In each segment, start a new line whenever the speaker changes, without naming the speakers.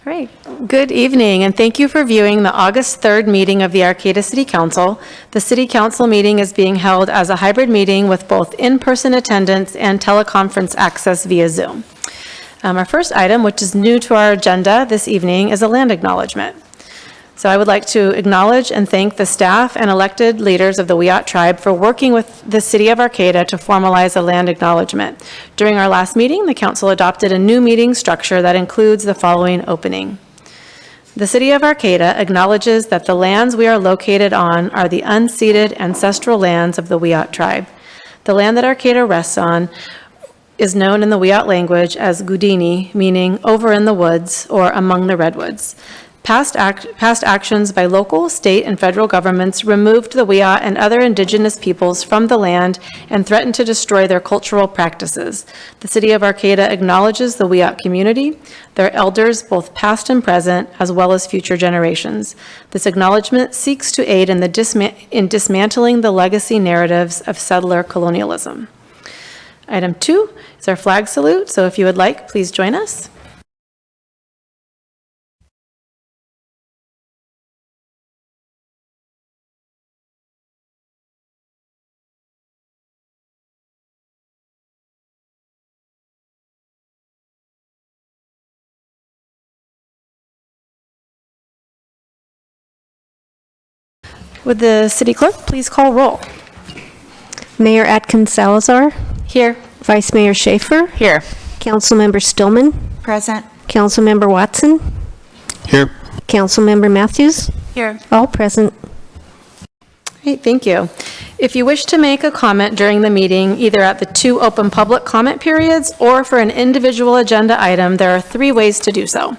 All right, good evening, and thank you for viewing the August 3rd meeting of the Arcata City Council. The City Council meeting is being held as a hybrid meeting with both in-person attendance and teleconference access via Zoom. Our first item, which is new to our agenda this evening, is a land acknowledgement. So I would like to acknowledge and thank the staff and elected leaders of the Wiyot tribe for working with the City of Arcata to formalize a land acknowledgement. During our last meeting, the council adopted a new meeting structure that includes the following opening. The City of Arcata acknowledges that the lands we are located on are the unceded ancestral lands of the Wiyot tribe. The land that Arcata rests on is known in the Wiyot language as Gudini, meaning over in the woods or among the redwoods. Past actions by local, state, and federal governments removed the Wiyot and other indigenous peoples from the land and threatened to destroy their cultural practices. The City of Arcata acknowledges the Wiyot community, their elders, both past and present, as well as future generations. This acknowledgement seeks to aid in dismantling the legacy narratives of settler colonialism. Item 2 is our flag salute, so if you would like, please join us. Would the city clerk please call roll?
Mayor Atkins Salazar.
Here.
Vice Mayor Schaefer.
Here.
Councilmember Stillman.
Present.
Councilmember Watson.
Here.
Councilmember Matthews.
Here.
All present.
Great, thank you. If you wish to make a comment during the meeting, either at the 2 open public comment periods or for an individual agenda item, there are 3 ways to do so.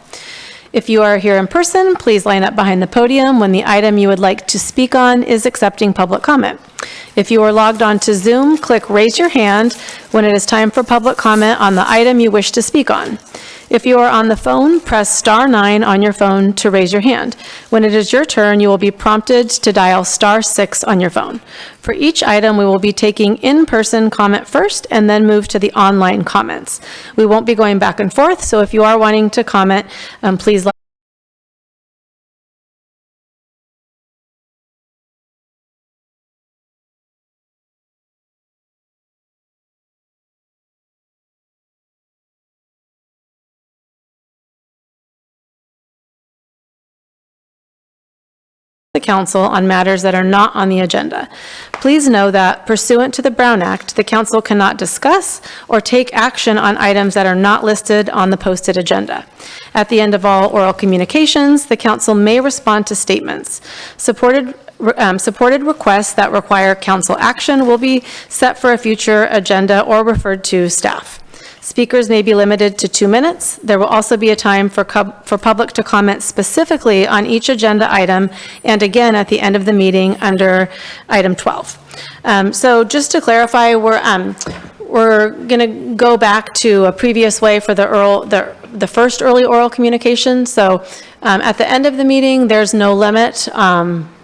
If you are here in person, please line up behind the podium when the item you would like to speak on is accepting public comment. If you are logged on to Zoom, click Raise Your Hand when it is time for public comment on the item you wish to speak on. If you are on the phone, press *9 on your phone to raise your hand. When it is your turn, you will be prompted to dial *6 on your phone. For each item, we will be taking in-person comment first and then move to the online comments. We won't be going back and forth, so if you are wanting to comment, please let the council on matters that are not on the agenda. Please know that pursuant to the Brown Act, the council cannot discuss or take action on items that are not listed on the posted agenda. At the end of all oral communications, the council may respond to statements. Supported requests that require council action will be set for a future agenda or referred to staff. Speakers may be limited to 2 minutes. There will also be a time for public to comment specifically on each agenda item, and again at the end of the meeting under item 12. So just to clarify, we're going to go back to a previous way for the first early oral communication. So at the end of the meeting, there's no limit,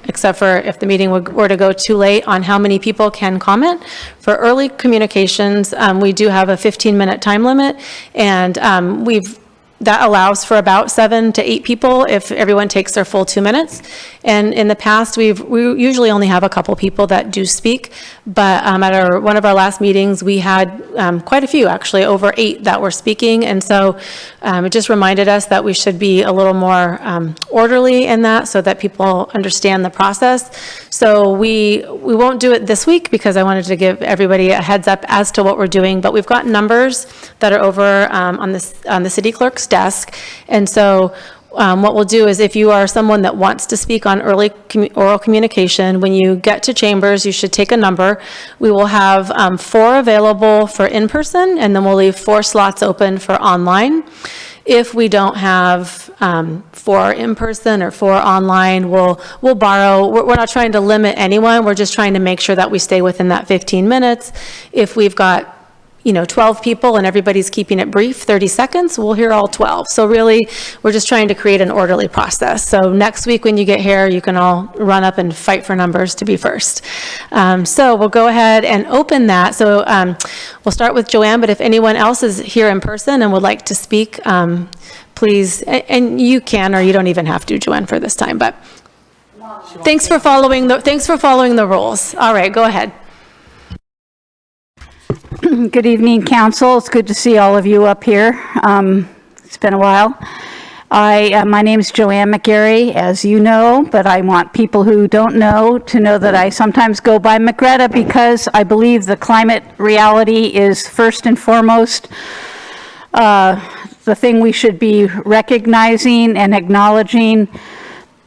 except for if the meeting were to go too late on how many people can comment. For early communications, we do have a 15-minute time limit, and that allows for about 7 to 8 people if everyone takes their full 2 minutes. And in the past, we usually only have a couple people that do speak, but at one of our last meetings, we had quite a few, actually, over 8 that were speaking. And so it just reminded us that we should be a little more orderly in that so that people understand the process. So we won't do it this week because I wanted to give everybody a heads up as to what we're doing, but we've got numbers that are over on the city clerk's desk. And so what we'll do is if you are someone that wants to speak on early oral communication, when you get to chambers, you should take a number. We will have 4 available for in-person, and then we'll leave 4 slots open for online. If we don't have 4 in-person or 4 online, we'll borrow. We're not trying to limit anyone. We're just trying to make sure that we stay within that 15 minutes. If we've got 12 people and everybody's keeping it brief, 30 seconds, we'll hear all 12. So really, we're just trying to create an orderly process. So next week when you get here, you can all run up and fight for numbers to be first. So we'll go ahead and open that. So we'll start with Joanne, but if anyone else is here in person and would like to speak, please, and you can, or you don't even have to, Joanne, for this time, but thanks for following the rules. All right, go ahead.
Good evening, Council. It's good to see all of you up here. It's been a while. My name is Joanne McGarry, as you know, but I want people who don't know to know that I sometimes go by McGreta because I believe the climate reality is first and foremost the thing we should be recognizing and acknowledging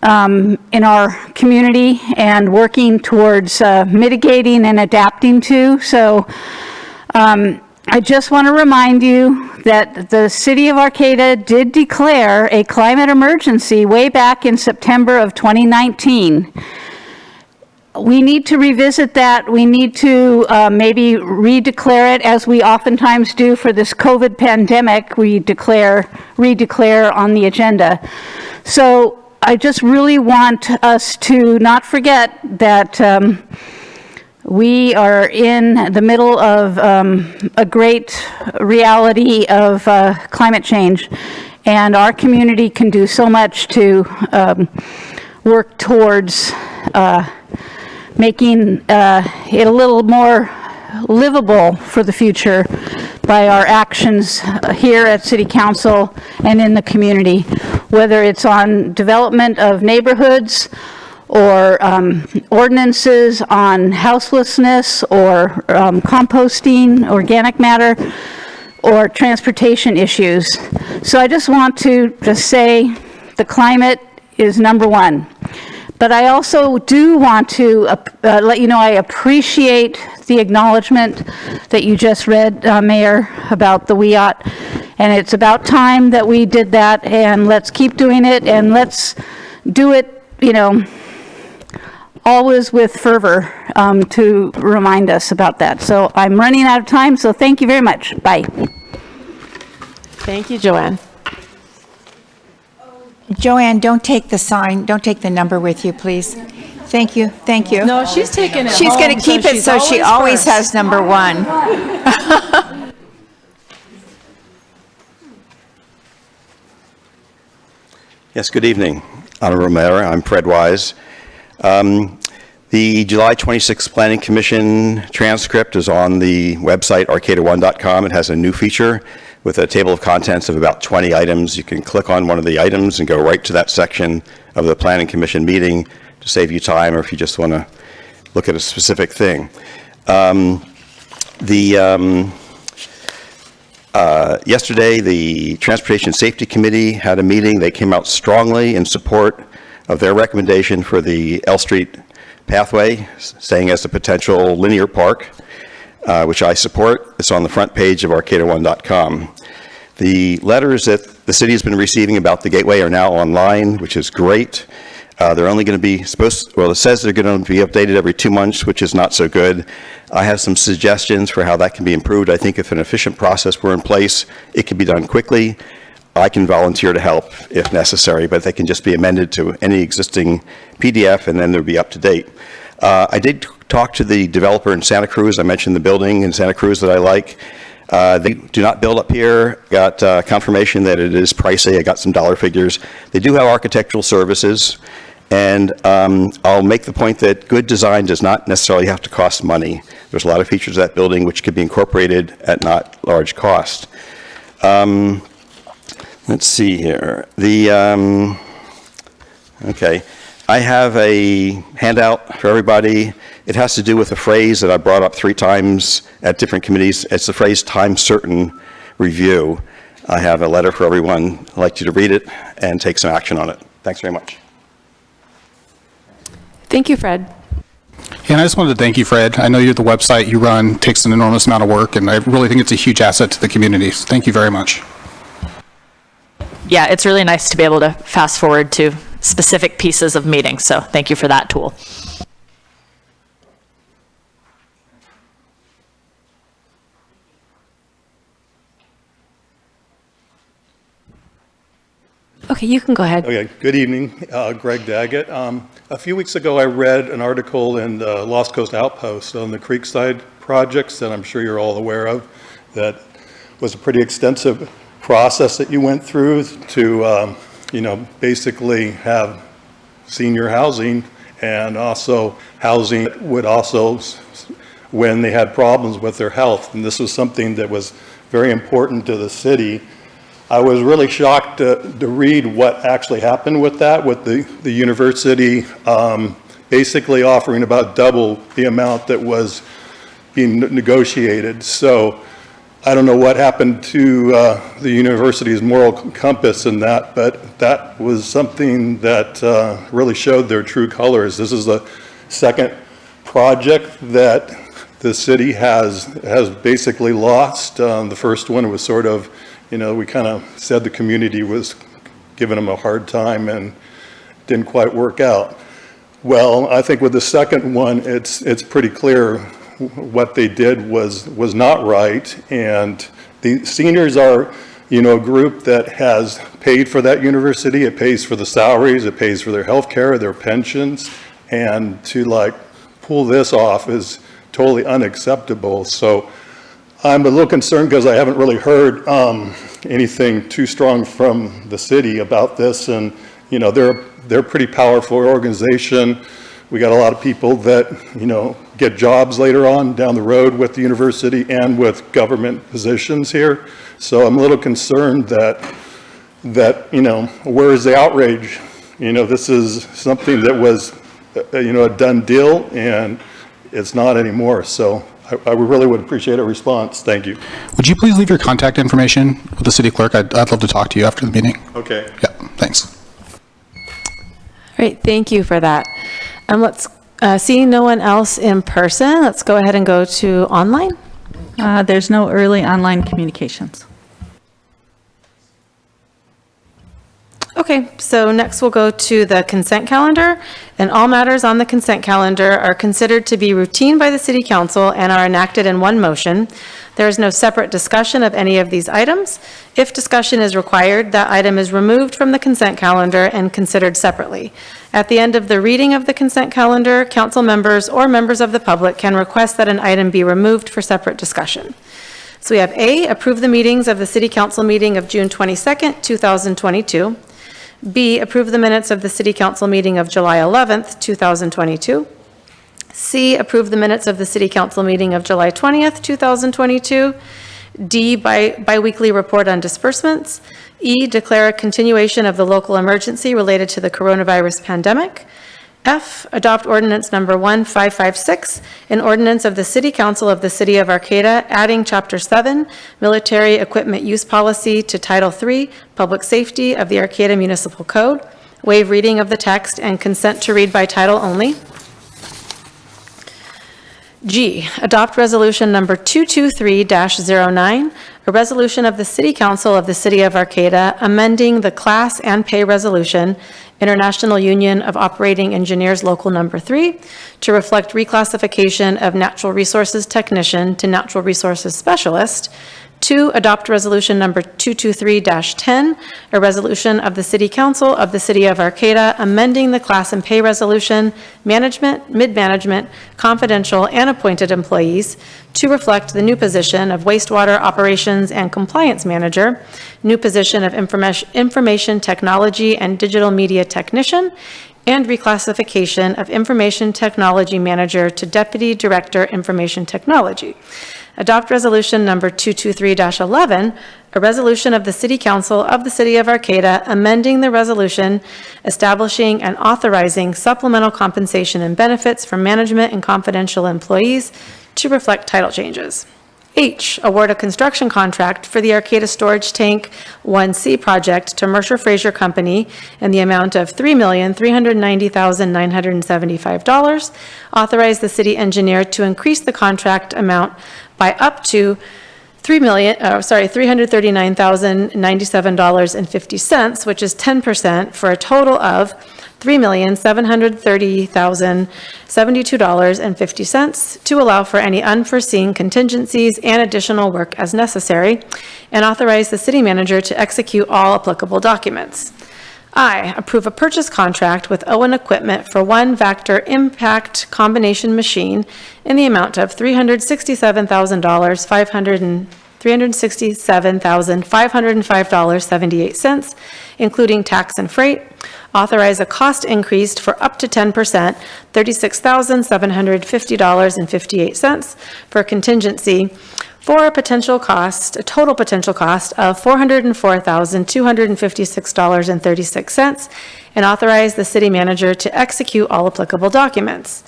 in our community and working towards mitigating and adapting to. So I just want to remind you that the city of Arcata did declare a climate emergency way back in September of 2019. We need to revisit that. We need to maybe redeclare it, as we oftentimes do for this COVID pandemic. We redeclare on the agenda. So I just really want us to not forget that we are in the middle of a great reality of climate change, and our community can do so much to work towards making it a little more livable for the future by our actions here at City Council and in the community, whether it's on development of neighborhoods or ordinances on houselessness or composting, organic matter, or transportation issues. So I just want to say the climate is number one. But I also do want to let you know I appreciate the acknowledgement that you just read, Mayor, about the WIOT. And it's about time that we did that, and let's keep doing it, and let's do it, always with fervor to remind us about that. So I'm running out of time, so thank you very much. Bye.
Thank you, Joanne.
Joanne, don't take the number with you, please. Thank you, thank you.
No, she's taking it
She's
home,
going to keep it so she always has number one.
Yes, good evening, Honorable Mayor. I'm Fred Wise. The July 26th Planning Commission transcript is on the website arcata1.com. It has a new feature with a table of contents of about 20 items. You can click on one of the items and go right to that section of the Planning Commission meeting to save you time, or if you just want to look at a specific thing. Yesterday, the Transportation Safety Committee had a meeting. They came out strongly in support of their recommendation for the L Street pathway, staying as a potential linear park, which I support. It's on the front page of arcata1.com. The letters that the city has been receiving about the gateway are now online, which is great. They're only going to be it says they're going to be updated every 2 months, which is not so good. I have some suggestions for how that can be improved. I think if an efficient process were in place, it could be done quickly. I can volunteer to help if necessary, but they can just be amended to any existing PDF, and then they'll be up to date. I did talk to the developer in Santa Cruz. I mentioned the building in Santa Cruz that I like. They do not build up here. Got confirmation that it is pricey. I got some dollar figures. They do have architectural services, and I'll make the point that good design does not necessarily have to cost money. There's a lot of features of that building which could be incorporated at not large cost. Let's see here. Okay. I have a handout for everybody. It has to do with a phrase that I brought up 3 times at different committees. It's the phrase time certain review. I have a letter for everyone. I'd like you to read it and take some action on it. Thanks very much.
Thank you, Fred.
And I just wanted to thank you, Fred. I know the website you run takes an enormous amount of work, and I really think it's a huge asset to the community. So thank you very much.
Yeah, it's really nice to be able to fast forward to specific pieces of meetings, so thank you for that tool.
Okay, you can go ahead.
Okay, good evening, Greg Daggett. A few weeks ago, I read an article in the Lost Coast Outpost on the Creekside projects that I'm sure you're all aware of. That was a pretty extensive process that you went through to, basically have senior housing and also housing would also, when they had problems with their health. And this was something that was very important to the city. I was really shocked to read what actually happened with that, with the university basically offering about double the amount that was being negotiated. So I don't know what happened to the university's moral compass in that, but that was something that really showed their true colors. This is the second project that the city has basically lost. The first one was sort of, we kind of said the community was giving them a hard time and didn't quite work out. Well, I think with the second one, it's pretty clear what they did was not right. And the seniors are, a group that has paid for that university. It pays for the salaries, it pays for their health care, their pensions. And to pull this off is totally unacceptable. So I'm a little concerned because I haven't really heard anything too strong from the city about this. And, they're a pretty powerful organization. We got a lot of people that, get jobs later on down the road with the university and with government positions here. So I'm a little concerned that where is the outrage? This is something that was, a done deal, and it's not anymore. So I really would appreciate a response. Thank you.
Would you please leave your contact information with the city clerk? I'd love to talk to you after the meeting.
Okay.
Yeah, thanks.
Great, thank you for that. Let's, seeing no one else in person, let's go ahead and go to online.
There's no early online communications.
Okay, so next we'll go to the consent calendar, and all matters on the consent calendar are considered to be routine by the City Council and are enacted in one motion. There is no separate discussion of any of these items. If discussion is required, that item is removed from the consent calendar and considered separately. At the end of the reading of the consent calendar, council members or members of the public can request that an item be removed for separate discussion. So we have A, approve the meetings of the City Council meeting of June 22nd, 2022. B, approve the minutes of the City Council meeting of July 11th, 2022. C, approve the minutes of the City Council meeting of July 20th, 2022. D, biweekly report on disbursements. E, declare a continuation of the local emergency related to the coronavirus pandemic. F, adopt ordinance number 1556, an ordinance of the City Council of the City of Arcata adding Chapter 7, Military Equipment Use Policy to Title 3, Public Safety of the Arcata Municipal Code, waive reading of the text and consent to read by title only. G, adopt resolution number 223-09, a resolution of the City Council of the City of Arcata amending the class and pay resolution, International Union of Operating Engineers Local Number 3, to reflect reclassification of Natural Resources Technician to Natural Resources Specialist. 2, adopt resolution number 223-10, a resolution of the City Council of the City of Arcata amending the class and pay resolution, management, mid-management, confidential, and appointed employees to reflect the new position of Wastewater Operations and Compliance Manager, new position of Information Technology and Digital Media Technician, and reclassification of Information Technology Manager to Deputy Director, Information Technology. Adopt resolution number 223-11, a resolution of the City Council of the City of Arcata amending the resolution establishing and authorizing supplemental compensation and benefits for management and confidential employees to reflect title changes. H, award a construction contract for the Arcata Storage Tank 1C project to Mercer Fraser Company in the amount of $3,390,975. Authorize the city engineer to increase the contract amount by up to $339,097.50, which is 10%, for a total of $3,730,072.50 to allow for any unforeseen contingencies and additional work as necessary, and authorize the city manager to execute all applicable documents. I, approve a purchase contract with Owen Equipment for one Vector Impact Combination Machine in the amount of $367,505.78, including tax and freight. Authorize a cost increase for up to 10%, $36,750.58 for contingency for a total potential cost of $404,256.36, and authorize the city manager to execute all applicable documents.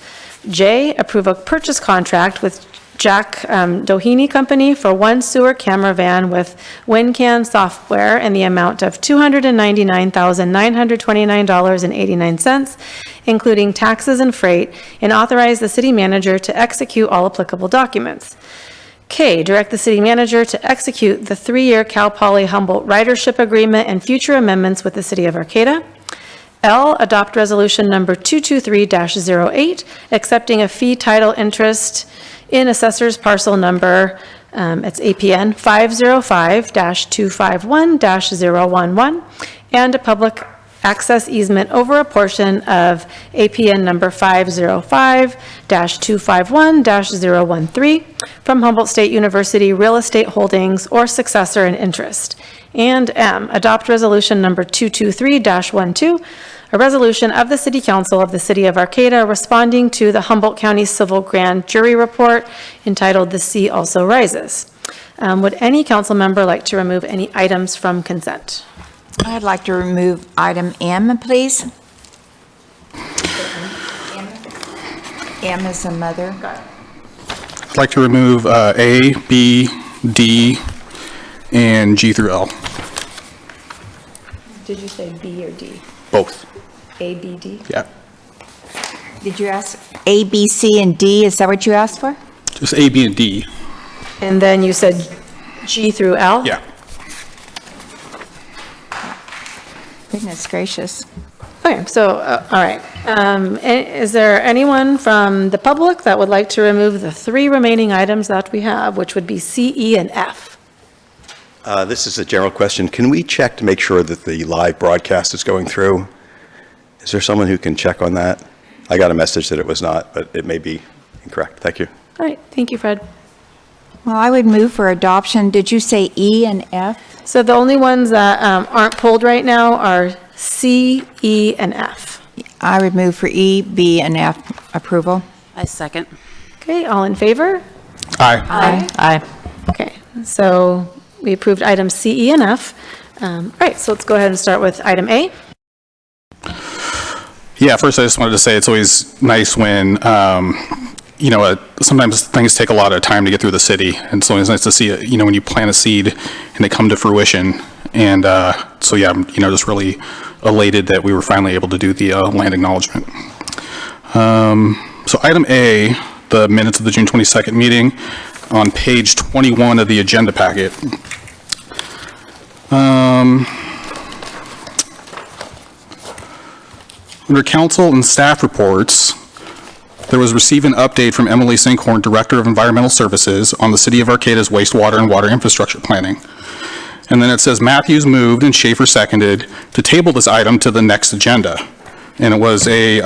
J, approve a purchase contract with Jack Doheny Company for one sewer camera van with WinCan software in the amount of $299,929.89, including taxes and freight, and authorize the city manager to execute all applicable documents. K, direct the city manager to execute the 3-year Cal Poly Humboldt ridership agreement and future amendments with the city of Arcata. L, adopt resolution number 223-08, accepting a fee title interest in assessor's parcel number, it's APN 505-251-011, and a public access easement over a portion of APN number 505-251-013 from Humboldt State University Real Estate Holdings or successor in interest. And M, adopt resolution number 223-12, a resolution of the City Council of the City of Arcata responding to the Humboldt County Civil Grand Jury Report entitled "The Sea Also Rises." Would any council member like to remove any items from consent?
I'd like to remove item M, please. M is a mother.
I'd like to remove A, B, D, and G through L.
Did you say B or D?
Both.
A, B, D?
Yeah.
Did you ask A, B, C, and D? Is that what you asked for?
Just A, B, and D.
And then you said G through L?
Yeah.
Goodness gracious.
Okay, so, all right. Is there anyone from the public that would like to remove the 3 remaining items that we have, which would be C, E, and F?
This is a general question. Can we check to make sure that the live broadcast is going through? Is there someone who can check on that? I got a message that it was not, but it may be incorrect. Thank you.
All right, thank you, Fred.
Well, I would move for adoption. Did you say E and F?
So the only ones that aren't pulled right now are C, E, and F.
I would move for E, B, and F approval.
I second.
Okay, all in favor?
Aye.
Aye.
Okay, so we approved items C, E, and F. All right, so let's go ahead and start with item A.
Yeah, first I just wanted to say it's always nice when, sometimes things take a lot of time to get through the city. And it's always nice to see it, when you plant a seed and they come to fruition. And so, yeah, I'm, just really elated that we were finally able to do the land acknowledgement. So item A, the minutes of the June 22nd meeting, on page 21 of the agenda packet. Under council and staff reports, there was received an update from Emily Sinkhorn, Director of Environmental Services, on the City of Arcata's wastewater and water infrastructure planning. And then it says Matthews moved and Schaefer seconded to table this item to the next agenda. And it was a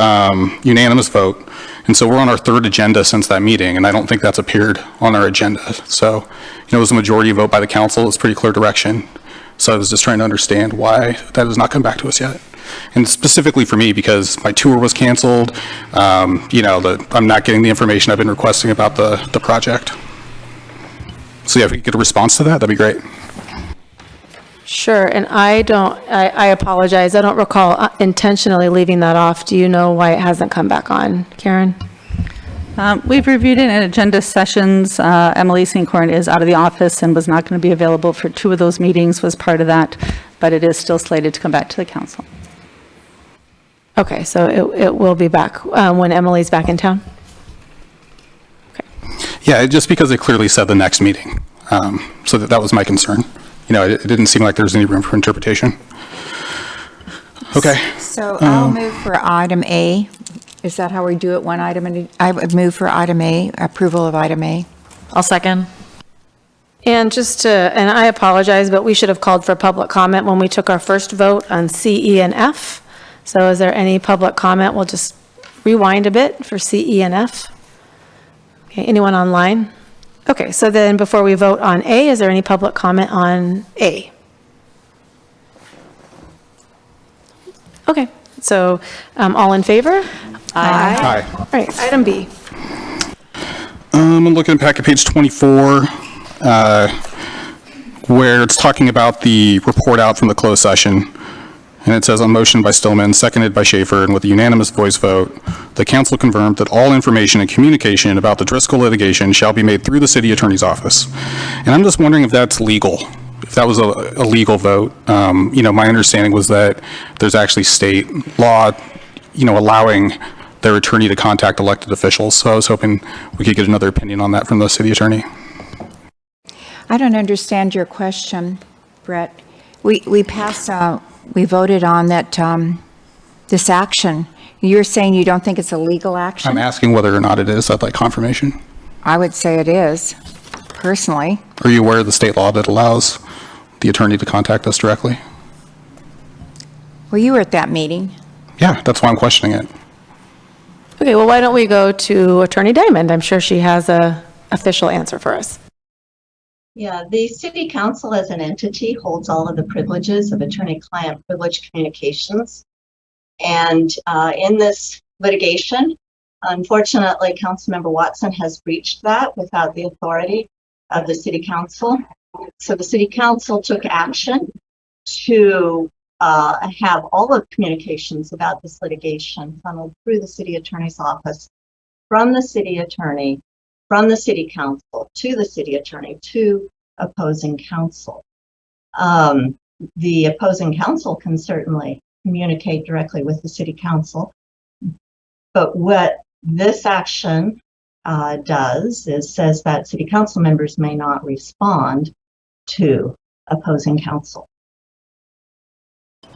unanimous vote. And so we're on our 3rd agenda since that meeting, and I don't think that's appeared on our agenda. So, it was a majority vote by the council. It's pretty clear direction. So I was just trying to understand why that has not come back to us yet. And specifically for me, because my tour was canceled, I'm not getting the information I've been requesting about the project. So yeah, if we could get a response to that, that'd be great.
Sure, and I apologize, I don't recall intentionally leaving that off. Do you know why it hasn't come back on, Karen?
We've reviewed it in agenda sessions. Emily Sinkhorn is out of the office and was not going to be available for 2 of those meetings, was part of that, but it is still slated to come back to the council.
Okay, so it will be back when Emily's back in town? Okay.
Yeah, just because it clearly said the next meeting. So that was my concern. It didn't seem like there was any room for interpretation. Okay.
So I'll move for item A. Is that how we do it, one item? I would move for item A, approval of item A.
I'll second.
And and I apologize, but we should have called for public comment when we took our first vote on C, E, and F. So is there any public comment? We'll just rewind a bit for C, E, and F. Okay, anyone online? Okay, so then before we vote on A, is there any public comment on A? Okay, so all in favor?
Aye.
All right, item B.
I'm looking at packet page 24, where it's talking about the report out from the closed session. And it says, on motion by Stillman, seconded by Schaefer, and with a unanimous voice vote, the council confirmed that all information and communication about the Driscoll litigation shall be made through the city attorney's office. And I'm just wondering if that's legal, if that was a legal vote. My understanding was that there's actually state law, allowing their attorney to contact elected officials. So I was hoping we could get another opinion on that from the city attorney.
I don't understand your question, Brett. We passed, we voted on that, this action. You're saying you don't think it's a legal action?
I'm asking whether or not it is. I'd like confirmation.
I would say it is, personally.
Are you aware of the state law that allows the attorney to contact us directly?
Well, you were at that meeting.
Yeah, that's why I'm questioning it.
Okay, well, why don't we go to Attorney Diamond? I'm sure she has a official answer for us.
Yeah, the city council as an entity holds all of the privileges of attorney-client privilege communications. And in this litigation, unfortunately, Councilmember Watson has breached that without the authority of the city council. So the city council took action to have all of communications about this litigation funneled through the city attorney's office, from the city attorney, from the city council to the city attorney to opposing counsel. The opposing counsel can certainly communicate directly with the city council, but what this action does is says that city council members may not respond to opposing counsel.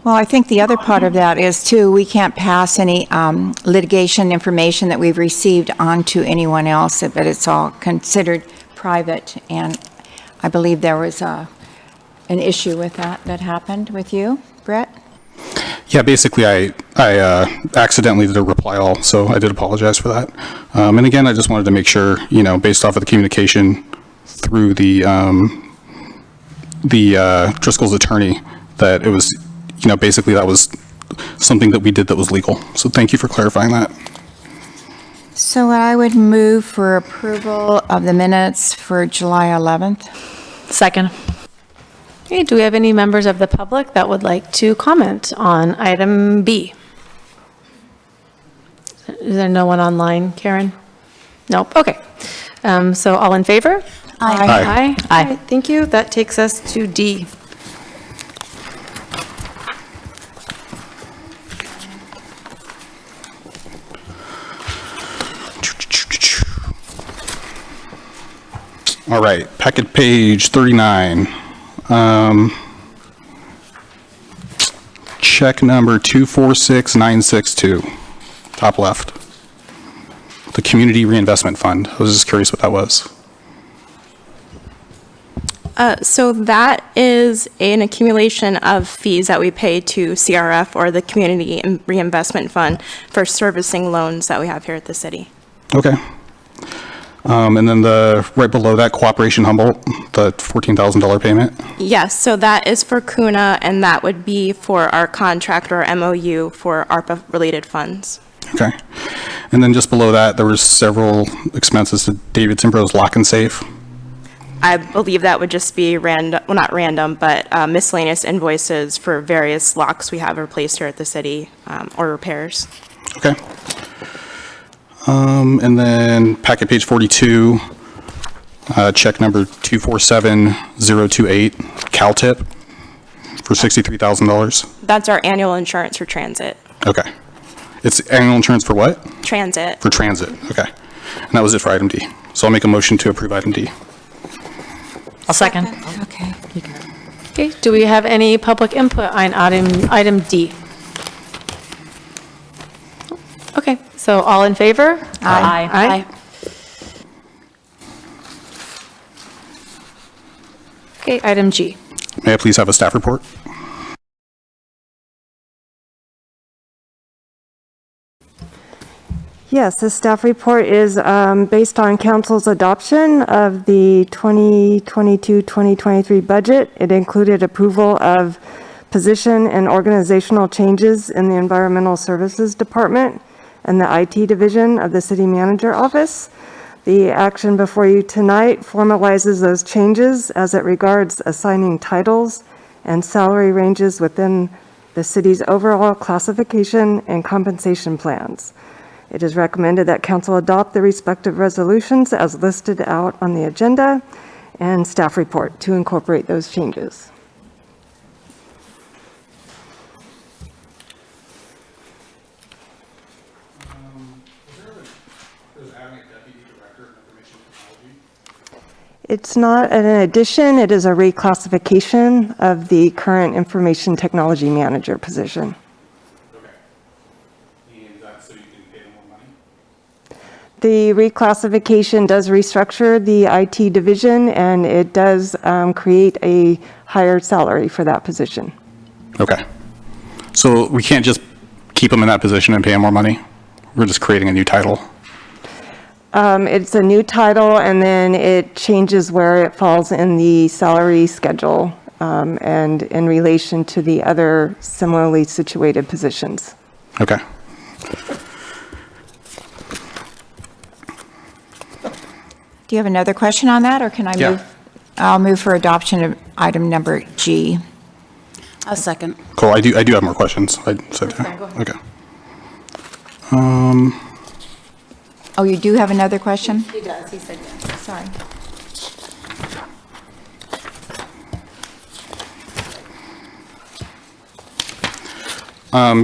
Well, I think the other part of that is, too, we can't pass any litigation information that we've received on to anyone else, but it's all considered private. And I believe there was an issue with that happened with you, Brett?
Yeah, basically, I accidentally did a reply all, so I did apologize for that. And again, I just wanted to make sure, based off of the communication through the Driscoll's attorney, that it was, basically that was something that we did that was legal. So thank you for clarifying that.
So I would move for approval of the minutes for July 11th.
Second.
Okay, do we have any members of the public that would like to comment on item B? Is there no one online, Karen? Nope, okay. So all in favor?
Aye.
Aye.
Aye.
Thank you. That takes us to D.
All right, packet page 39. Check number 246962, top left. The Community Reinvestment Fund. I was just curious what that was.
So that is an accumulation of fees that we pay to CRF, or the Community Reinvestment Fund, for servicing loans that we have here at the city.
Okay. And then right below that, Cooperation Humboldt, the $14,000 payment.
Yes, so that is for CUNA, and that would be for our contract or MOU for ARPA-related funds.
Okay. And then just below that, there was several expenses to Davidson Bros Lock and Safe.
I believe that would just be random, well, not random, but miscellaneous invoices for various locks we have replaced here at the city, or repairs.
Okay. And then packet page 42, check number 247028, CalTip, for $63,000.
That's our annual insurance for transit.
Okay. It's annual insurance for what?
Transit.
For transit, okay. And that was it for item D. So I'll make a motion to approve item D.
I'll second.
Okay.
Okay, do we have any public input on item D? Okay, so all in favor?
Aye.
Aye. Okay, item G.
May I please have a staff report?
Yes, this staff report is based on council's adoption of the 2022-2023 budget. It included approval of position and organizational changes in the Environmental Services Department and the IT division of the City Manager Office. The action before you tonight formalizes those changes as it regards assigning titles and salary ranges within the city's overall classification and compensation plans. It is recommended that council adopt the respective resolutions as listed out on the agenda and staff report to incorporate those changes. It's not an addition, it is a reclassification of the current information technology manager position. The reclassification does restructure the IT division, and it does create a higher salary for that position.
Okay. So we can't just keep them in that position and pay them more money? We're just creating a new title?
It's a new title, and then it changes where it falls in the salary schedule and in relation to the other similarly situated positions.
Okay.
Do you have another question on that, or can I move? I'll move for adoption of item number G.
A second.
Cool. I do have more questions. I said that. Okay.
Oh, you do have another question?
He does, he said yes.
Sorry.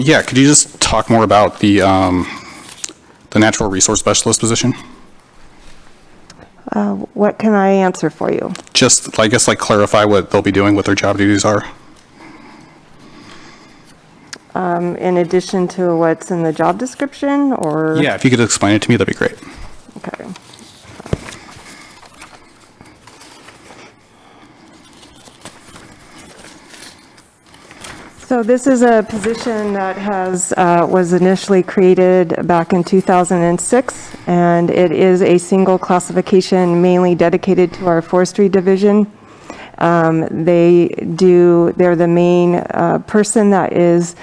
Yeah, could you just talk more about the natural resource specialist position?
What can I answer for you?
Just, I guess, like clarify what they'll be doing, what their job duties are.
In addition to what's in the job description, or?
Yeah, if you could explain it to me, that'd be great.
Okay. So this is a position that was initially created back in 2006, and it is a single classification mainly dedicated to our forestry division. They're the main person that is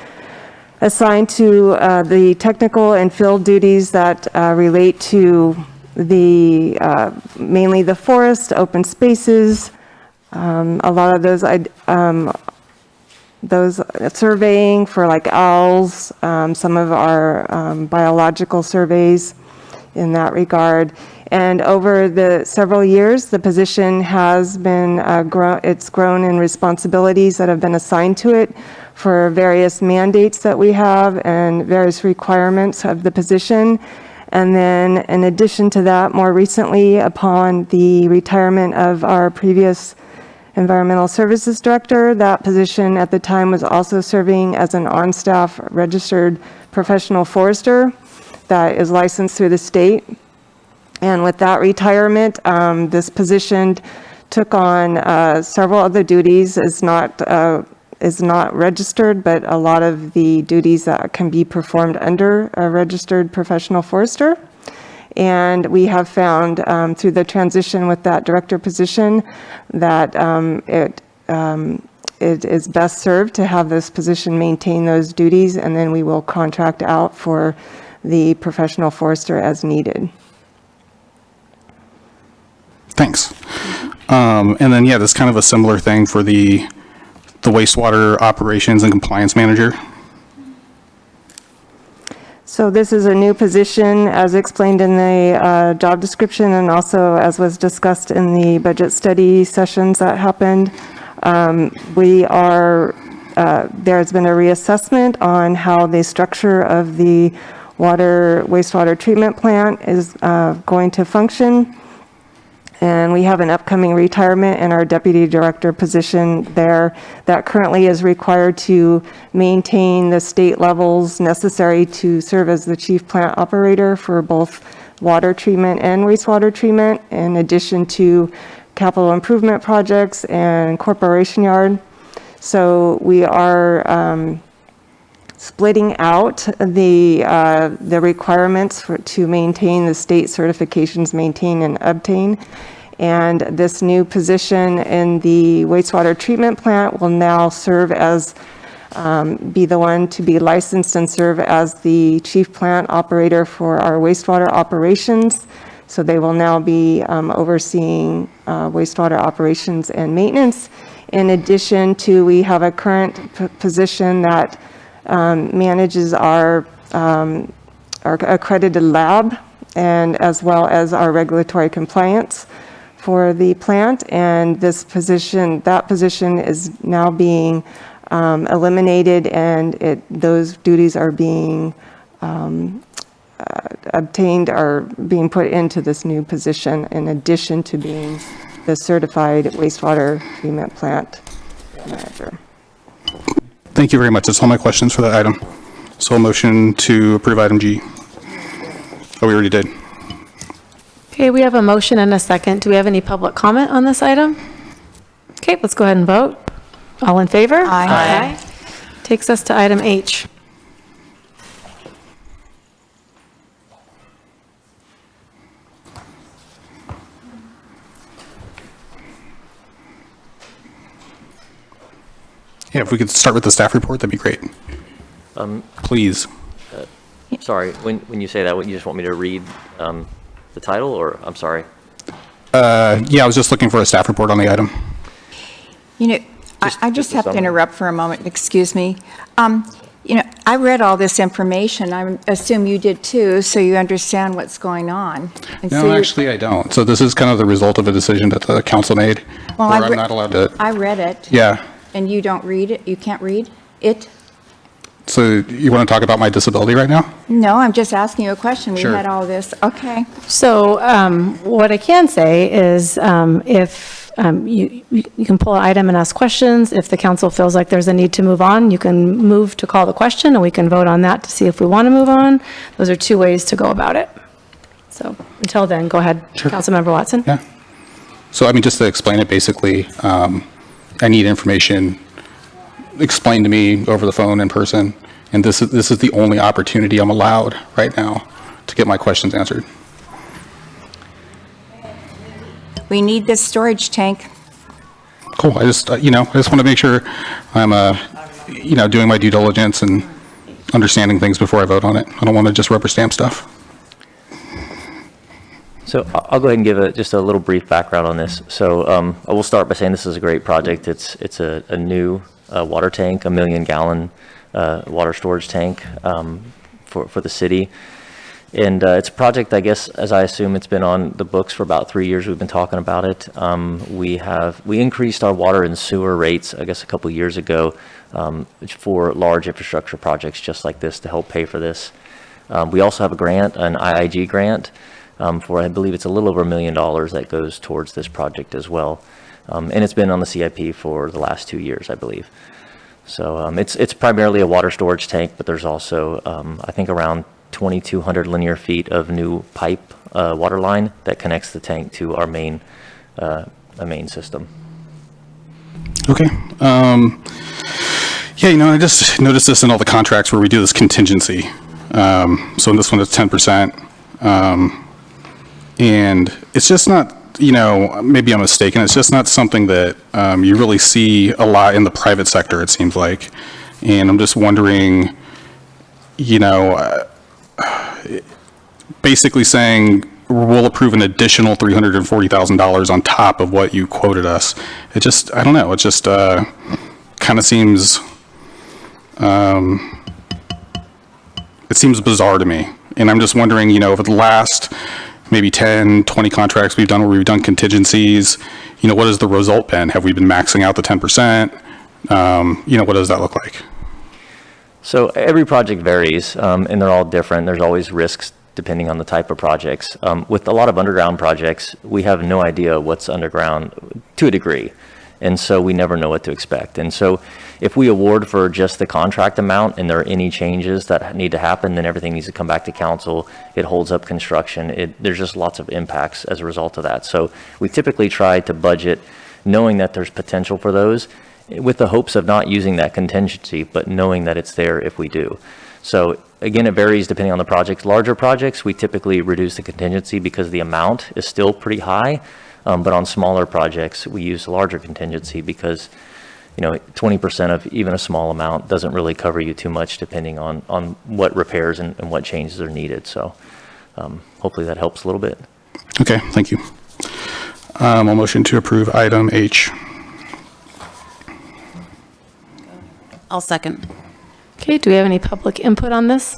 assigned to the technical and field duties that relate to mainly the forest, open spaces, a lot of those surveying for like owls, some of our biological surveys in that regard. And over the several years, the position has been it's grown in responsibilities that have been assigned to it for various mandates that we have and various requirements of the position. And then in addition to that, more recently, upon the retirement of our previous Environmental Services Director, that position at the time was also serving as an on-staff registered professional forester that is licensed through the state. And with that retirement, this position took on several other duties. Is not registered, but a lot of the duties that can be performed under a registered professional forester. And we have found through the transition with that director position that it is best served to have this position maintain those duties, and then we will contract out for the professional forester as needed.
Thanks. And then, yeah, that's kind of a similar thing for the wastewater operations and compliance manager.
So this is a new position as explained in the job description, and also as was discussed in the budget study sessions that happened. There's been a reassessment on how the structure of the wastewater treatment plant is going to function. And we have an upcoming retirement in our deputy director position there that currently is required to maintain the state levels necessary to serve as the chief plant operator for both water treatment and wastewater treatment, in addition to capital improvement projects and Corporation Yard. So we are splitting out the requirements to maintain the state certifications, maintain and obtain. And this new position in the wastewater treatment plant will now serve as, be the one to be licensed and serve as the chief plant operator for our wastewater operations. So they will now be overseeing wastewater operations and maintenance. In addition to, we have a current position that manages our accredited lab, and as well as our regulatory compliance for the plant. And that position is now being eliminated, and those duties are being obtained, are being put into this new position in addition to being the certified wastewater treatment plant manager.
Thank you very much. That's all my questions for that item. So a motion to approve item G. Oh, we already did.
Okay, we have a motion and a second. Do we have any public comment on this item? Okay, let's go ahead and vote. All in favor?
Aye.
Takes us to item H.
Yeah, if we could start with the staff report, that'd be great. Please.
Sorry, when you say that, you just want me to read the title, or, I'm sorry?
Yeah, I was just looking for a staff report on the item.
You know, I just have to interrupt for a moment, excuse me. You know, I read all this information, I assume you did too, so you understand what's going on. And so
No, actually, I don't. So this is kind of the result of a decision that the council made,
Well,
where I'm not allowed to.
I read it.
Yeah.
And you don't read it? You can't read it?
So you want to talk about my disability right now?
No, I'm just asking you a question. We
Sure.
had all this. Okay.
So what I can say is if you can pull an item and ask questions. If the council feels like there's a need to move on, you can move to call the question, and we can vote on that to see if we want to move on. Those are two ways to go about it. So until then, go ahead,
Sure.
Councilmember Watson.
Yeah. So I mean, just to explain it, basically, I need information explained to me over the phone in person, and this is the only opportunity I'm allowed right now to get my questions answered.
We need this storage tank.
Cool. I just want to make sure I'm, doing my due diligence and understanding things before I vote on it. I don't want to just rubber stamp stuff.
So I'll go ahead and give just a little brief background on this. So I will start by saying this is a great project. It's a new water tank, 1 million gallon water storage tank for the city. And it's a project, I guess, as I assume it's been on the books for about 3 years. We've been talking about it. We increased our water and sewer rates, I guess, a couple years ago for large infrastructure projects just like this to help pay for this. We also have a grant, an IIG grant, for I believe it's a little over $1 million that goes towards this project as well. And it's been on the CIP for the last 2 years, I believe. So it's primarily a water storage tank, but there's also, I think, around 2,200 linear feet of new pipe water line that connects the tank to our main system.
Okay. Yeah, I just noticed this in all the contracts where we do this contingency. So in this one, it's 10%. And it's just not, maybe I'm mistaken, it's just not something that you really see a lot in the private sector, it seems like. And I'm just wondering, basically saying we'll approve an additional $340,000 on top of what you quoted us. It just, I don't know, it just kind of seems, it seems bizarre to me. And I'm just wondering, over the last maybe 10, 20 contracts we've done where we've done contingencies, what has the result been? Have we been maxing out the 10%? What does that look like?
So every project varies, and they're all different. There's always risks depending on the type of projects. With a lot of underground projects, we have no idea what's underground to a degree. And so we never know what to expect. And so if we award for just the contract amount and there are any changes that need to happen, then everything needs to come back to council. It holds up construction. There's just lots of impacts as a result of that. So we typically try to budget knowing that there's potential for those, with the hopes of not using that contingency, but knowing that it's there if we do. So again, it varies depending on the project. Larger projects, we typically reduce the contingency because the amount is still pretty high. But on smaller projects, we use larger contingency because, 20% of even a small amount doesn't really cover you too much depending on what repairs and what changes are needed. So hopefully that helps a little bit.
Okay, thank you. I'll motion to approve item H.
I'll second.
Okay, do we have any public input on this?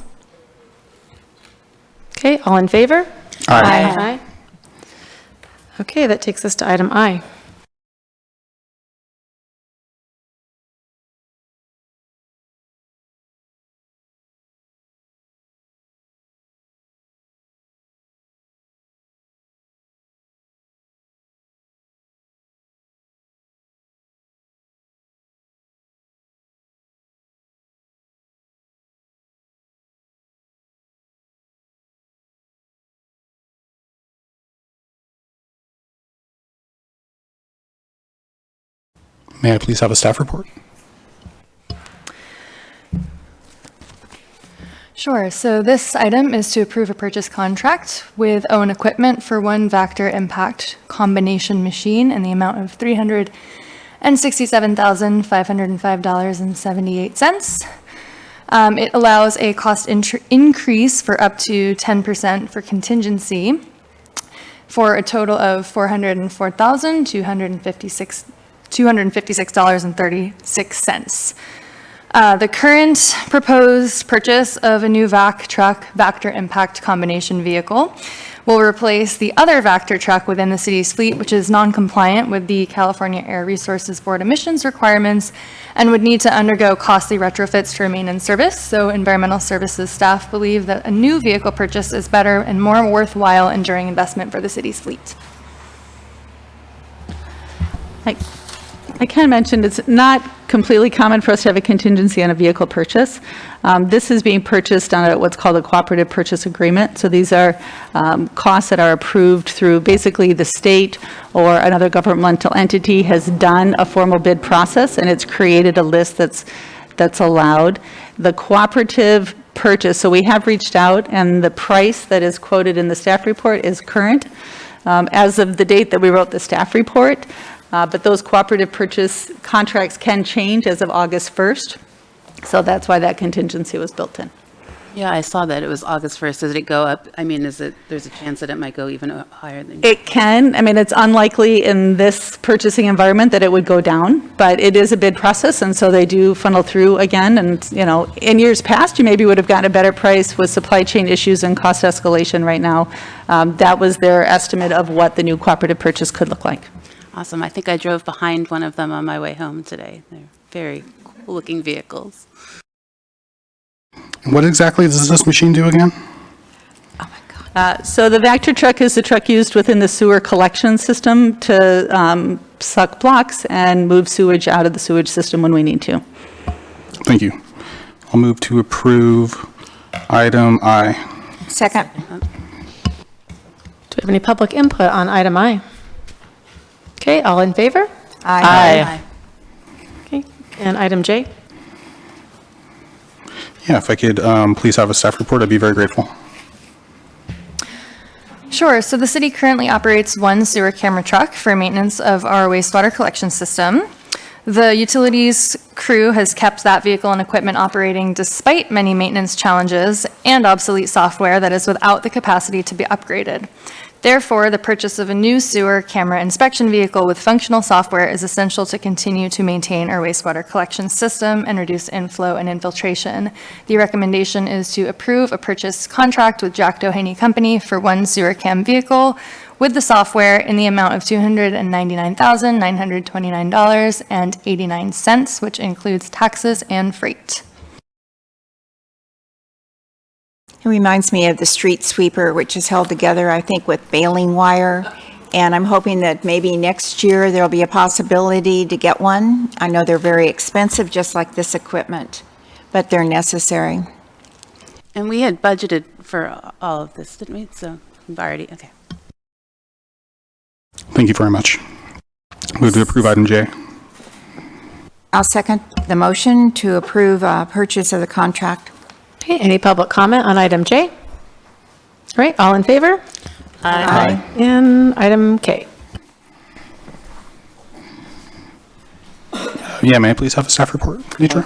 Okay, all in favor?
Aye.
Aye. Okay, that takes us to item I.
May I please have a staff report?
Sure. So this item is to approve a purchase contract with Owen Equipment for one Vector Impact combination machine in the amount of $367,505.78. It allows a cost increase for up to 10% for contingency for a total of $256.36. The current proposed purchase of a new vac truck Vector Impact combination vehicle will replace the other Vector truck within the city's fleet, which is non-compliant with the California Air Resources Board emissions requirements and would need to undergo costly retrofits to remain in service. So environmental services staff believe that a new vehicle purchase is better and more worthwhile enduring investment for the city's fleet.
I kind of mentioned it's not completely common for us to have a contingency on a vehicle purchase. This is being purchased on what's called a cooperative purchase agreement. So these are costs that are approved through basically the state or another governmental entity has done a formal bid process, and it's created a list that's allowed. The cooperative purchase, so we have reached out, and the price that is quoted in the staff report is current as of the date that we wrote the staff report. But those cooperative purchase contracts can change as of August 1st. So that's why that contingency was built in.
Yeah, I saw that it was August 1st. Did it go up? I mean, there's a chance that it might go even higher than?
It can. I mean, it's unlikely in this purchasing environment that it would go down, but it is a bid process, and so they do funnel through again. And, in years past, you maybe would have gotten a better price with supply chain issues and cost escalation right now. That was their estimate of what the new cooperative purchase could look like.
Awesome. I think I drove behind one of them on my way home today. They're very cool-looking vehicles.
What exactly does this machine do again?
So the Vector truck is the truck used within the sewer collection system to suck blocks and move sewage out of the sewage system when we need to.
Thank you. I'll move to approve item I.
Second.
Do we have any public input on item I? Okay, all in favor?
Aye.
Okay, and item J?
Yeah, if I could please have a staff report, I'd be very grateful.
Sure. So the city currently operates one sewer camera truck for maintenance of our wastewater collection system. The utilities crew has kept that vehicle and equipment operating despite many maintenance challenges and obsolete software that is without the capacity to be upgraded. Therefore, the purchase of a new sewer camera inspection vehicle with functional software is essential to continue to maintain our wastewater collection system and reduce inflow and infiltration. The recommendation is to approve a purchase contract with Jack Doheny Company for one sewer cam vehicle with the software in the amount of $299,929.89, which includes taxes and freight.
It reminds me of the street sweeper, which is held together, I think, with baling wire And I'm hoping that maybe next year there'll be a possibility to get one. I know they're very expensive, just like this equipment, but they're necessary.
And we had budgeted for all of this, didn't we? So we've already, okay.
Thank you very much. Move to approve item J.
I'll second the motion to approve purchase of the contract.
Okay, any public comment on item J? All right, all in favor?
Aye.
And item K.
Yeah, may I please have a staff report, Nitra?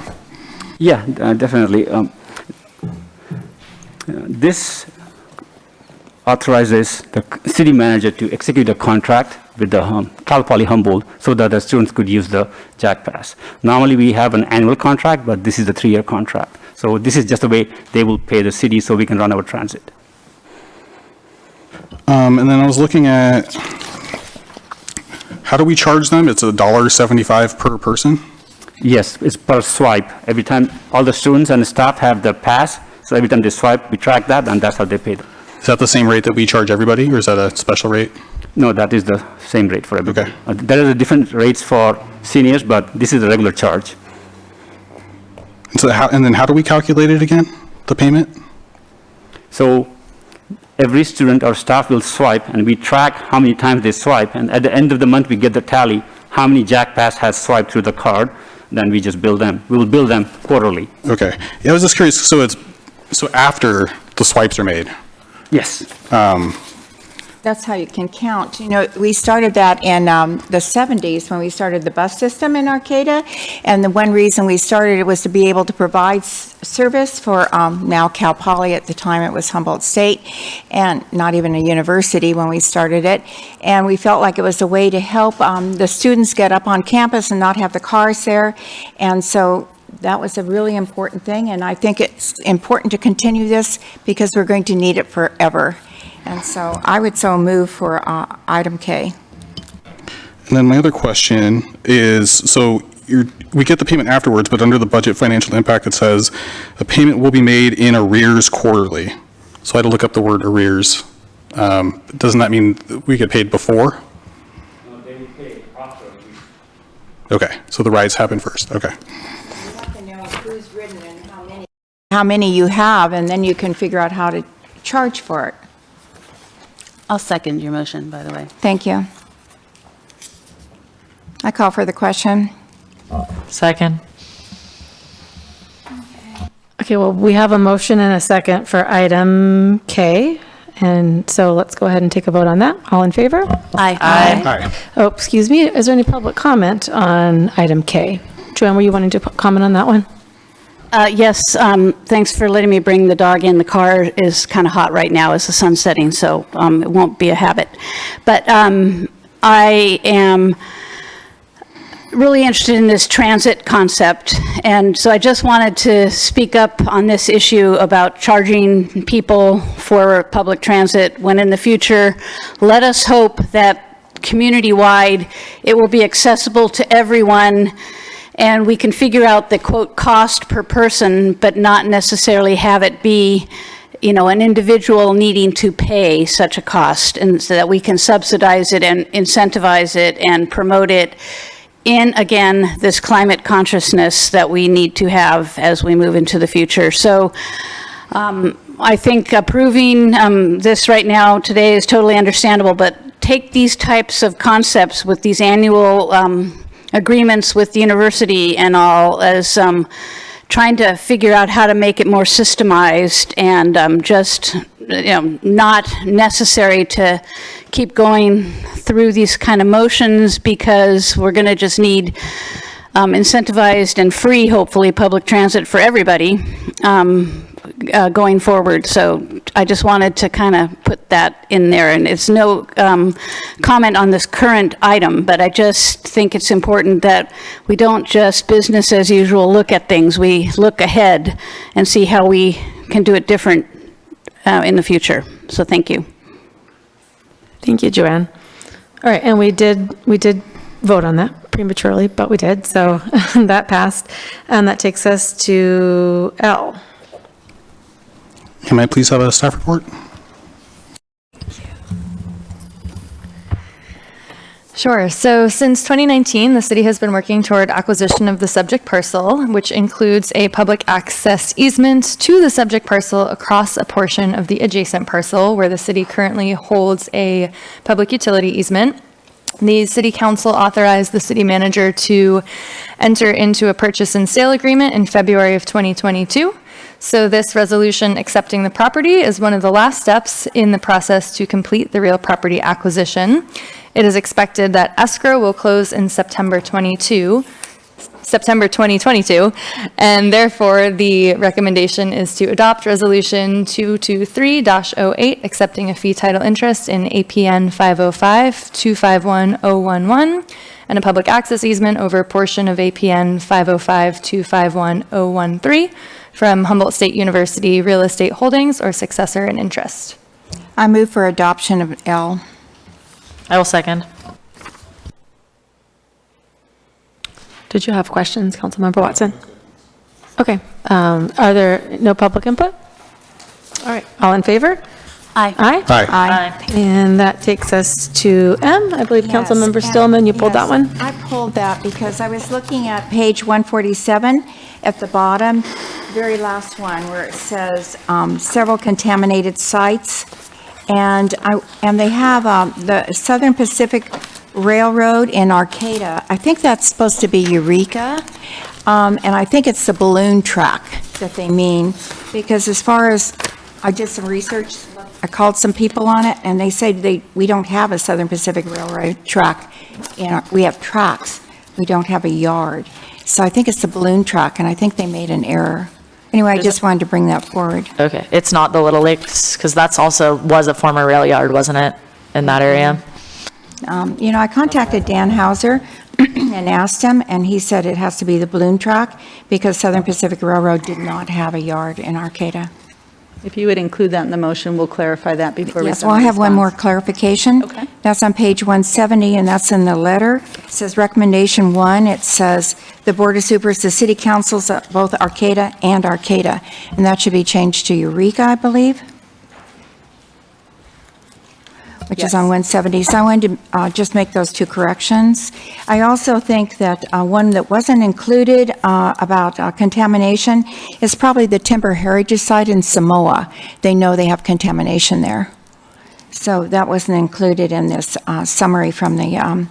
Yeah, definitely. This authorizes the city manager to execute a contract with the Cal Poly Humboldt so that the students could use the Jack Pass. Normally we have an annual contract, but this is a 3-year contract. So this is just the way they will pay the city so we can run our transit.
And then I was looking at, how do we charge them? It's $1.75 per person?
Yes, it's per swipe. Every time all the students and the staff have the pass, so every time they swipe, we track that, and that's how they pay.
Is that the same rate that we charge everybody, or is that a special rate?
No, that is the same rate for everybody.
Okay.
There are different rates for seniors, but this is a regular charge.
And so and then how do we calculate it again, the payment?
So every student or staff will swipe, and we track how many times they swipe, and at the end of the month, we get the tally, how many Jack Pass has swiped through the card, then we just bill them. We will bill them quarterly.
Okay. Yeah, I was just curious, so after the swipes are made?
Yes.
That's how you can count. You know, we started that in the 70s when we started the bus system in Arcata. And the one reason we started it was to be able to provide service for now Cal Poly. At the time it was Humboldt State, and not even a university when we started it. And we felt like it was a way to help the students get up on campus and not have the cars there. And so that was a really important thing. And I think it's important to continue this because we're going to need it forever. And so I would so move for item K.
And then my other question is, so we get the payment afterwards, but under the budget financial impact, it says a payment will be made in arrears quarterly. So I had to look up the word arrears. Doesn't that mean we get paid before?
No, they will pay after.
Okay, so the rides happen first, okay.
You have to know who's ridden and how many you have, and then you can figure out how to charge for it.
I'll second your motion, by the way.
Thank you. I call for the question.
Second.
Okay, well, we have a motion and a second for item K. And so let's go ahead and take a vote on that. All in favor?
Aye.
Aye.
Oh, excuse me, is there any public comment on item K? Joanne, were you wanting to comment on that one?
Yes, thanks for letting me bring the dog in. The car is kind of hot right now as the sun's setting, so it won't be a habit. But I am really interested in this transit concept, and so I just wanted to speak up on this issue about charging people for public transit, when in the future, let us hope that community-wide it will be accessible to everyone, and we can figure out the, quote, cost per person, but not necessarily have it be, you know, an individual needing to pay such a cost, and so that we can subsidize it and incentivize it and promote it in, again, this climate consciousness that we need to have as we move into the future. So I think approving this right now today is totally understandable, but take these types of concepts with these annual agreements with the university and all as trying to figure out how to make it more systemized and just, you know, not necessary to keep going through these kind of motions, because we're going to just need incentivized and free, hopefully, public transit for everybody going forward. So I just wanted to kind of put that in there, and it's no comment on this current item, but I just think it's important that we don't just business as usual look at things. We look ahead and see how we can do it different in the future. So thank you.
Thank you, Joanne. All right, and we did vote on that prematurely, but we did, so that passed. And that takes us to L.
Can I please have a staff report?
Sure. So since 2019, the city has been working toward acquisition of the subject parcel, which includes a public access easement to the subject parcel across a portion of the adjacent parcel where the city currently holds a public utility easement. The city council authorized the city manager to enter into a purchase and sale agreement in February of 2022. So this resolution accepting the property is one of the last steps in the process to complete the real property acquisition. It is expected that escrow will close in September 2022, and therefore the recommendation is to adopt Resolution 223-08, accepting a fee title interest in APN 505-251-011, and a public access easement over a portion of APN 505-251-013 from Humboldt State University Real Estate Holdings or successor in interest.
I move for adoption of L.
I will second.
Did you have questions, Councilmember Watson? Okay. Are there no public input? All right. All in favor?
Aye.
Aye?
Aye.
And that takes us to M. I believe Councilmember Stillman, you pulled that one?
I pulled that because I was looking at page 147 at the bottom, very last one, where it says several contaminated sites. And they have the Southern Pacific Railroad in Arcata. I think that's supposed to be Eureka. And I think it's the balloon track that they mean, because as far as, I did some research, I called some people on it, and they said we don't have a Southern Pacific Railroad track. We have tracks. We don't have a yard. So I think it's the balloon track, and I think they made an error. Anyway, I just wanted to bring that forward.
Okay, it's not the Little Lakes, because that's also, was a former rail yard, wasn't it, in that area?
I contacted Dan Hauser and asked him, and he said it has to be the balloon track because Southern Pacific Railroad did not have a yard in Arcata.
If you would include that in the motion, we'll clarify that before we
Yes,
send
well, I
the
have one more
response.
clarification.
Okay.
That's on page 170, and that's in the letter. It says recommendation 1, it says the Board of Supers, the city councils, both Arcata and Arcata, and that should be changed to Eureka, I believe, which is on 170. So I wanted to just make those two corrections. I also think that one that wasn't included about contamination is probably the Timber Heritage Site in Samoa. They know they have contamination there. So that wasn't included in this summary from the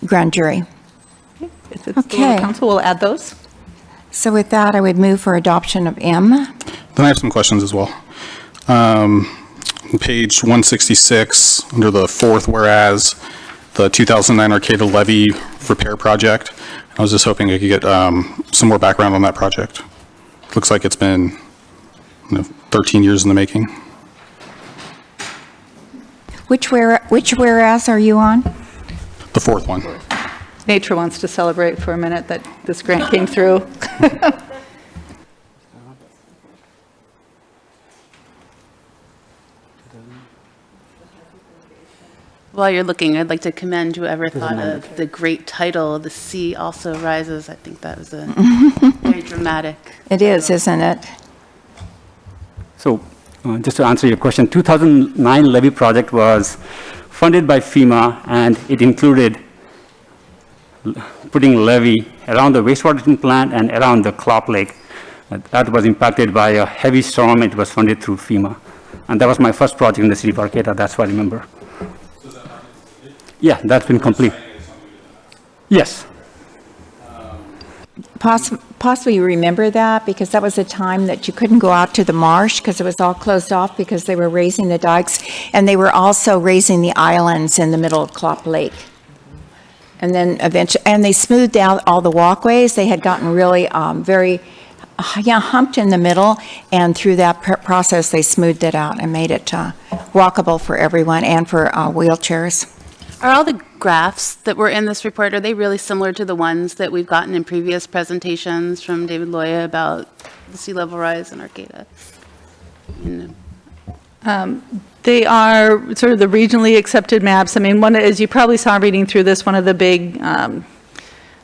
grand jury.
If it's the will of council, we'll add those.
So with that, I would move for adoption of M.
Then I have some questions as well. On page 166, under the fourth whereas, the 2009 Arcata Levee Repair Project. I was just hoping I could get some more background on that project. Looks like it's been 13 years in the making.
Which whereas are you on?
The fourth one.
Nature wants to celebrate for a minute that this grant came through.
While you're looking, I'd like to commend whoever thought of the great title, "The Sea Also Rises." I think that was a very dramatic.
It is, isn't it?
So just to answer your question, 2009 levee project was funded by FEMA, and it included putting levee around the wastewater treatment plant and around the Clop Lake. That was impacted by a heavy storm. It was funded through FEMA. And that was my first project in the city of Arcata. That's what I remember. Yeah, that's been complete. Yes.
Possibly you remember that because that was a time that you couldn't go out to the marsh because it was all closed off because they were raising the dikes, and they were also raising the islands in the middle of Clop Lake. And then eventually, and they smoothed out all the walkways. They had gotten really very humped in the middle, and through that process, they smoothed it out and made it walkable for everyone and for wheelchairs.
Are all the graphs that were in this report, are they really similar to the ones that we've gotten in previous presentations from David Loya about the sea level rise in Arcata?
They are sort of the regionally accepted maps. I mean, as you probably saw reading through this, one of the big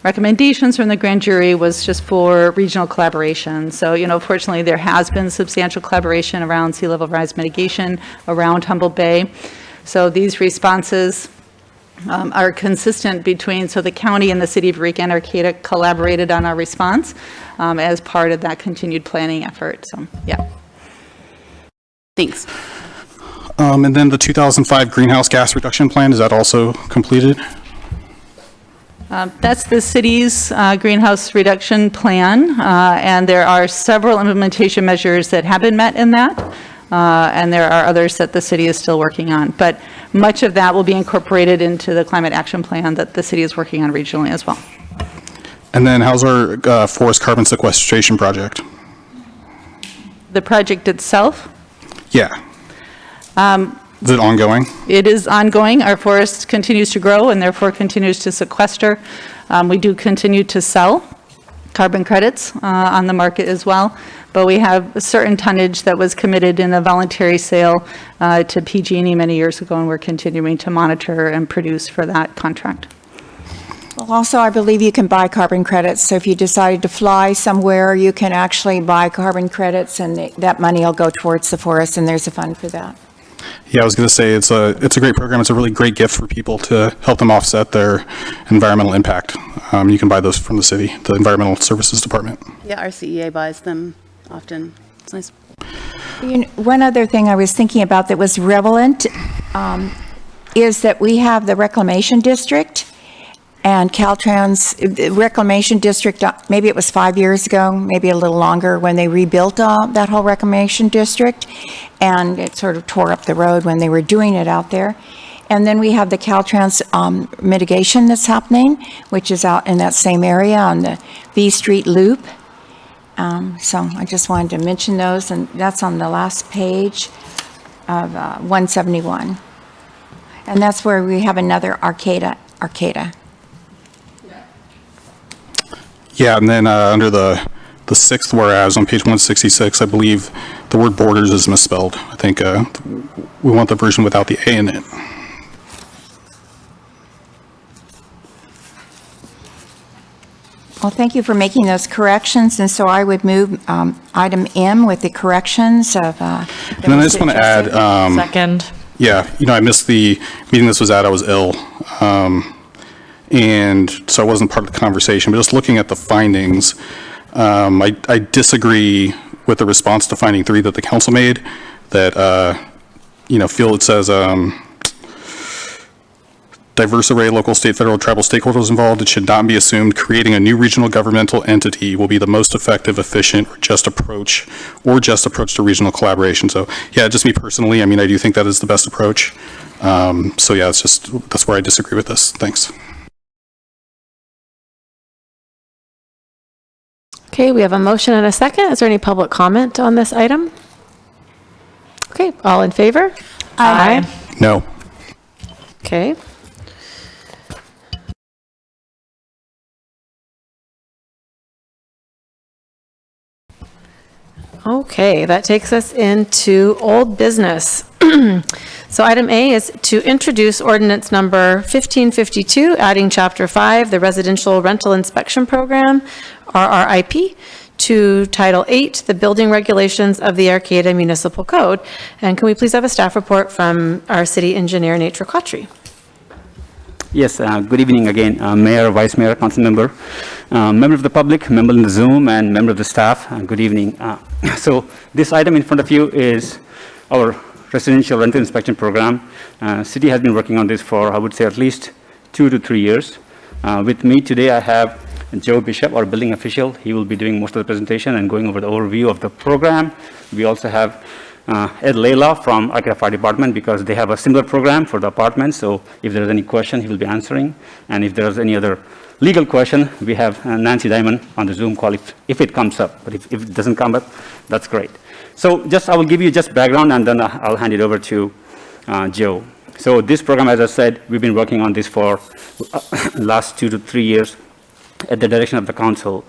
recommendations from the grand jury was just for regional collaboration. So, fortunately, there has been substantial collaboration around sea level rise mitigation around Humboldt Bay. So these responses are consistent between, so the county and the city of Eureka and Arcata collaborated on our response as part of that continued planning effort. So, yeah.
Thanks.
And then the 2005 greenhouse gas reduction plan, is that also completed?
That's the city's greenhouse reduction plan, and there are several implementation measures that have been met in that, and there are others that the city is still working on. But much of that will be incorporated into the climate action plan that the city is working on regionally as well.
And then how's our forest carbon sequestration project?
The project itself?
Yeah. Is it ongoing?
It is ongoing. Our forest continues to grow and therefore continues to sequester. We do continue to sell carbon credits on the market as well, but we have a certain tonnage that was committed in a voluntary sale to PG&E many years ago, and we're continuing to monitor and produce for that contract.
Well, also, I believe you can buy carbon credits. So if you decided to fly somewhere, you can actually buy carbon credits, and that money will go towards the forest, and there's a fund for that.
Yeah, I was going to say it's a great program. It's a really great gift for people to help them offset their environmental impact. You can buy those from the city, the Environmental Services Department.
Yeah, our CEA buys them often. It's nice.
One other thing I was thinking about that was relevant is that we have the Reclamation District and Caltrans, the Reclamation District, maybe it was 5 years ago, maybe a little longer, when they rebuilt that whole Reclamation District, and it sort of tore up the road when they were doing it out there. And then we have the Caltrans mitigation that's happening, which is out in that same area on the V Street Loop. So I just wanted to mention those, and that's on the last page of 171. And that's where we have another Arcata.
Yeah, and then under the sixth whereas on page 166, I believe the word borders is misspelled. I think we want the version without the A in it.
Well, thank you for making those corrections, and so I would move item M with the corrections of.
And then I just want to add.
Second.
Yeah, I missed the meeting this was at. I was ill. And so I wasn't part of the conversation, but just looking at the findings, I disagree with the response to finding 3 that the council made, that, feel it says, diverse array of local, state, federal, tribal stakeholders involved. It should not be assumed creating a new regional governmental entity will be the most effective, efficient, or just approach to regional collaboration. So yeah, just me personally, I do think that is the best approach. So yeah, that's where I disagree with this. Thanks.
Okay, we have a motion and a second. Is there any public comment on this item? Okay, all in favor? Aye.
No.
Okay. Okay, that takes us into old business. So item A is to introduce ordinance number 1552, adding Chapter 5, the Residential Rental Inspection Program, RRIP, to Title 8, the Building Regulations of the Arcata Municipal Code. And can we please have a staff report from our city engineer, Nate Tricotri?
Yes, good evening again, Mayor, Vice Mayor, Council Member, member of the public, member in the Zoom, and member of the staff, good evening. So this item in front of you is our residential rental inspection program. City has been working on this for, I would say, at least 2 to 3 years. With me today, I have Joe Bishop, our building official. He will be doing most of the presentation and going over the overview of the program. We also have Ed Layla from Arcata Fire Department, because they have a similar program for the apartments. So if there's any question, he will be answering. And if there's any other legal question, we have Nancy Diamond on the Zoom call if it comes up. But if it doesn't come up, that's great. So I will give you just background, and then I'll hand it over to Joe. So this program, as I said, we've been working on this for last 2 to 3 years at the direction of the council.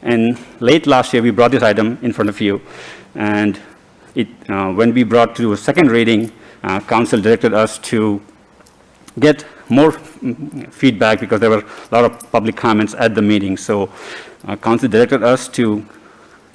And late last year, we brought this item in front of you. And when we brought to a second reading, council directed us to get more feedback, because there were a lot of public comments at the meeting. So council directed us to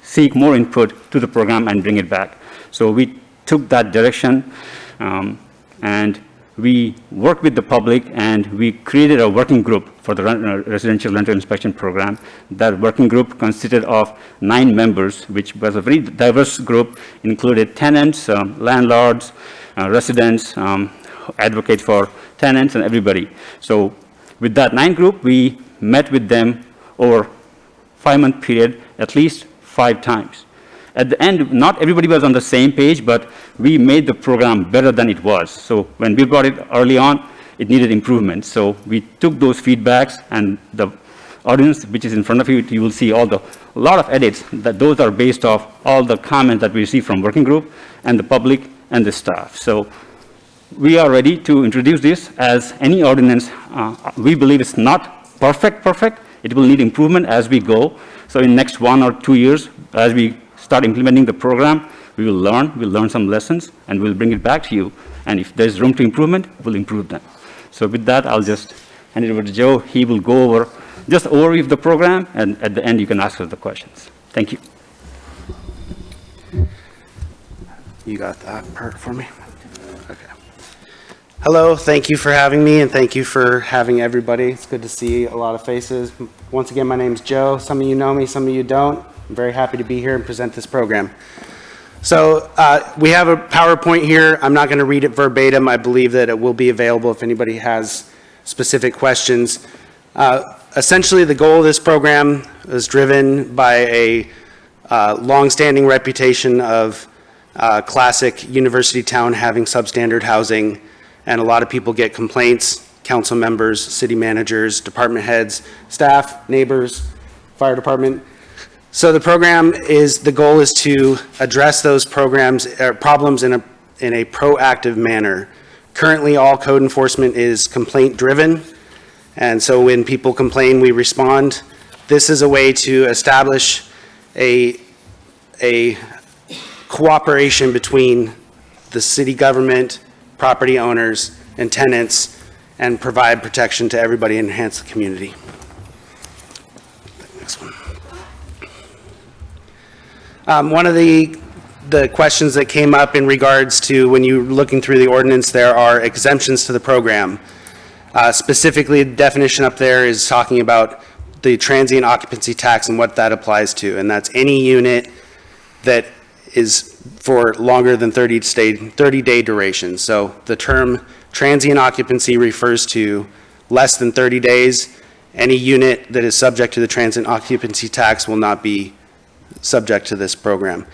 seek more input to the program and bring it back. So we took that direction, and we worked with the public and we created a working group for the residential rental inspection program. That working group consisted of 9 members, which was a very diverse group, included tenants, landlords, residents, advocates for tenants, and everybody. So with that 9 group, we met with them over 5-month period at least 5 times. At the end, not everybody was on the same page, but we made the program better than it was. So when we brought it early on, it needed improvement. So we took those feedbacks, and the ordinance, which is in front of you, you will see a lot of edits, that those are based off all the comments that we received from working group and the public and the staff. So we are ready to introduce this as any ordinance. We believe it's not perfect. It will need improvement as we go. So in next 1 or 2 years, as we start implementing the program, we'll learn some lessons, and we'll bring it back to you. And if there's room to improvement, we'll improve them. So with that, I'll just hand it over to Joe. He will go over just overview of the program, and at the end, you can ask us the questions. Thank you.
You got that part for me? Okay. Hello, thank you for having me, and thank you for having everybody. It's good to see a lot of faces. Once again, my name's Joe. Some of you know me, some of you don't. I'm very happy to be here and present this program. So we have a PowerPoint here. I'm not going to read it verbatim. I believe that it will be available if anybody has specific questions. Essentially, the goal of this program is driven by a long-standing reputation of classic university town having substandard housing, and a lot of people get complaints, council members, city managers, department heads, staff, neighbors, fire department. So the goal is to address those problems in a proactive manner. Currently, all code enforcement is complaint driven, and so when people complain, we respond. This is a way to establish a cooperation between the city government, property owners, and tenants, and provide protection to everybody and enhance the community. Next one. One of the questions that came up in regards to when you're looking through the ordinance, there are exemptions to the program. Specifically, the definition up there is talking about the transient occupancy tax and what that applies to, and that's any unit that is for longer than 30-day duration. So the term transient occupancy refers to less than 30 days. Any unit that is subject to the transient occupancy tax will not be subject to this program.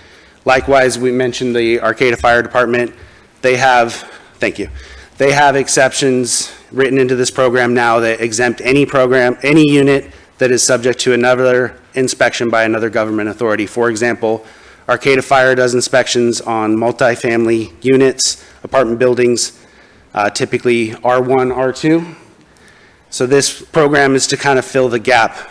Likewise, we mentioned the Arcata Fire Department. They have exceptions written into this program now that exempt any unit that is subject to another inspection by another government authority. For example, Arcata Fire does inspections on multifamily units, apartment buildings, typically R1, R2. So this program is to kind of fill the gap,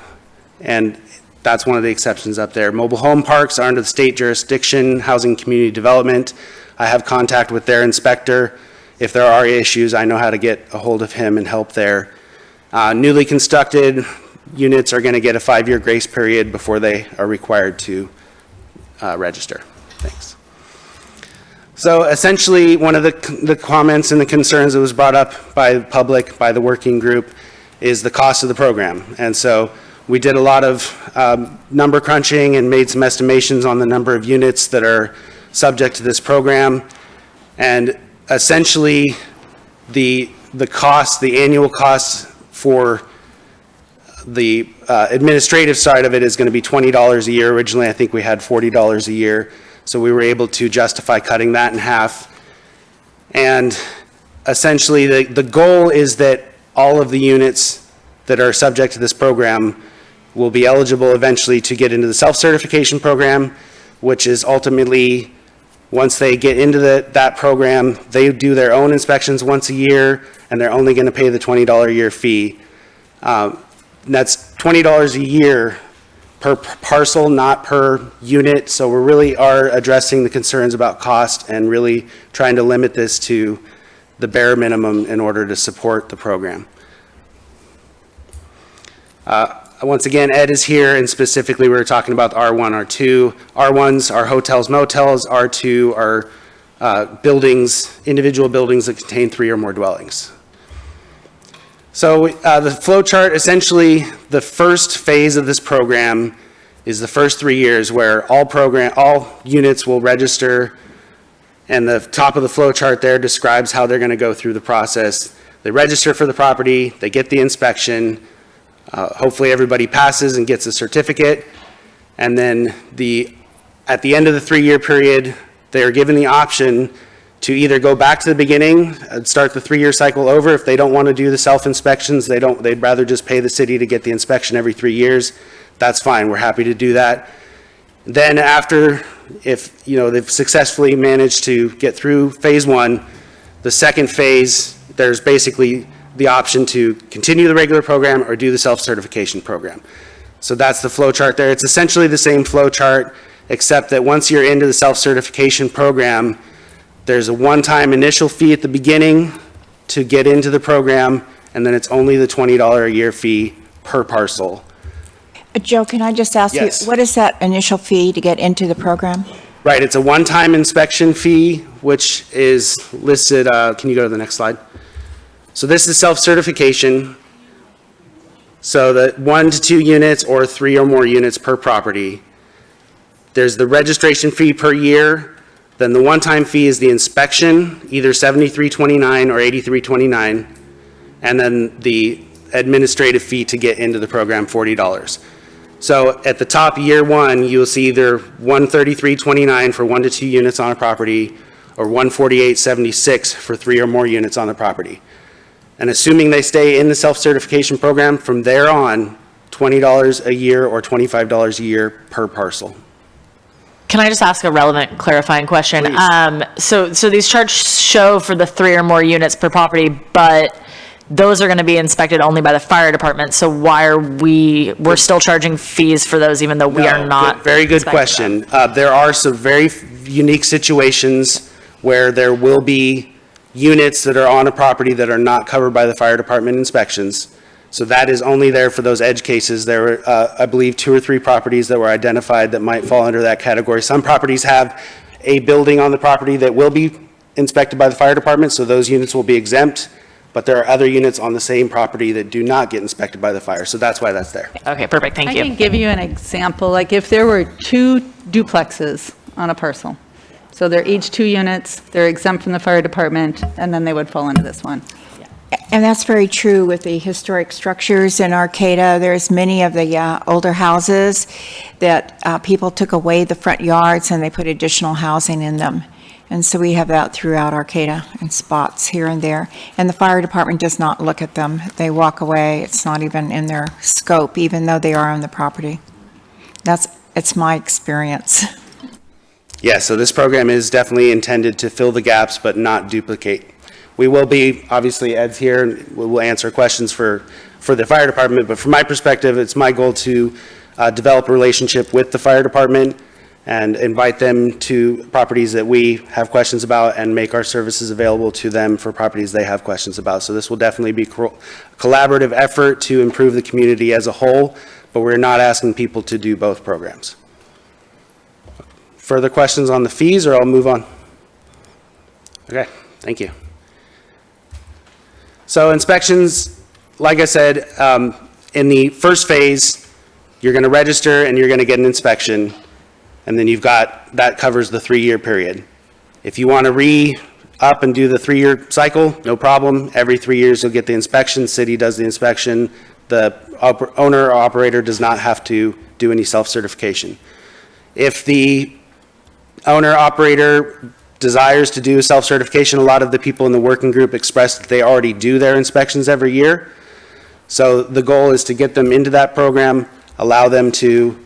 and that's one of the exceptions up there. Mobile home parks are under the state jurisdiction, housing community development. I have contact with their inspector. If there are issues, I know how to get a hold of him and help there. Newly constructed units are going to get a 5-year grace period before they are required to register. Thanks. So essentially, one of the comments and the concerns that was brought up by the public, by the working group, is the cost of the program. And so we did a lot of number crunching and made some estimations on the number of units that are subject to this program. And essentially, the annual cost for the administrative side of it is going to be $20 a year. Originally, I think we had $40 a year. So we were able to justify cutting that in half. And essentially, the goal is that all of the units that are subject to this program will be eligible eventually to get into the self-certification program, which is ultimately, once they get into that program, they do their own inspections once a year, and they're only going to pay the $20 a year fee. And that's $20 a year per parcel, not per unit. So we really are addressing the concerns about cost and really trying to limit this to the bare minimum in order to support the program. Once again, Ed is here, and specifically we're talking about R1, R2. R1s are hotels, motels. R2 are buildings, individual buildings that contain 3 or more dwellings. So the flow chart, essentially, the first phase of this program is the first 3 years where all units will register, and the top of the flow chart there describes how they're going to go through the process. They register for the property, they get the inspection, hopefully everybody passes and gets a certificate, and then at the end of the 3-year period, they are given the option to either go back to the beginning and start the 3-year cycle over. If they don't want to do the self-inspections, they'd rather just pay the city to get the inspection every 3 years. That's fine, we're happy to do that. Then after, if they've successfully managed to get through phase 1, the second phase, there's basically the option to continue the regular program or do the self-certification program. So that's the flow chart there. It's essentially the same flow chart, except that once you're into the self-certification program, there's a one-time initial fee at the beginning to get into the program, and then it's only the $20 a year fee per parcel.
Joe, can I just ask
Yes.
you, what is that initial fee to get into the program?
Right, it's a one-time inspection fee, which is listed, can you go to the next slide? So this is self-certification. So the 1 to 2 units or 3 or more units per property. There's the registration fee per year. Then the one-time fee is the inspection, either $73.29 or $83.29. And then the administrative fee to get into the program, $40. So at the top, year 1, you'll see either $133.29 for 1 to 2 units on a property or $148.76 for 3 or more units on the property. And assuming they stay in the self-certification program, from there on, $20 a year or $25 a year per parcel.
Can I just ask a relevant clarifying question? So these charts show for the 3 or more units per property, but those are going to be inspected only by the fire department. So why are we're still charging fees for those even though we are not?
Very good question. There are some very unique situations where there will be units that are on a property that are not covered by the fire department inspections. So that is only there for those edge cases. There were, I believe, 2 or 3 properties that were identified that might fall under that category. Some properties have a building on the property that will be inspected by the fire department, so those units will be exempt. But there are other units on the same property that do not get inspected by the fire, so that's why that's there.
Okay, perfect, thank you.
I can give you an example, like if there were 2 duplexes on a parcel, so they're each 2 units, they're exempt from the fire department, and then they would fall into this one.
And that's very true with the historic structures in Arcata. There's many of the older houses that people took away the front yards and they put additional housing in them. And so we have that throughout Arcata in spots here and there. And the fire department does not look at them. They walk away. It's not even in their scope, even though they are on the property. It's my experience.
Yeah, so this program is definitely intended to fill the gaps but not duplicate. We will be, obviously Ed's here, and we'll answer questions for the fire department, but from my perspective, it's my goal to develop a relationship with the fire department and invite them to properties that we have questions about and make our services available to them for properties they have questions about. So this will definitely be a collaborative effort to improve the community as a whole, but we're not asking people to do both programs. Further questions on the fees, or I'll move on? Okay, thank you. So inspections, like I said, in the first phase, you're going to register and you're going to get an inspection. And then that covers the 3-year period. If you want to re-up and do the 3-year cycle, no problem. Every 3 years you'll get the inspection, city does the inspection. The owner or operator does not have to do any self-certification. If the owner operator desires to do self-certification, a lot of the people in the working group expressed that they already do their inspections every year. So the goal is to get them into that program, allow them to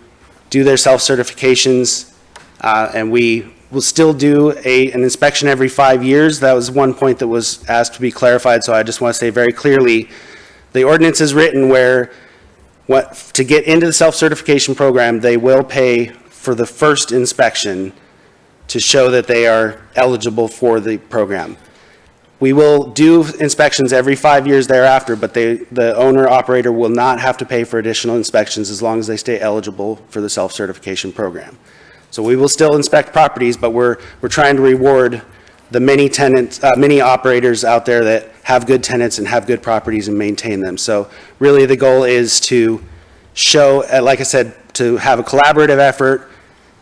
do their self-certifications, and we will still do an inspection every 5 years. That was one point that was asked to be clarified, so I just want to say very clearly, the ordinance is written where to get into the self-certification program, they will pay for the first inspection to show that they are eligible for the program. We will do inspections every 5 years thereafter, but the owner-operator will not have to pay for additional inspections as long as they stay eligible for the self-certification program. So we will still inspect properties, but we're trying to reward the many tenants, many operators out there that have good tenants and have good properties and maintain them. So really the goal is to show, like I said, to have a collaborative effort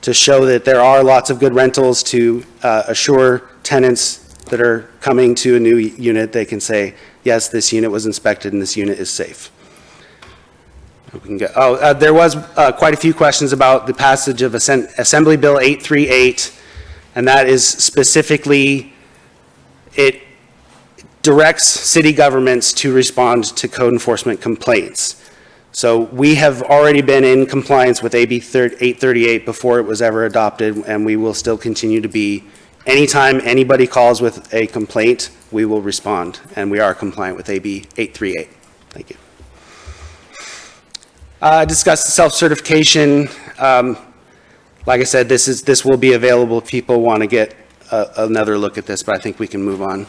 to show that there are lots of good rentals, to assure tenants that are coming to a new unit, they can say, yes, this unit was inspected and this unit is safe. We can go, there was quite a few questions about the passage of Assembly Bill 838, and that is specifically, it directs city governments to respond to code enforcement complaints. So we have already been in compliance with AB 838 before it was ever adopted, and we will still continue to be. Anytime anybody calls with a complaint, we will respond, and we are compliant with AB 838. Thank you. Discuss self-certification. Like I said, this will be available if people want to get another look at this, but I think we can move on.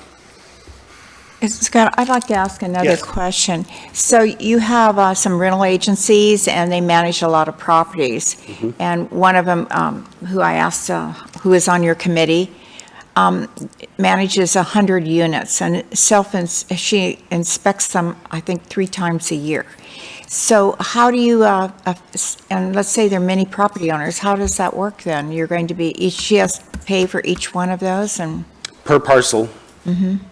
Scott, I'd like to ask another
Yes.
question. So you have some rental agencies, and they manage a lot of properties. And one of them, who I asked, who is on your committee, manages 100 units, and she inspects them, I think, 3 times a year. So how do you, and let's say there are many property owners, how does that work then? You're going to be, she has to pay for each one of those, and?
Per parcel,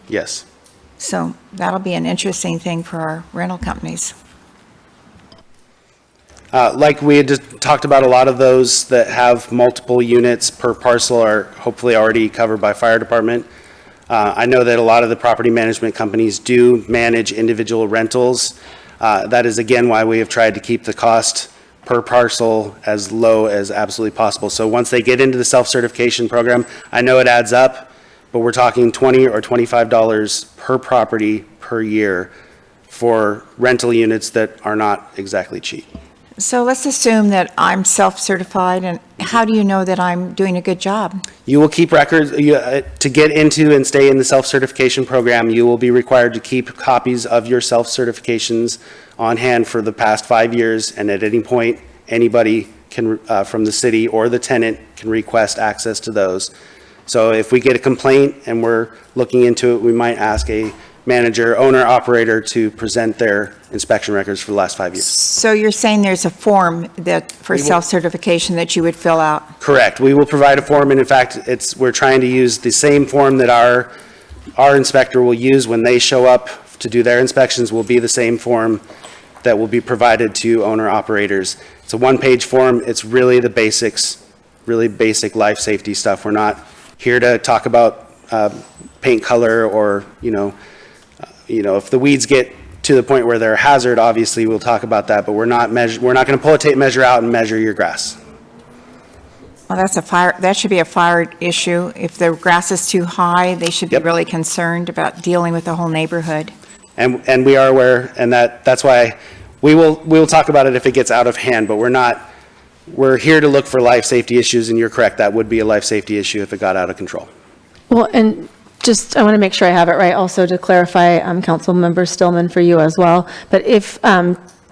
yes.
So that'll be an interesting thing for our rental companies.
Like we had just talked about, a lot of those that have multiple units per parcel are hopefully already covered by fire department. I know that a lot of the property management companies do manage individual rentals. That is again why we have tried to keep the cost per parcel as low as absolutely possible. So once they get into the self-certification program, I know it adds up, but we're talking $20 or $25 per property per year for rental units that are not exactly cheap.
So let's assume that I'm self-certified, and how do you know that I'm doing a good job?
You will keep records, to get into and stay in the self-certification program, you will be required to keep copies of your self-certifications on hand for the past 5 years, and at any point, anybody can, from the city or the tenant can request access to those. So if we get a complaint and we're looking into it, we might ask a manager, owner, operator to present their inspection records for the last 5 years.
So you're saying there's a form that, for self-certification, that you would fill out?
Correct. We will provide a form, and in fact, we're trying to use the same form that our inspector will use when they show up to do their inspections, will be the same form that will be provided to owner operators. It's a one-page form. It's really the basics, really basic life safety stuff. We're not here to talk about paint color or, if the weeds get to the point where they're a hazard, obviously we'll talk about that, but we're not going to pull a tape measure out and measure your grass.
Well, that should be a fire issue. If the grass is too high, they should be really concerned about dealing with the whole neighborhood.
And we are aware, and that's why we will talk about it if it gets out of hand, but we're here to look for life safety issues, and you're correct, that would be a life safety issue if it got out of control.
Well, and just, I want to make sure I have it right, also to clarify, Councilmember Stillman, for you as well, but if,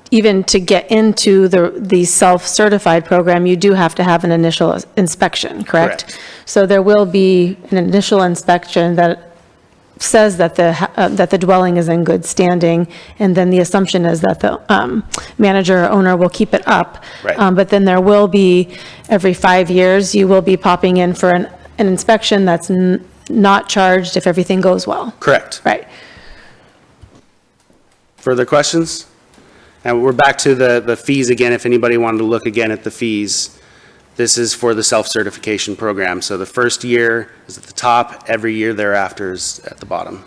even to get into the self-certified program, you do have to have an initial inspection, correct? So there will be an initial inspection that says that the dwelling is in good standing, and then the assumption is that the manager or owner will keep it up.
Right.
But then there will be, every 5 years, you will be popping in for an inspection that's not charged if everything goes well.
Correct.
Right.
Further questions? And we're back to the fees again, if anybody wanted to look again at the fees. This is for the self-certification program. So the first year is at the top, every year thereafter is at the bottom.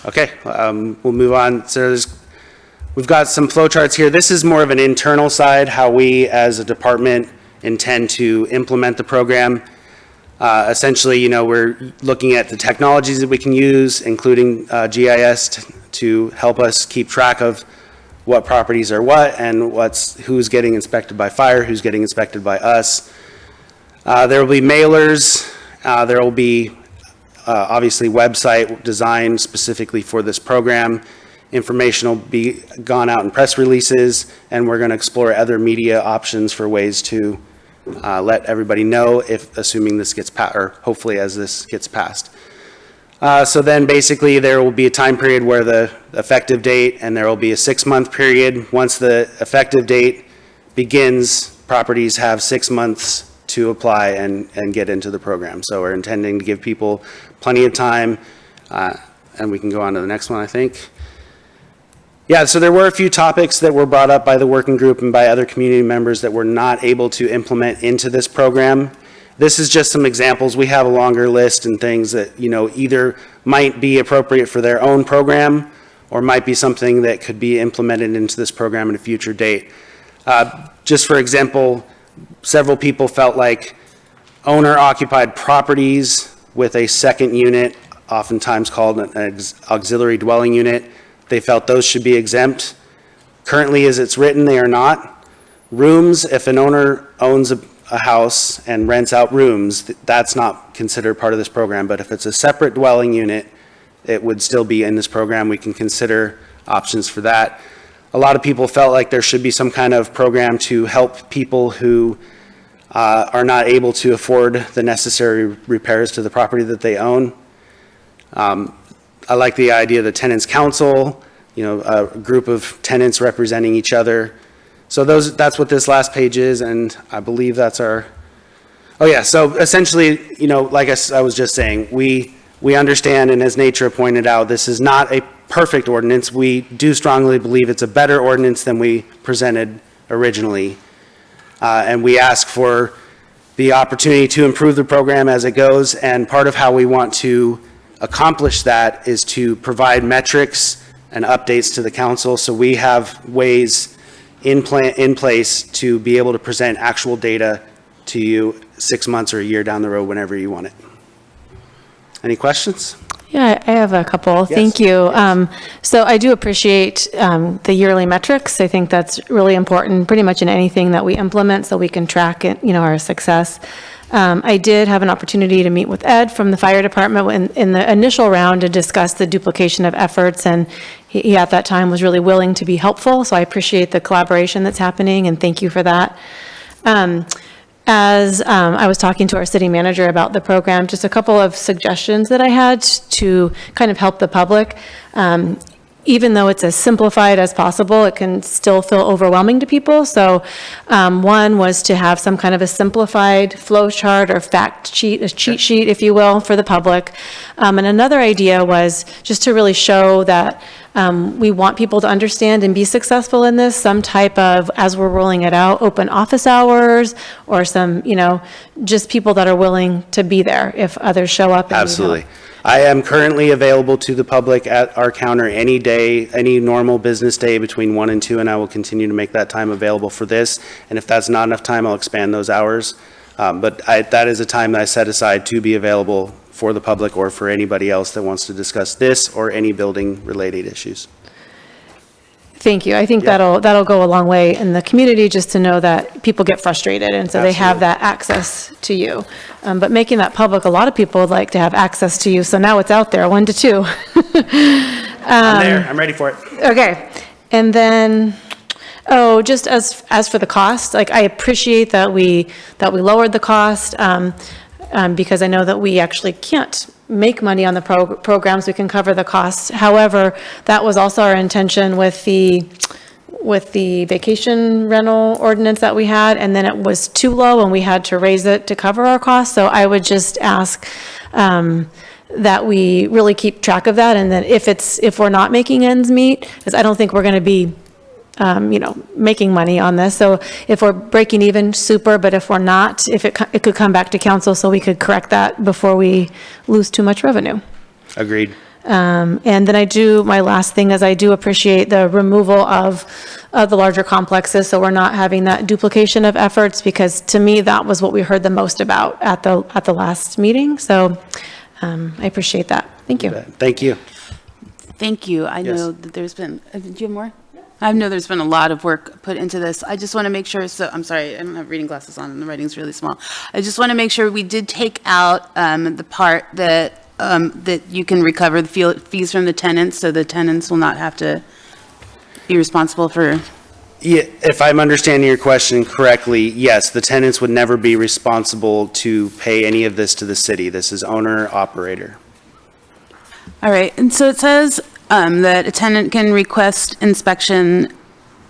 Okay, we'll move on. So we've got some flow charts here. This is more of an internal side, how we as a department intend to implement the program. Essentially, we're looking at the technologies that we can use, including GIS to help us keep track of what properties are what and who's getting inspected by fire, who's getting inspected by us. There will be mailers. There will be obviously website designed specifically for this program. Information will be gone out in press releases, and we're going to explore other media options for ways to let everybody know if, assuming this gets passed, or hopefully as this gets passed. So then basically there will be a time period where the effective date, and there will be a 6-month period. Once the effective date begins, properties have 6 months to apply and get into the program. So we're intending to give people plenty of time, and we can go on to the next one, I think. Yeah, so there were a few topics that were brought up by the working group and by other community members that we're not able to implement into this program. This is just some examples. We have a longer list and things that, you know, either might be appropriate for their own program or might be something that could be implemented into this program at a future date. Just for example, several people felt like owner-occupied properties with a second unit, oftentimes called an auxiliary dwelling unit, they felt those should be exempt. Currently, as it's written, they are not. Rooms, if an owner owns a house and rents out rooms, that's not considered part of this program. But if it's a separate dwelling unit, it would still be in this program. We can consider options for that. A lot of people felt like there should be some kind of program to help people who are not able to afford the necessary repairs to the property that they own. I like the idea of the tenants council, you know, a group of tenants representing each other. So that's what this last page is, and I believe that's our, oh yeah, so essentially, you know, like I was just saying, we understand, and as Nature pointed out, this is not a perfect ordinance. We do strongly believe it's a better ordinance than we presented originally. And we ask for the opportunity to improve the program as it goes, and part of how we want to accomplish that is to provide metrics and updates to the council, so we have ways in place to be able to present actual data to you 6 months or a year down the road whenever you want it. Any questions?
Yeah, I have a couple.
Yes.
Thank you. So I do appreciate the yearly metrics. I think that's really important pretty much in anything that we implement so we can track it, you know, our success. I did have an opportunity to meet with Ed from the fire department in the initial round to discuss the duplication of efforts, and he at that time was really willing to be helpful, so I appreciate the collaboration that's happening, and thank you for that. As I was talking to our city manager about the program, just a couple of suggestions that I had to kind of help the public. Even though it's as simplified as possible, it can still feel overwhelming to people. So one was to have some kind of a simplified flow chart or fact sheet, a cheat sheet, if you will, for the public. And another idea was just to really show that we want people to understand and be successful in this, some type of, as we're rolling it out, open office hours, or some, you know, just people that are willing to be there if others show up.
Absolutely. I am currently available to the public at our counter any day, any normal business day between 1 and 2, and I will continue to make that time available for this. And if that's not enough time, I'll expand those hours. But that is a time that I set aside to be available for the public or for anybody else that wants to discuss this or any building-related issues.
Thank you. I think that'll go a long way in the community, just to know that people get frustrated, and so they have that access to you. But making that public, a lot of people would like to have access to you, so now it's out there, 1 to 2.
I'm there. I'm ready for it.
Okay. And then, just as for the cost, like, I appreciate that we lowered the cost, because I know that we actually can't make money on the programs. We can cover the costs. However, that was also our intention with the vacation rental ordinance that we had, and then it was too low and we had to raise it to cover our costs. So I would just ask that we really keep track of that, and that if we're not making ends meet, because I don't think we're going to be making money on this. So if we're breaking even, super, but if we're not, if it could come back to council so we could correct that before we lose too much revenue.
Agreed.
And then my last thing is I do appreciate the removal of the larger complexes, so we're not having that duplication of efforts, because to me, that was what we heard the most about at the last meeting. So I appreciate that. Thank you.
Thank you.
Thank you. I know that there's been, did you have more? I know there's been a lot of work put into this. I just want to make sure, I'm sorry, I don't have reading glasses on and the writing's really small. I just want to make sure we did take out the part that you can recover the fees from the tenants, so the tenants will not have to be responsible for
Yeah, if I'm understanding your question correctly, yes, the tenants would never be responsible to pay any of this to the city. This is owner-operator.
All right, and so it says that a tenant can request inspection,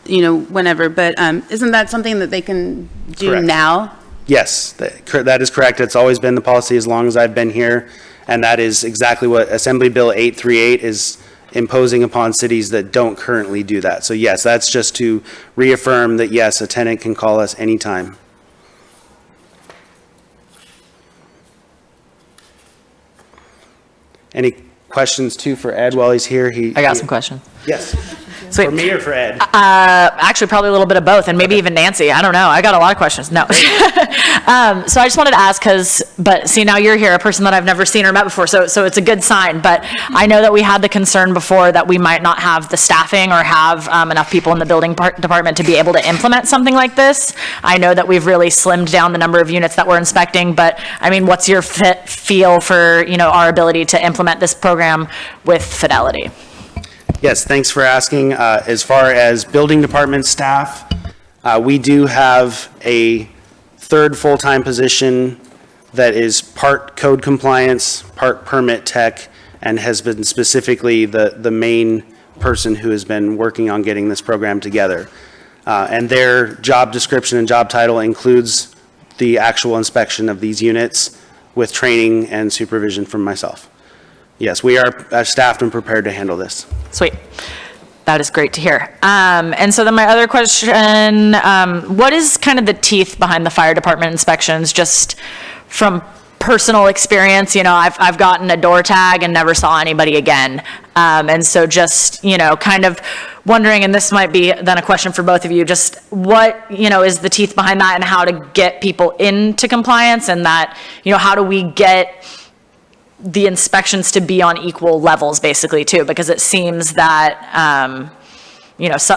whenever, but isn't that something that they can do
Correct.
now?
Yes, that is correct. It's always been the policy as long as I've been here, and that is exactly what Assembly Bill 838 is imposing upon cities that don't currently do that. So yes, that's just to reaffirm that yes, a tenant can call us anytime. Any questions too for Ed while he's here?
I got some questions.
Yes.
Sweet.
For me or for Ed?
Actually, probably a little bit of both, and maybe even Nancy. I don't know. I got a lot of questions. No. So I just wanted to ask but see, now you're here, a person that I've never seen or met before, so it's a good sign. But I know that we had the concern before that we might not have the staffing or have enough people in the building department to be able to implement something like this. I know that we've really slimmed down the number of units that we're inspecting, but I mean, what's your feel for, our ability to implement this program with fidelity?
Yes, thanks for asking. As far as building department staff, we do have a third full-time position that is part code compliance, part permit tech, and has been specifically the main person who has been working on getting this program together. And their job description and job title includes the actual inspection of these units with training and supervision from myself. Yes, we are staffed and prepared to handle this.
Sweet. That is great to hear. And so then my other question, what is kind of the teeth behind the fire department inspections, just from personal experience? I've gotten a door tag and never saw anybody again. And so just, kind of wondering, and this might be then a question for both of you, just what, is the teeth behind that and how to get people into compliance, and that, how do we get the inspections to be on equal levels, basically, too, because it seems that,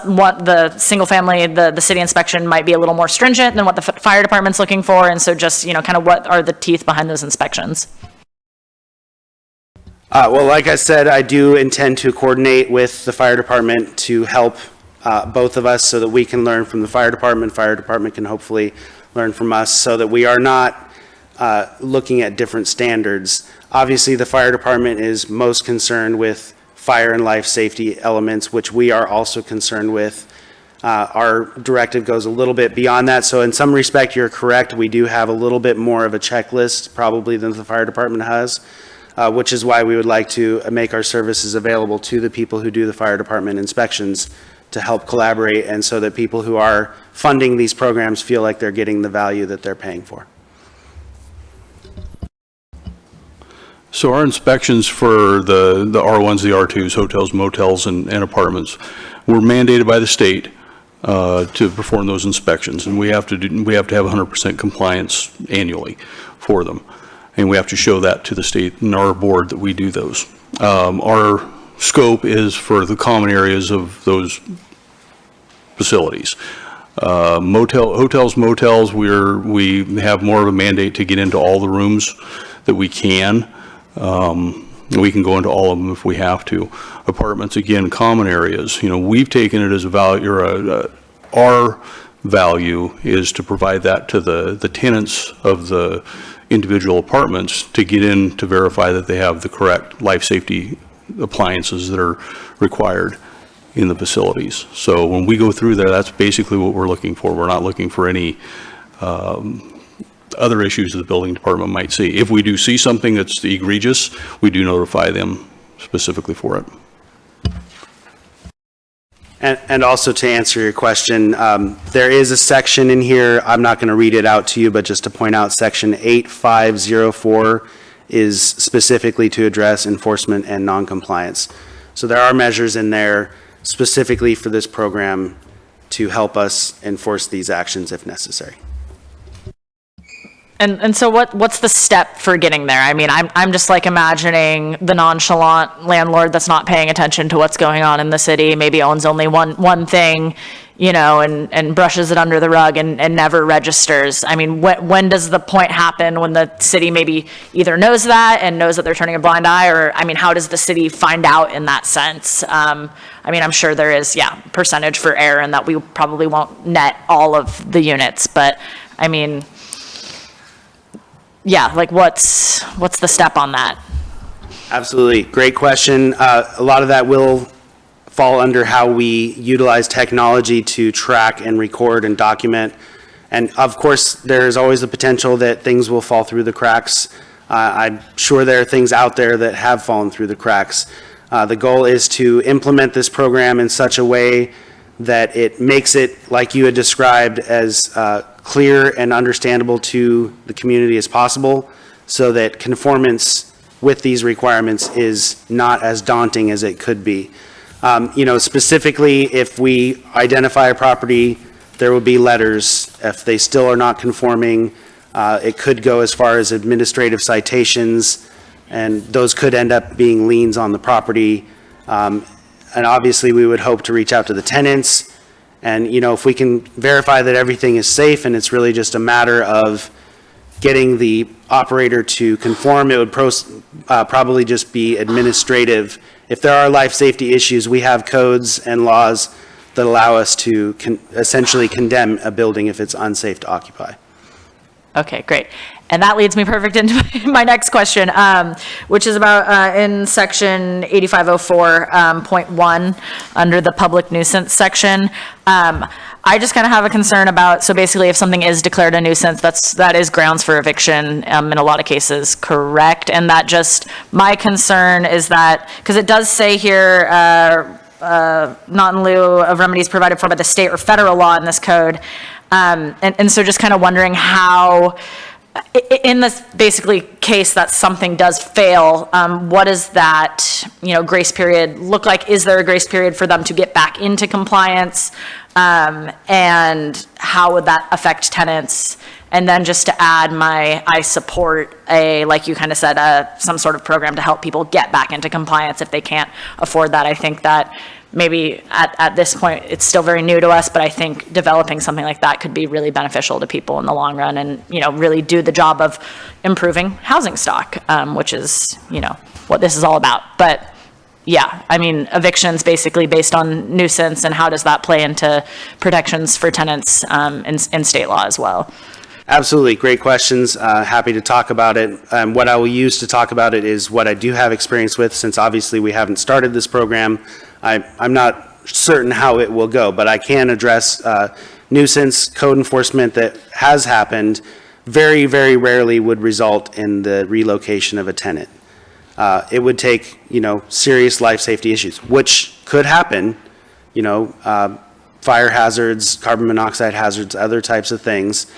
what the single family, the city inspection might be a little more stringent than what the fire department's looking for. And so just, kind of what are the teeth behind those inspections?
Well, like I said, I do intend to coordinate with the fire department to help both of us so that we can learn from the fire department. Fire department can hopefully learn from us so that we are not looking at different standards. Obviously, the fire department is most concerned with fire and life safety elements, which we are also concerned with. Our directive goes a little bit beyond that. So in some respect, you're correct. We do have a little bit more of a checklist probably than the fire department has, which is why we would like to make our services available to the people who do the fire department inspections to help collaborate, and so that people who are funding these programs feel like they're getting the value that they're paying for.
So our inspections for the R1s, the R2s, hotels, motels, and apartments were mandated by the state to perform those inspections, and we have to have 100% compliance annually for them, and we have to show that to the state and our board that we do those. Our scope is for the common areas of those facilities. Hotels, motels, we have more of a mandate to get into all the rooms that we can. We can go into all of them if we have to. Apartments, again, common areas. We've taken it as a value, or our value is to provide that to the tenants of the individual apartments to get in to verify that they have the correct life safety appliances that are required in the facilities. So when we go through there, that's basically what we're looking for. We're not looking for any other issues that the building department might see. If we do see something that's egregious, we do notify them specifically for it.
And also to answer your question, there is a section in here, I'm not going to read it out to you, but just to point out, section 8504 is specifically to address enforcement and non-compliance. So there are measures in there specifically for this program to help us enforce these actions if necessary.
And so what's the step for getting there? I mean, I'm just like imagining the nonchalant landlord that's not paying attention to what's going on in the city, maybe owns only one thing, you know, and brushes it under the rug and never registers. I mean, when does the point happen when the city maybe either knows that and knows that they're turning a blind eye, or, I mean, how does the city find out in that sense? I mean, I'm sure there is, percentage for error and that we probably won't net all of the units, but I mean, like what's the step on that?
Absolutely. Great question. A lot of that will fall under how we utilize technology to track and record and document. And of course, there's always the potential that things will fall through the cracks. I'm sure there are things out there that have fallen through the cracks. The goal is to implement this program in such a way that it makes it, like you had described, as clear and understandable to the community as possible, so that conformance with these requirements is not as daunting as it could be. You know, specifically, if we identify a property, there will be letters. If they still are not conforming, it could go as far as administrative citations, and those could end up being liens on the property. And obviously, we would hope to reach out to the tenants. And, you know, if we can verify that everything is safe and it's really just a matter of getting the operator to conform, it would probably just be administrative. If there are life safety issues, we have codes and laws that allow us to essentially condemn a building if it's unsafe to occupy.
Okay, great. And that leads me perfect into my next question, which is about in section 8504.1 under the public nuisance section. I just kind of have a concern about, so basically if something is declared a nuisance, that is grounds for eviction in a lot of cases, correct? And that just, my concern is that, because it does say here, not in lieu of remedies provided for by the state or federal law in this code. And so just kind of wondering how, in this basically case that something does fail, what does that, grace period look like? Is there a grace period for them to get back into compliance? And how would that affect tenants? And then just to add I support like you kind of said, some sort of program to help people get back into compliance if they can't afford that. I think that maybe at this point, it's still very new to us, but I think developing something like that could be really beneficial to people in the long run and, really do the job of improving housing stock, which is, what this is all about. But yeah, I mean, evictions basically based on nuisance, and how does that play into protections for tenants in state law as well?
Absolutely, great questions. Happy to talk about it. What I will use to talk about it is what I do have experience with, since obviously we haven't started this program. I'm not certain how it will go, but I can address nuisance code enforcement that has happened. Very, very rarely would result in the relocation of a tenant. It would take, serious life safety issues, which could happen, fire hazards, carbon monoxide hazards, other types of things.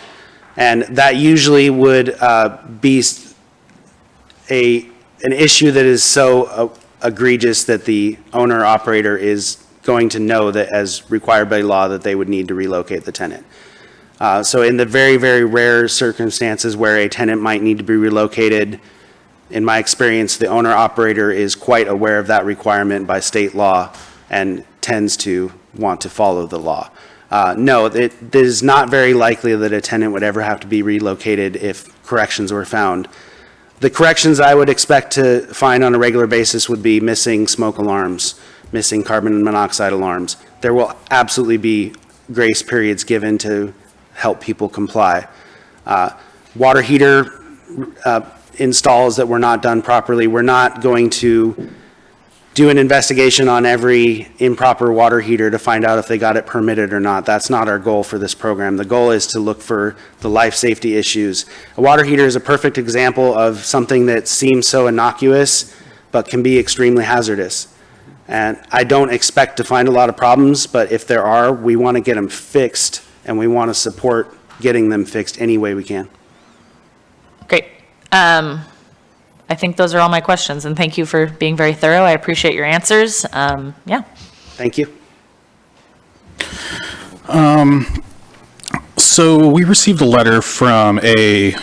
And that usually would be an issue that is so egregious that the owner operator is going to know that, as required by law, that they would need to relocate the tenant. So in the very, very rare circumstances where a tenant might need to be relocated, in my experience, the owner operator is quite aware of that requirement by state law and tends to want to follow the law. No, it is not very likely that a tenant would ever have to be relocated if corrections were found. The corrections I would expect to find on a regular basis would be missing smoke alarms, missing carbon monoxide alarms. There will absolutely be grace periods given to help people comply. Water heater installs that were not done properly, we're not going to do an investigation on every improper water heater to find out if they got it permitted or not. That's not our goal for this program. The goal is to look for the life safety issues. A water heater is a perfect example of something that seems so innocuous, but can be extremely hazardous. And I don't expect to find a lot of problems, but if there are, we want to get them fixed, and we want to support getting them fixed any way we can.
Great. I think those are all my questions, and thank you for being very thorough. I appreciate your answers. Yeah.
Thank you.
So we received a letter from a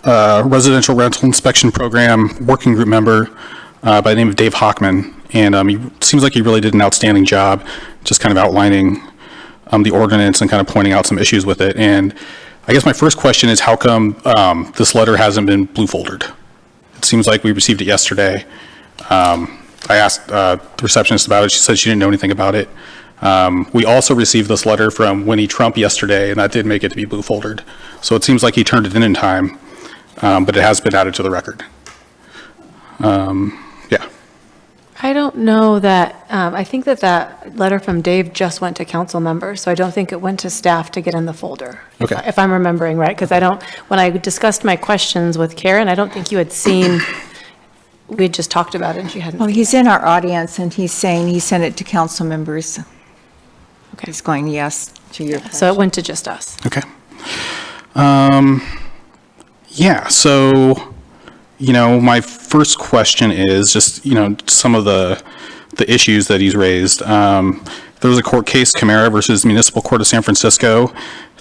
residential rental inspection program working group member by the name of Dave Hockman. And he seems like he really did an outstanding job just kind of outlining the ordinance and kind of pointing out some issues with it. And I guess my first question is, how come this letter hasn't been blue foldered? It seems like we received it yesterday. I asked the receptionist about it. She said she didn't know anything about it. We also received this letter from Winnie Trump yesterday, and that did make it to be blue foldered. So it seems like he turned it in time, but it has been added to the record. Yeah.
I don't know that, I think that letter from Dave just went to council members, so I don't think it went to staff to get in the folder.
Okay.
If I'm remembering right, because when I discussed my questions with Karen, I don't think you had seen, we had just talked about it and she hadn't.
Well, he's in our audience and he's saying he sent it to council members. Okay. He's going yes to your question.
So it went to just us.
Okay. Yeah, so, my first question is just, some of the issues that he's raised. There was a court case, Camara versus Municipal Court of San Francisco,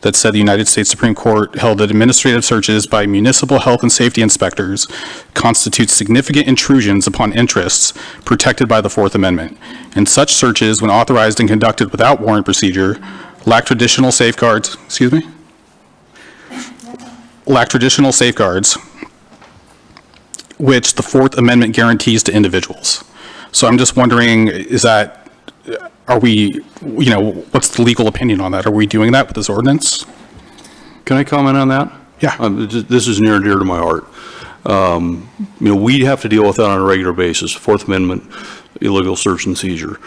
that said the United States Supreme Court held that administrative searches by municipal health and safety inspectors constitute significant intrusions upon interests protected by the Fourth Amendment. And such searches, when authorized and conducted without warrant procedure, lack traditional safeguards, which the Fourth Amendment guarantees to individuals. So I'm just wondering, what's the legal opinion on that? Are we doing that with this ordinance?
Can I comment on that?
Yeah.
This is near and dear to my heart. We have to deal with that on a regular basis. Fourth Amendment, illegal search and seizure.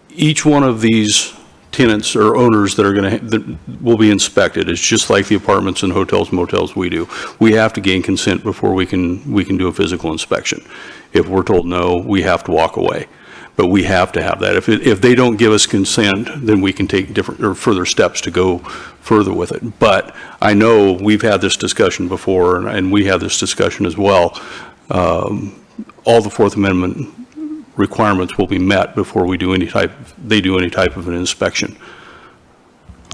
Each one of these tenants or owners that will be inspected, it's just like the apartments and hotels, motels we do. We have to gain consent before we can do a physical inspection. If we're told no, we have to walk away. But we have to have that. If they don't give us consent, then we can take different or further steps to go further with it. But I know we've had this discussion before, and we have this discussion as well. All the Fourth Amendment requirements will be met before they do any type of an inspection.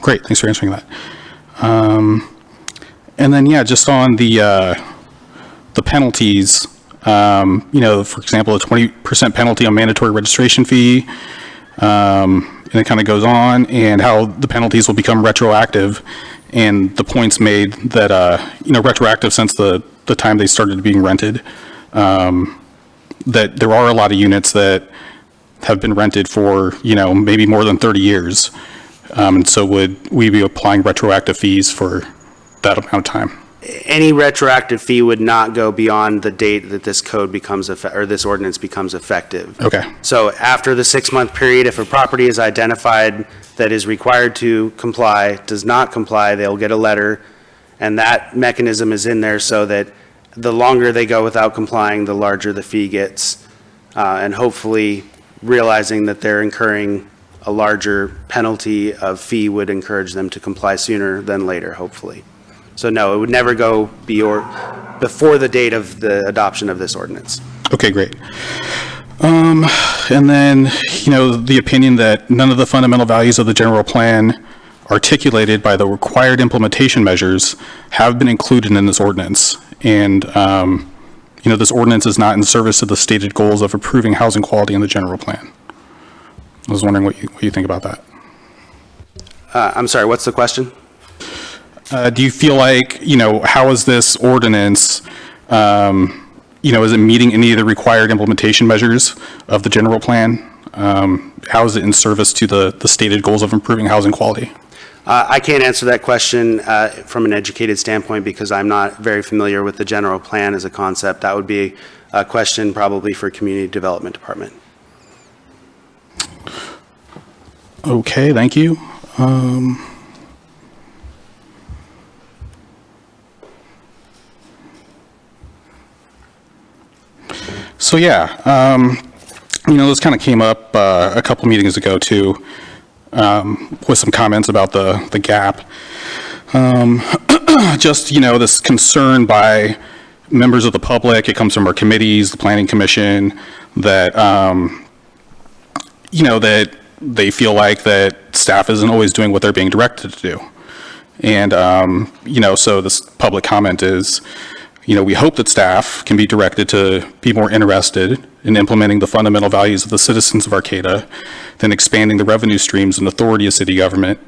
Great, thanks for answering that. And then, just on the penalties. For example, a 20% penalty on mandatory registration fee, and it kind of goes on, and how the penalties will become retroactive, and the points made that, retroactive since the time they started being rented, that there are a lot of units that have been rented for, maybe more than 30 years. And so would we be applying retroactive fees for that amount of time?
Any retroactive fee would not go beyond the date that this code becomes this ordinance becomes effective.
Okay.
So after the 6-month period, if a property is identified that is required to comply, does not comply, they'll get a letter, and that mechanism is in there so that the longer they go without complying, the larger the fee gets, and hopefully realizing that they're incurring a larger penalty of fee would encourage them to comply sooner than later, hopefully. So no, it would never go before the date of the adoption of this ordinance.
Okay, great. And then, the opinion that none of the fundamental values of the general plan articulated by the required implementation measures have been included in this ordinance. And, this ordinance is not in service of the stated goals of improving housing quality in the general plan. I was wondering what you think about that.
I'm sorry, what's the question?
Do you feel like, how is this ordinance, is it meeting any of the required implementation measures of the general plan? How is it in service to the stated goals of improving housing quality?
I can't answer that question from an educated standpoint because I'm not very familiar with the general plan as a concept. That would be a question probably for Community Development Department.
Okay, thank you. So this kind of came up a couple meetings ago too, with some comments about the gap. Just, this concern by members of the public, it comes from our committees, the Planning Commission, that, that they feel like that staff isn't always doing what they're being directed to do. And, so this public comment is, we hope that staff can be directed to be more interested in implementing the fundamental values of the citizens of Arcata than expanding the revenue streams and authority of city government,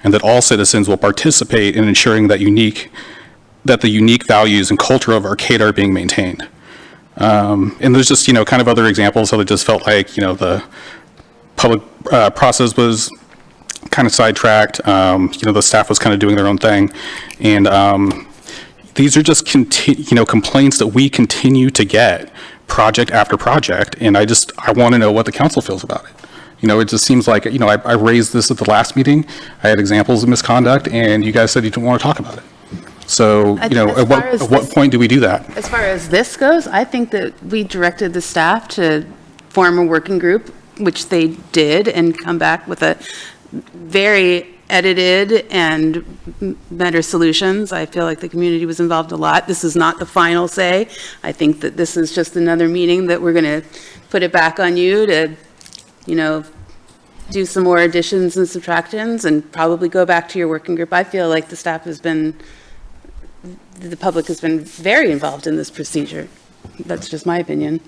and that all citizens will participate in ensuring that the unique values and culture of Arcata are being maintained. And there's just, kind of other examples how it just felt like, the public process was kind of sidetracked. The staff was kind of doing their own thing. And these are just, complaints that we continue to get project after project. And I want to know what the council feels about it. It just seems like, I raised this at the last meeting. I had examples of misconduct, and you guys said you didn't want to talk about it. So, at what point do we do that?
As far as this goes, I think that we directed the staff to form a working group, which they did, and come back with a very edited and better solutions. I feel like the community was involved a lot. This is not the final say. I think that this is just another meeting that we're going to put it back on you to, do some more additions and subtractions and probably go back to your working group. I feel like the public has been very involved in this procedure. That's just my opinion.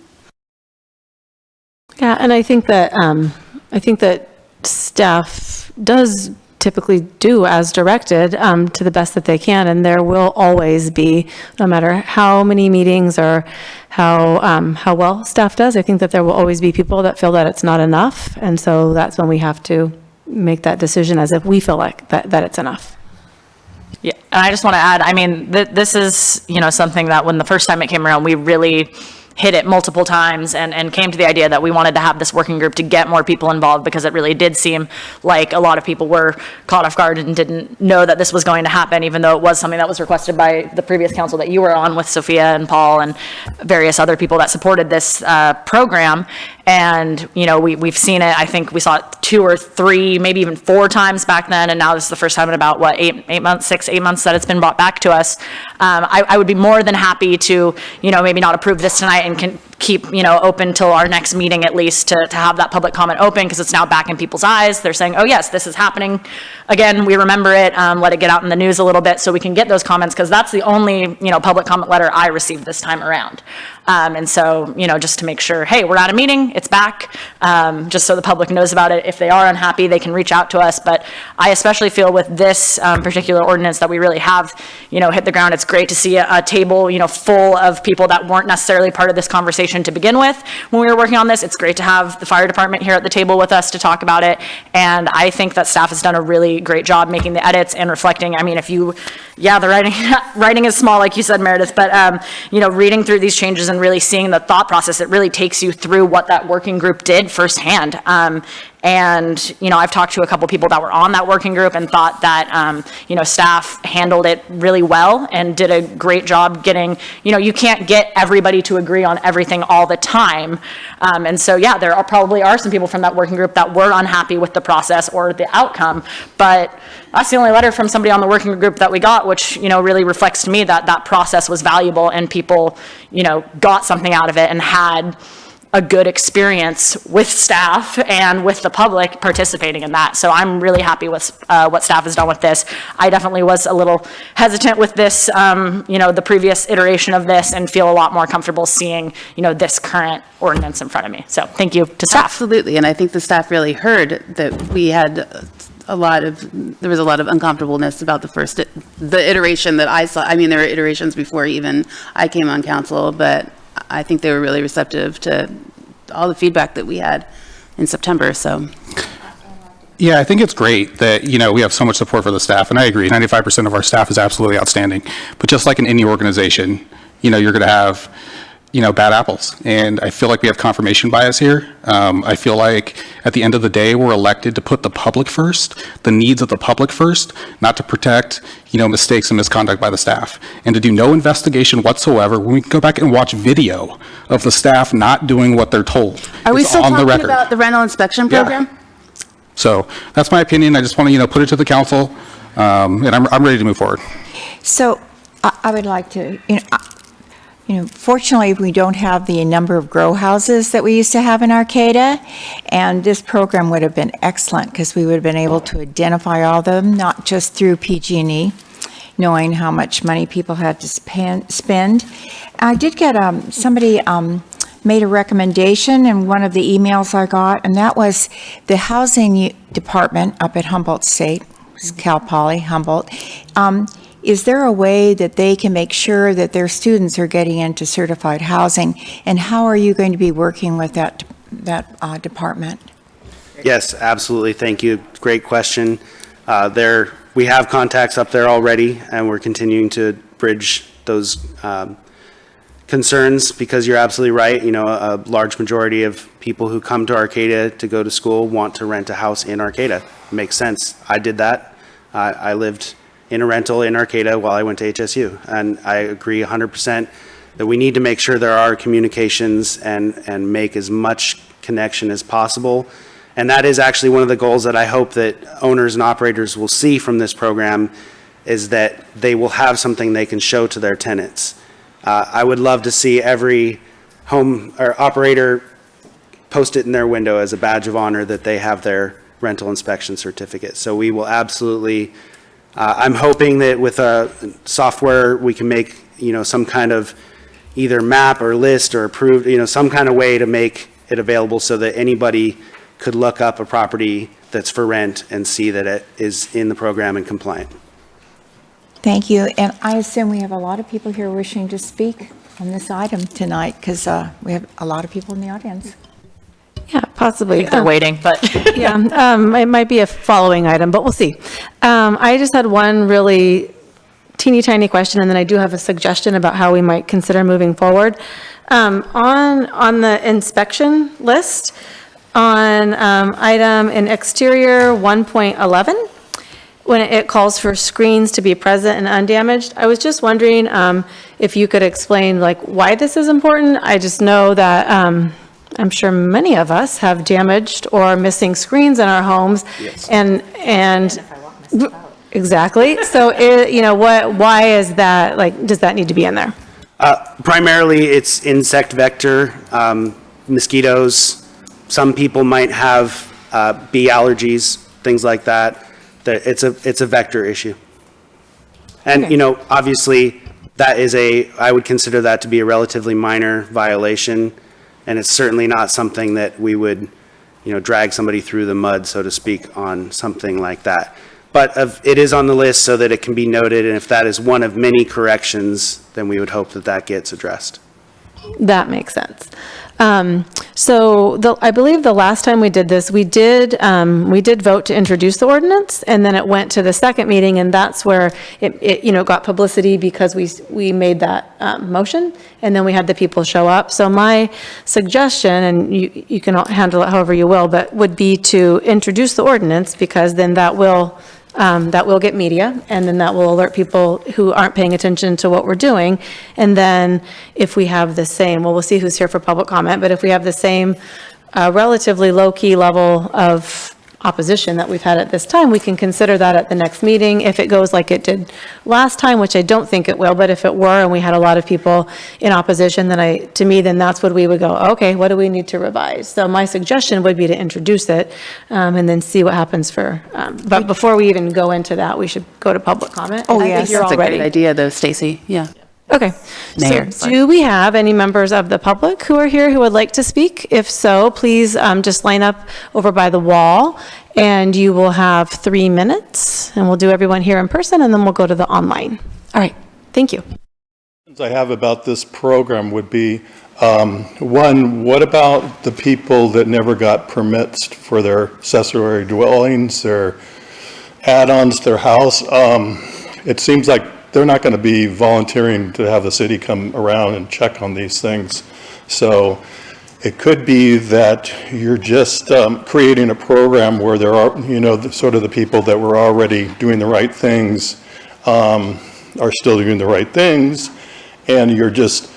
Yeah, and I think that staff does typically do as directed to the best that they can, and there will always be, no matter how many meetings or how well staff does, I think that there will always be people that feel that it's not enough, and so that's when we have to make that decision as if we feel like that it's enough.
Yeah, and I just want to add, I mean, this is, something that when the first time it came around, we really hit it multiple times and came to the idea that we wanted to have this working group to get more people involved, because it really did seem like a lot of people were caught off guard and didn't know that this was going to happen, even though it was something that was requested by the previous council that you were on with Sophia and Paul and various other people that supported this program. And, we've seen it, I think we saw it 2 or 3, maybe even 4 times back then. And now this is the first time in about, 8 months, 6, 8 months that it's been brought back to us. I would be more than happy to, maybe not approve this tonight and can keep, open till our next meeting at least to have that public comment open, because it's now back in people's eyes. They're saying, oh yes, this is happening. Again, we remember it, let it get out in the news a little bit so we can get those comments, because that's the only, public comment letter I received this time around. And so, just to make sure, hey, we're at a meeting, it's back, just so the public knows about it. If they are unhappy, they can reach out to us. But I especially feel with this particular ordinance that we really have, hit the ground. It's great to see a table, full of people that weren't necessarily part of this conversation to begin with when we were working on this. It's great to have the fire department here at the table with us to talk about it. And I think that staff has done a really great job making the edits and reflecting. I mean, the writing is small, like you said, Meredith, but, reading through these changes and really seeing the thought process, it really takes you through what that working group did firsthand. And, I've talked to a couple people that were on that working group and thought that, staff handled it really well and did a great job getting, you can't get everybody to agree on everything all the time. And so, yeah, there probably are some people from that working group that were unhappy with the process or the outcome, but that's the only letter from somebody on the working group that we got, which, really reflects to me that that process was valuable and people, got something out of it and had a good experience with staff and with the public participating in that. So I'm really happy with what staff has done with this. I definitely was a little hesitant with this, the previous iteration of this, and feel a lot more comfortable seeing, this current ordinance in front of me. So thank you to staff.
Absolutely, and I think the staff really heard that we had there was a lot of uncomfortableness about the iteration that I saw. I mean, there were iterations before even I came on council, but I think they were really receptive to all the feedback that we had in September, so.
Yeah, I think it's great that, we have so much support for the staff, and I agree, 95% of our staff is absolutely outstanding. But just like in any organization, you're going to have, bad apples. And I feel like we have confirmation bias here. I feel like at the end of the day, we're elected to put the public first, the needs of the public first, not to protect, mistakes and misconduct by the staff. And to do no investigation whatsoever when we can go back and watch video of the staff not doing what they're told.
Are we
It's
still
on the
talking
record.
about the rental inspection program?
So that's my opinion. I just want to, put it to the council, and I'm ready to move forward.
So I would like to, fortunately, we don't have the number of grow houses that we used to have in Arcata, and this program would have been excellent because we would have been able to identify all of them, not just through PG&E, knowing how much money people had to spend. I did get somebody made a recommendation in one of the emails I got, and that was the housing department up at Humboldt State, Cal Poly, Humboldt. Is there a way that they can make sure that their students are getting into certified housing? And how are you going to be working with that department?
Yes, absolutely. Thank you. Great question. We have contacts up there already, and we're continuing to bridge those concerns, because you're absolutely right. A large majority of people who come to Arcata to go to school want to rent a house in Arcata. It makes sense. I did that. I lived in a rental in Arcata while I went to HSU, and I agree 100% that we need to make sure there are communications and make as much connection as possible. And that is actually one of the goals that I hope that owners and operators will see from this program, is that they will have something they can show to their tenants. I would love to see every home or operator post it in their window as a badge of honor that they have their rental inspection certificate. So we will absolutely, I'm hoping that with a software we can make, some kind of either map or list or approved, some kind of way to make it available so that anybody could look up a property that's for rent and see that it is in the program and compliant.
Thank you. And I assume we have a lot of people here wishing to speak on this item tonight, because we have a lot of people in the audience.
Yeah, possibly.
They're waiting, but.
Yeah, it might be a following item, but we'll see. I just had one really teeny tiny question, and then I do have a suggestion about how we might consider moving forward. On the inspection list, on item in exterior 1.11, when it calls for screens to be present and undamaged, I was just wondering if you could explain why this is important. I just know that I'm sure many of us have damaged or missing screens in our homes.
Yes.
And exactly. So why is that, does that need to be in there?
Primarily, it's insect vector, mosquitoes. Some people might have bee allergies, things like that. It's a vector issue. And,
Okay.
Obviously, I would consider that to be a relatively minor violation, and it's certainly not something that we would, drag somebody through the mud, so to speak, on something like that. But it is on the list so that it can be noted, and if that is one of many corrections, then we would hope that that gets addressed.
That makes sense. I believe the last time we did this, we did vote to introduce the ordinance, and then it went to the second meeting, and that's where it got publicity because we made that motion, and then we had the people show up. So my suggestion, and you can handle it however you will, but would be to introduce the ordinance, because then that will get media, and then that will alert people who aren't paying attention to what we're doing. And then if we have the same, we'll see who's here for public comment, but if we have the same relatively low-key level of opposition that we've had at this time, we can consider that at the next meeting. If it goes like it did last time, which I don't think it will, but if it were and we had a lot of people in opposition, then that's what we would go, okay, what do we need to revise? So my suggestion would be to introduce it and then see what happens but before we even go into that, we should go to public comment.
Oh,
yes.
yes, that's a great idea though, Stacy. Yeah.
Okay.
Mayor,
So do we have any members of the public who are here who would like to speak? If so, please just line up over by the wall, and you will have 3 minutes, and we'll do everyone here in person, and then we'll go to the online. All right. Thank you.
I have about this program would be, one, what about the people that never got permits for their accessory dwellings, their add-ons to their house? It seems like they're not going to be volunteering to have the city come around and check on these things. So it could be that you're just creating a program where there are, sort of the people that were already doing the right things are still doing the right things, and you're just,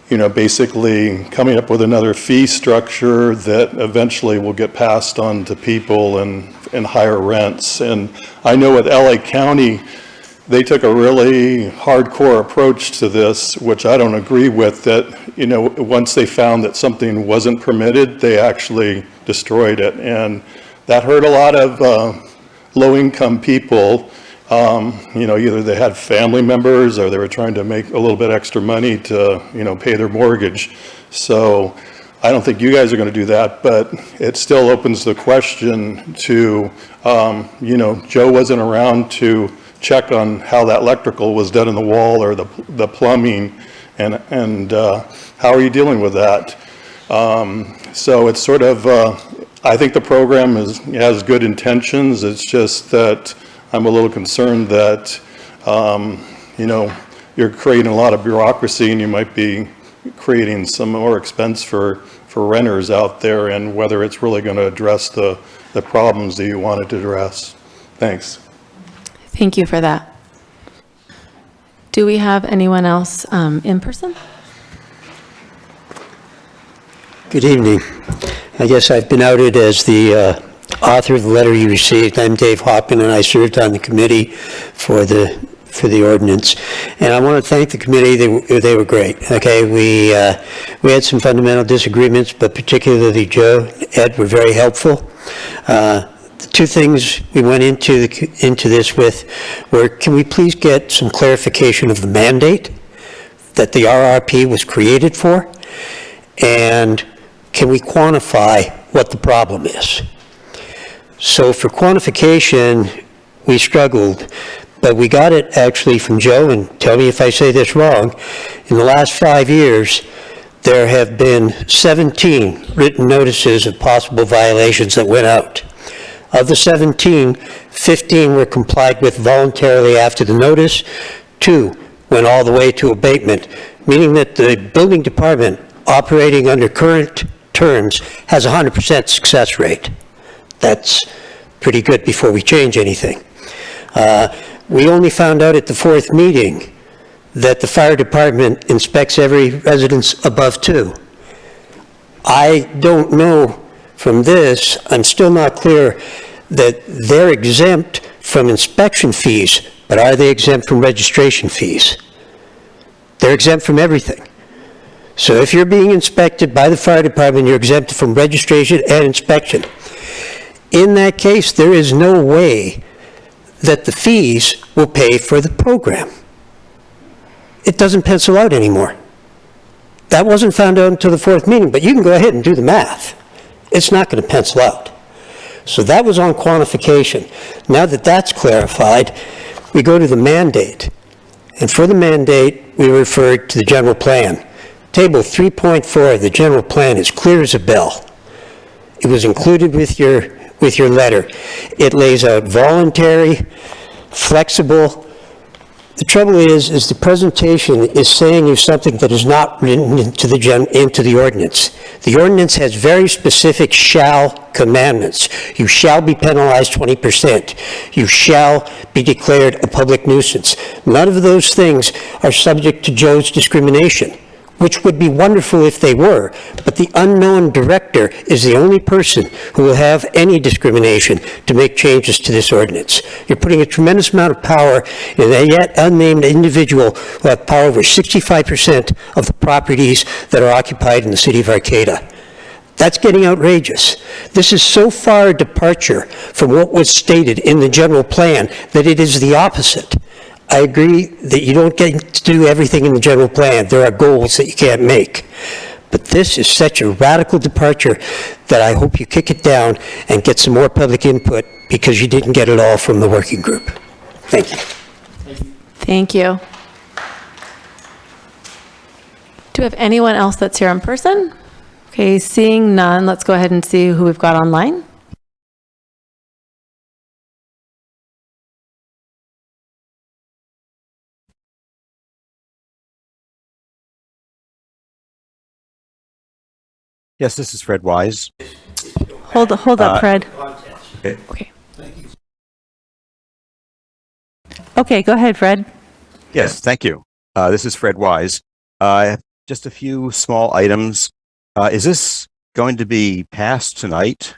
basically coming up with another fee structure that eventually will get passed on to people and higher rents. And I know with LA County, they took a really hardcore approach to this, which I don't agree with, that, you know, once they found that something wasn't permitted, they actually destroyed it. And that hurt a lot of low-income people. You know, either they had family members or they were trying to make a little bit extra money to, you know, pay their mortgage. So I don't think you guys are going to do that, but it still opens the question to, you know, Joe wasn't around to check on how that electrical was done in the wall or the plumbing, and how are you dealing with that? So it's sort of, I think the program has good intentions. It's just that I'm a little concerned that, you know, you're creating a lot of bureaucracy and you might be creating some more expense for renters out there, and whether it's really going to address the problems that you wanted to address. Thanks.
Thank you for that. Do we have anyone else in person?
Good evening. I guess I've been outed as the author of the letter you received. I'm Dave Hoffman, and I served on the committee for the ordinance. And I want to thank the committee. They were great. Okay, we had some fundamental disagreements, but particularly Joe, Ed were very helpful. The two things we went into this with were, can we please get some clarification of the mandate that the RRP was created for, and can we quantify what the problem is? So for quantification, we struggled, but we got it actually from Joe, and tell me if I say this wrong. In the last 5 years, there have been 17 written notices of possible violations that went out. Of the 17, 15 were complied with voluntarily after the notice. 2 went all the way to abatement, meaning that the building department operating under current terms has a 100% success rate. That's pretty good before we change anything. We only found out at the 4th meeting that the fire department inspects every residence above 2. I don't know from this, I'm still not clear that they're exempt from inspection fees, but are they exempt from registration fees? They're exempt from everything. So if you're being inspected by the fire department, you're exempt from registration and inspection. In that case, there is no way that the fees will pay for the program. It doesn't pencil out anymore. That wasn't found out until the 4th meeting, but you can go ahead and do the math. It's not going to pencil out. So that was on quantification. Now that that's clarified, we go to the mandate. And for the mandate, we referred to the general plan. Table 3.4 of the general plan is clear as a bell. It was included with your letter. It lays out voluntary, flexible. The trouble is the presentation is saying you something that is not written into the ordinance. The ordinance has very specific shall commandments. You shall be penalized 20%. You shall be declared a public nuisance. None of those things are subject to Joe's discrimination, which would be wonderful if they were, but the unknown director is the only person who will have any discrimination to make changes to this ordinance. You're putting a tremendous amount of power in a yet unnamed individual who have power over 65% of the properties that are occupied in the city of Arcata. That's getting outrageous. This is so far a departure from what was stated in the general plan that it is the opposite. I agree that you don't get to do everything in the general plan. There are goals that you can't make. But this is such a radical departure that I hope you kick it down and get some more public input, because you didn't get it all from the working group. Thank you.
Thank you. Do we have anyone else that's here in person? Okay, seeing none, let's go ahead and see who we've got online.
Yes, this is Fred Wise.
Hold up, Fred.
Okay.
Okay, go ahead, Fred.
Yes, thank you. This is Fred Wise. I have just a few small items. Is this going to be passed tonight?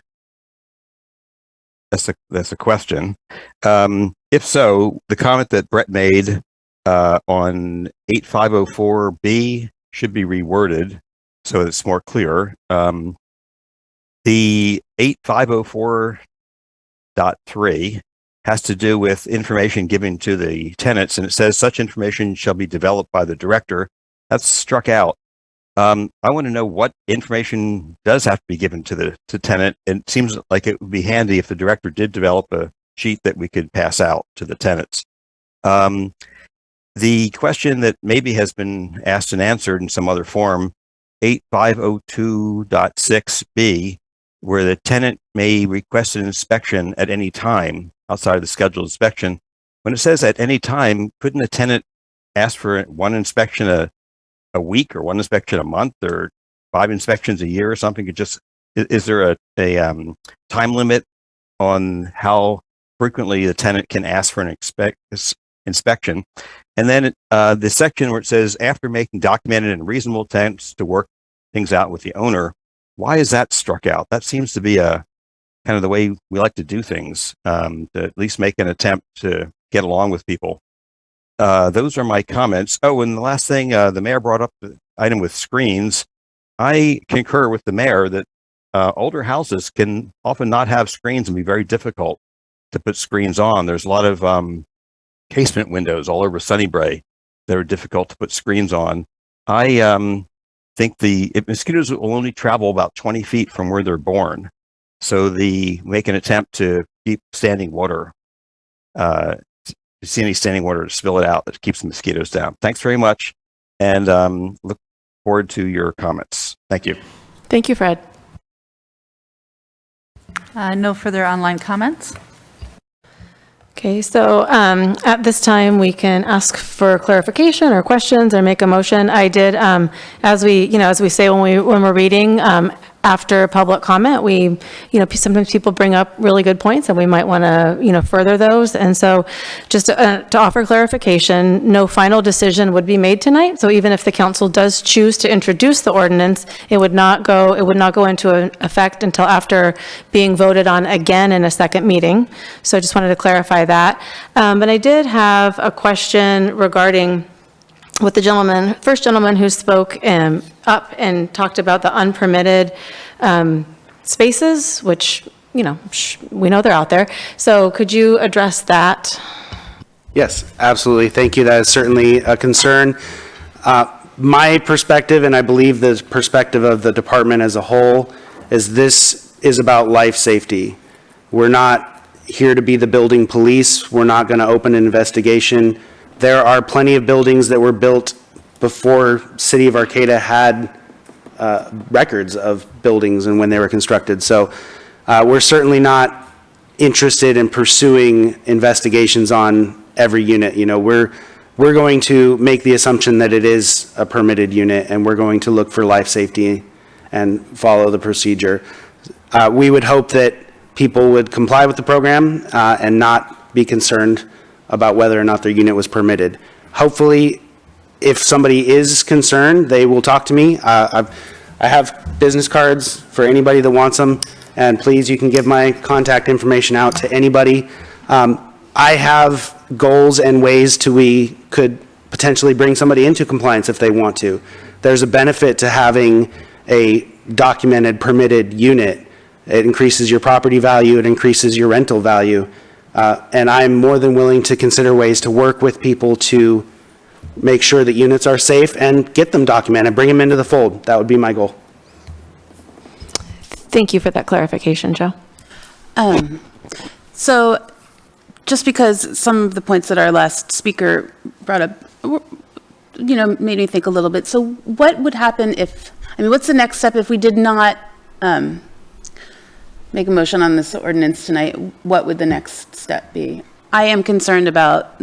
That's a question. If so, the comment that Brett made on 8504B should be reworded so it's more clear. The 8504.3 has to do with information given to the tenants, and it says such information shall be developed by the director. That's struck out. I want to know what information does have to be given to the tenant. And it seems like it would be handy if the director did develop a sheet that we could pass out to the tenants. The question that maybe has been asked and answered in some other form, 8502.6B, where the tenant may request an inspection at any time outside of the scheduled inspection. When it says at any time, couldn't a tenant ask for one inspection a week, or one inspection a month, or 5 inspections a year or something? Is there a time limit on how frequently the tenant can ask for an inspection? And then the section where it says after making documented and reasonable attempts to work things out with the owner, why is that struck out? That seems to be a kind of the way we like to do things, to at least make an attempt to get along with people. Those are my comments. Oh, and the last thing, the mayor brought up the item with screens. I concur with the mayor that older houses can often not have screens and be very difficult to put screens on. There's a lot of casement windows all over Sunnybray that are difficult to put screens on. I think mosquitoes will only travel about 20 feet from where they're born. So make an attempt to keep standing water. If you see any standing water, to spill it out. That keeps the mosquitoes down. Thanks very much, and look forward to your comments. Thank you.
Thank you, Fred.
No further online comments.
Okay, so at this time, we can ask for clarification or questions or make a motion. I did, as we say when we're reading, after public comment, sometimes people bring up really good points and we might want to, further those. And so just to offer clarification, no final decision would be made tonight. So even if the council does choose to introduce the ordinance, it would not go into effect until after being voted on again in a second meeting. So I just wanted to clarify that. But I did have a question regarding with the first gentleman who spoke up and talked about the unpermitted spaces, which, we know they're out there. So could you address that?
Yes, absolutely. Thank you. That is certainly a concern. My perspective, and I believe the perspective of the department as a whole, is this is about life safety. We're not here to be the building police. We're not going to open an investigation. There are plenty of buildings that were built before City of Arcata had records of buildings and when they were constructed. So we're certainly not interested in pursuing investigations on every unit. We're going to make the assumption that it is a permitted unit, and we're going to look for life safety and follow the procedure. We would hope that people would comply with the program and not be concerned about whether or not their unit was permitted. Hopefully, if somebody is concerned, they will talk to me. I have business cards for anybody that wants them, and please, you can give my contact information out to anybody. I have goals and ways we could potentially bring somebody into compliance if they want to. There's a benefit to having a documented, permitted unit. It increases your property value, it increases your rental value. And I'm more than willing to consider ways to work with people to make sure that units are safe and get them documented, bring them into the fold. That would be my goal.
Thank you for that clarification, Joe.
So just because some of the points that our last speaker brought up, made me think a little bit. So what would happen what's the next step if we did not make a motion on this ordinance tonight? What would the next step be? I am concerned about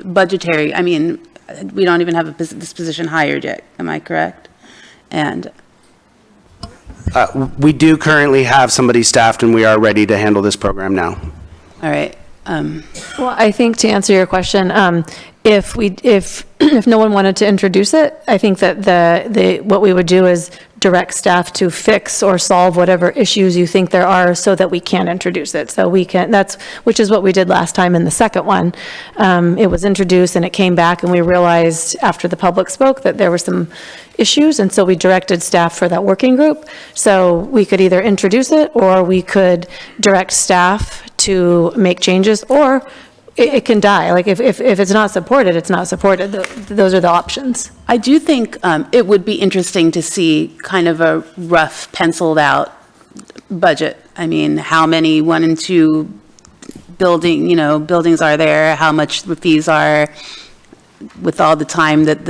budgetary. We don't even have this position hired yet. Am I correct? And
we do currently have somebody staffed, and we are ready to handle this program now.
All right.
Well, I think to answer your question, if no one wanted to introduce it, I think that what we would do is direct staff to fix or solve whatever issues you think there are so that we can introduce it. So we can, which is what we did last time in the second one. It was introduced and it came back, and we realized after the public spoke that there were some issues, and so we directed staff for that working group. So we could either introduce it, or we could direct staff to make changes, or it can die. Like if it's not supported, it's not supported. Those are the options.
I do think it would be interesting to see kind of a rough penciled out budget. I mean, how many 1 and 2 buildings are there, how much the fees are, with all the time that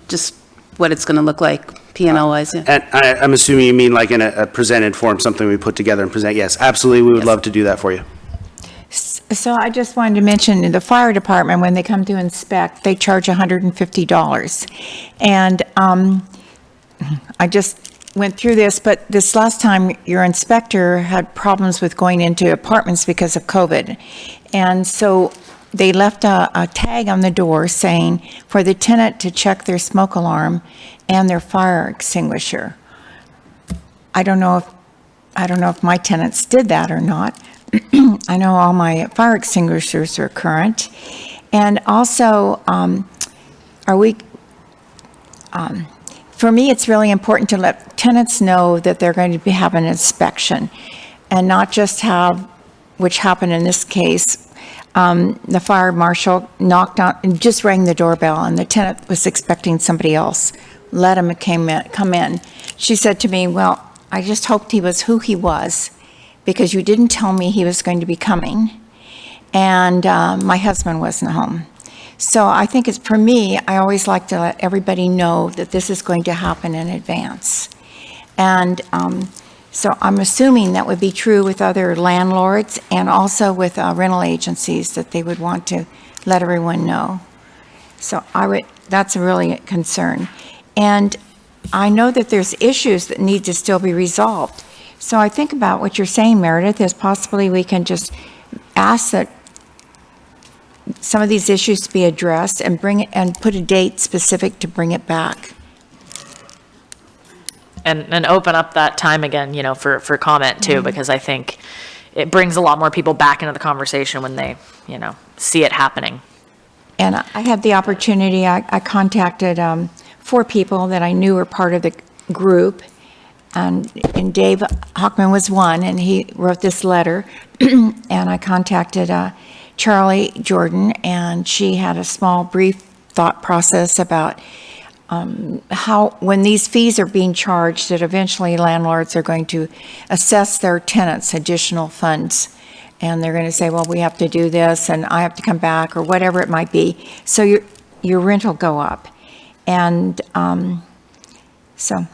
just what it's going to look like P&L wise. Yeah.
And I'm assuming you mean like in a presented form, something we put together and present. Yes, absolutely. We would love to do that for you.
So I just wanted to mention, in the fire department, when they come to inspect, they charge $150. And I just went through this, but this last time, your inspector had problems with going into apartments because of COVID. And so they left a tag on the door saying for the tenant to check their smoke alarm and their fire extinguisher. I don't know if my tenants did that or not. I know all my fire extinguishers are current. And also, for me, it's really important to let tenants know that they're going to have an inspection, and not just have, which happened in this case, the fire marshal knocked on and just rang the doorbell, and the tenant was expecting somebody else. Let him come in. She said to me, well, I just hoped he was who he was, because you didn't tell me he was going to be coming, and my husband wasn't home. So I think it's, for me, I always like to let everybody know that this is going to happen in advance. And so I'm assuming that would be true with other landlords and also with rental agencies, that they would want to let everyone know. So that's a really concern. And I know that there's issues that need to still be resolved. So I think about what you're saying, Meredith, is possibly we can just ask that some of these issues to be addressed and put a date specific to bring it back.
And open up that time again, for comment too, because I think it brings a lot more people back into the conversation when they, see it happening.
And I had the opportunity, I contacted 4 people that I knew were part of the group. And Dave Hockman was one, and he wrote this letter. And I contacted Charlie Jordan, and she had a small, brief thought process about how, when these fees are being charged, that eventually landlords are going to assess their tenants additional funds. And they're going to say, well, we have to do this, and I have to come back, or whatever it might be. So your rent will go up. And so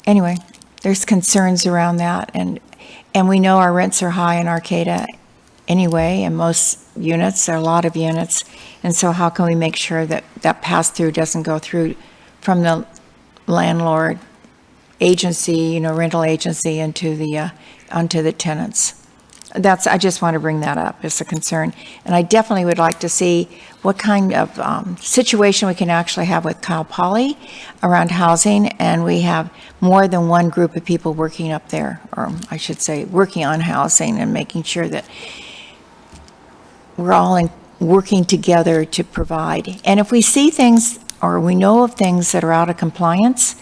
anyway, there's concerns around that, and we know our rents are high in Arcata anyway, and most units, there are a lot of units, and so how can we make sure that that pass-through doesn't go through from the landlord agency, rental agency, into the onto the tenants? I just want to bring that up as a concern. And I definitely would like to see what kind of situation we can actually have with Cal Poly around housing, and we have more than one group of people working up there, or I should say, working on housing and making sure that we're all working together to provide. And if we see things, or we know of things that are out of compliance,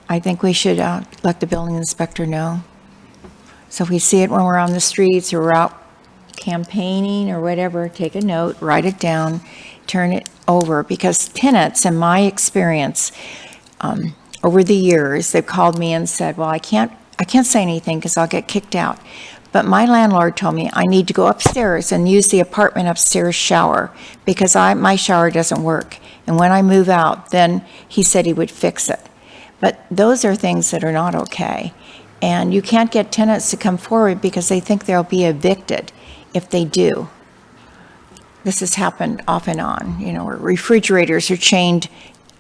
I think we should let the building inspector know. So if we see it when we're on the streets, or we're out campaigning or whatever, take a note, write it down, turn it over. Because tenants, in my experience, over the years, they've called me and said, well, I can't say anything because I'll get kicked out. But my landlord told me I need to go upstairs and use the apartment upstairs shower because my shower doesn't work. And when I move out, then he said he would fix it. But those are things that are not okay. And you can't get tenants to come forward because they think they'll be evicted if they do. This has happened off and on, where refrigerators are chained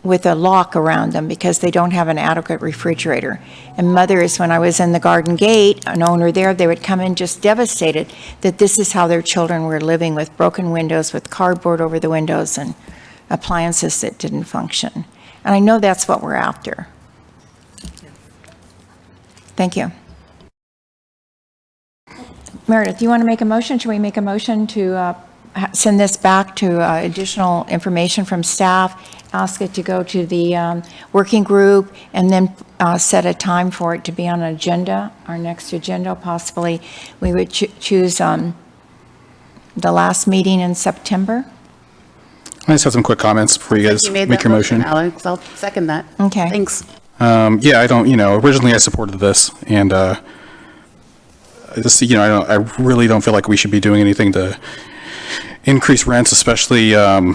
with a lock around them because they don't have an adequate refrigerator. And mothers, when I was in the Garden Gate, an owner there, they would come in just devastated that this is how their children were living, with broken windows, with cardboard over the windows, and appliances that didn't function. And I know that's what we're after. Thank you. Meredith, you want to make a motion? Should we make a motion to send this back to additional information from staff, ask it to go to the working group, and then set a time for it to be on an agenda, our next agenda, possibly? We would choose the last meeting in September.
I just have some quick comments before you guys make your motion.
Alex, I'll second that.
Okay.
Thanks.
Yeah, I don't, originally I supported this, and I really don't feel like we should be doing anything to increase rents, especially, kind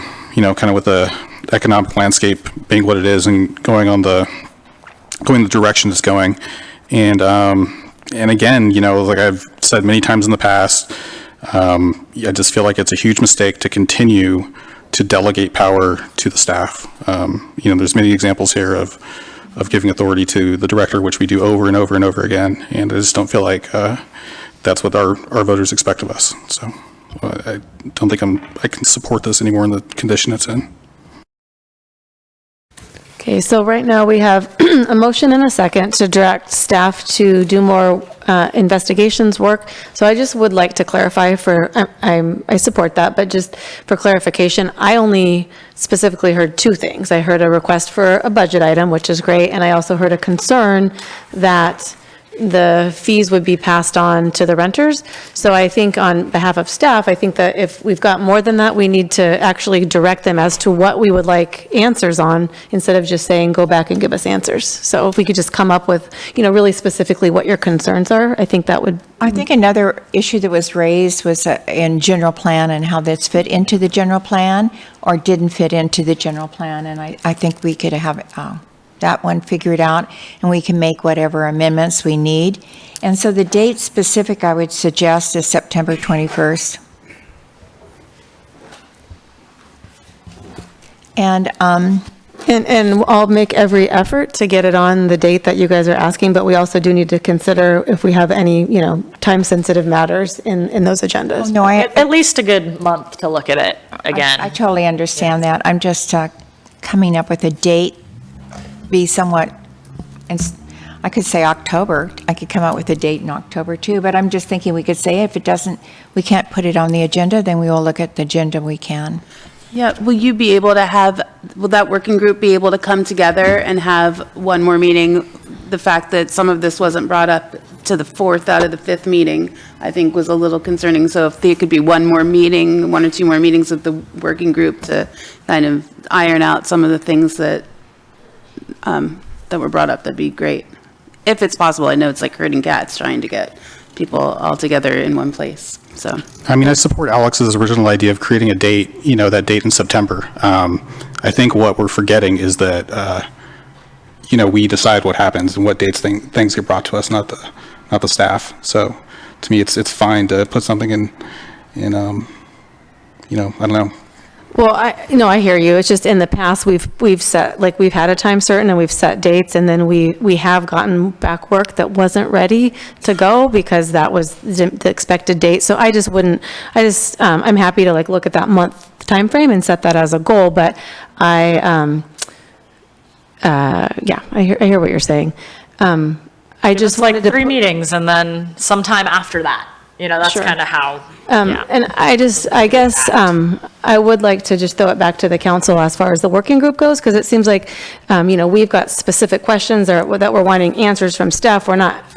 of with the economic landscape being what it is and going the direction it's going. And again, like I've said many times in the past, I just feel like it's a huge mistake to continue to delegate power to the staff. There's many examples here of giving authority to the director, which we do over and over and over again. And I just don't feel like that's what our voters expect of us. So I don't think I can support this anymore in the condition it's in.
Okay, so right now we have a motion and a second to direct staff to do more investigations work. So I just would like to clarify I support that, but just for clarification, I only specifically heard two things. I heard a request for a budget item, which is great, and I also heard a concern that the fees would be passed on to the renters. So I think on behalf of staff, I think that if we've got more than that, we need to actually direct them as to what we would like answers on, instead of just saying, go back and give us answers. So if we could just come up with, really specifically what your concerns are, I think that would.
I think another issue that was raised was in general plan and how that's fit into the general plan or didn't fit into the general plan. And I think we could have that one figured out, and we can make whatever amendments we need. And so the date specific I would suggest is September 21st. And
I'll make every effort to get it on the date that you guys are asking, but we also do need to consider if we have any, time-sensitive matters in those agendas.
Oh, no,
At least a good month to look at it again.
I totally understand that. I'm just coming up with a date, be somewhat, and I could say October. I could come out with a date in October too, but I'm just thinking we could say if we can't put it on the agenda, then we will look at the agenda we can.
Yeah, will that working group be able to come together and have one more meeting? The fact that some of this wasn't brought up to the fourth out of the fifth meeting, I think was a little concerning. So if there could be one or two more meetings with the working group to kind of iron out some of the things that were brought up, that'd be great. If it's possible. I know it's like herding cats trying to get people all together in one place. So,
I support Alex's original idea of creating a date, that date in September. I think what we're forgetting is that, we decide what happens and what dates things get brought to us, not the staff. So to me, it's fine to put something in I don't know.
Well, I hear you. It's just in the past, we've set, we've had a time certain and we've set dates, and then we have gotten back work that wasn't ready to go because that was the expected date. So I'm happy to look at that month time frame and set that as a goal, but I hear what you're saying. I just wanted to
3 meetings and then sometime after that. That's
Sure.
kind of how.
And I guess I would like to just throw it back to the council as far as the working group goes, because it seems like, we've got specific questions that we're wanting answers from staff. We're not,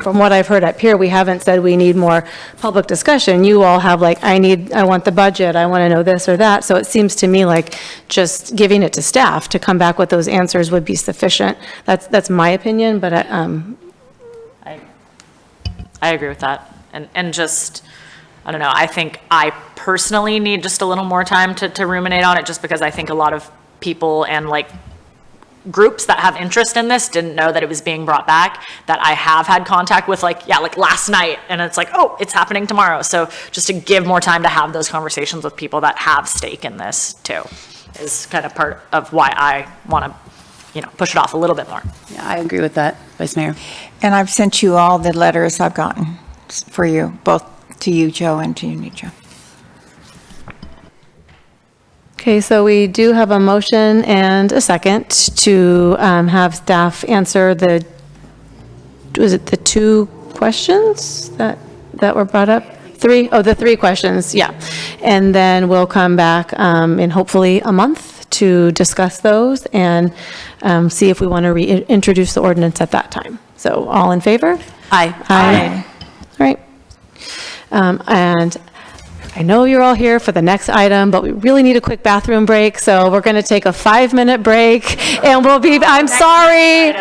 from what I've heard up here, we haven't said we need more public discussion. You all have I want the budget, I want to know this or that. So it seems to me like just giving it to staff to come back with those answers would be sufficient. That's my opinion, but
I agree with that. And just, I don't know, I think I personally need just a little more time to ruminate on it, just because I think a lot of people and groups that have interest in this didn't know that it was being brought back, that I have had contact with last night, and it's oh, it's happening tomorrow. So just to give more time to have those conversations with people that have stake in this too is kind of part of why I want to push it off a little bit more.
Yeah, I agree with that, Vice Mayor.
And I've sent you all the letters I've gotten for you, both to you, Joe, and to you, Nietzsche.
Okay, so we do have a motion and a second to have staff answer the was it the 2 questions that were brought up? 3? Oh, the 3 questions, yeah. And then we'll come back in hopefully a month to discuss those and see if we want to reintroduce the ordinance at that time. So all in favor?
Aye.
Aye. All right. And I know you're all here for the next item, but we really need a quick bathroom break, so we're going to take a 5-minute break, and we'll be, I'm sorry.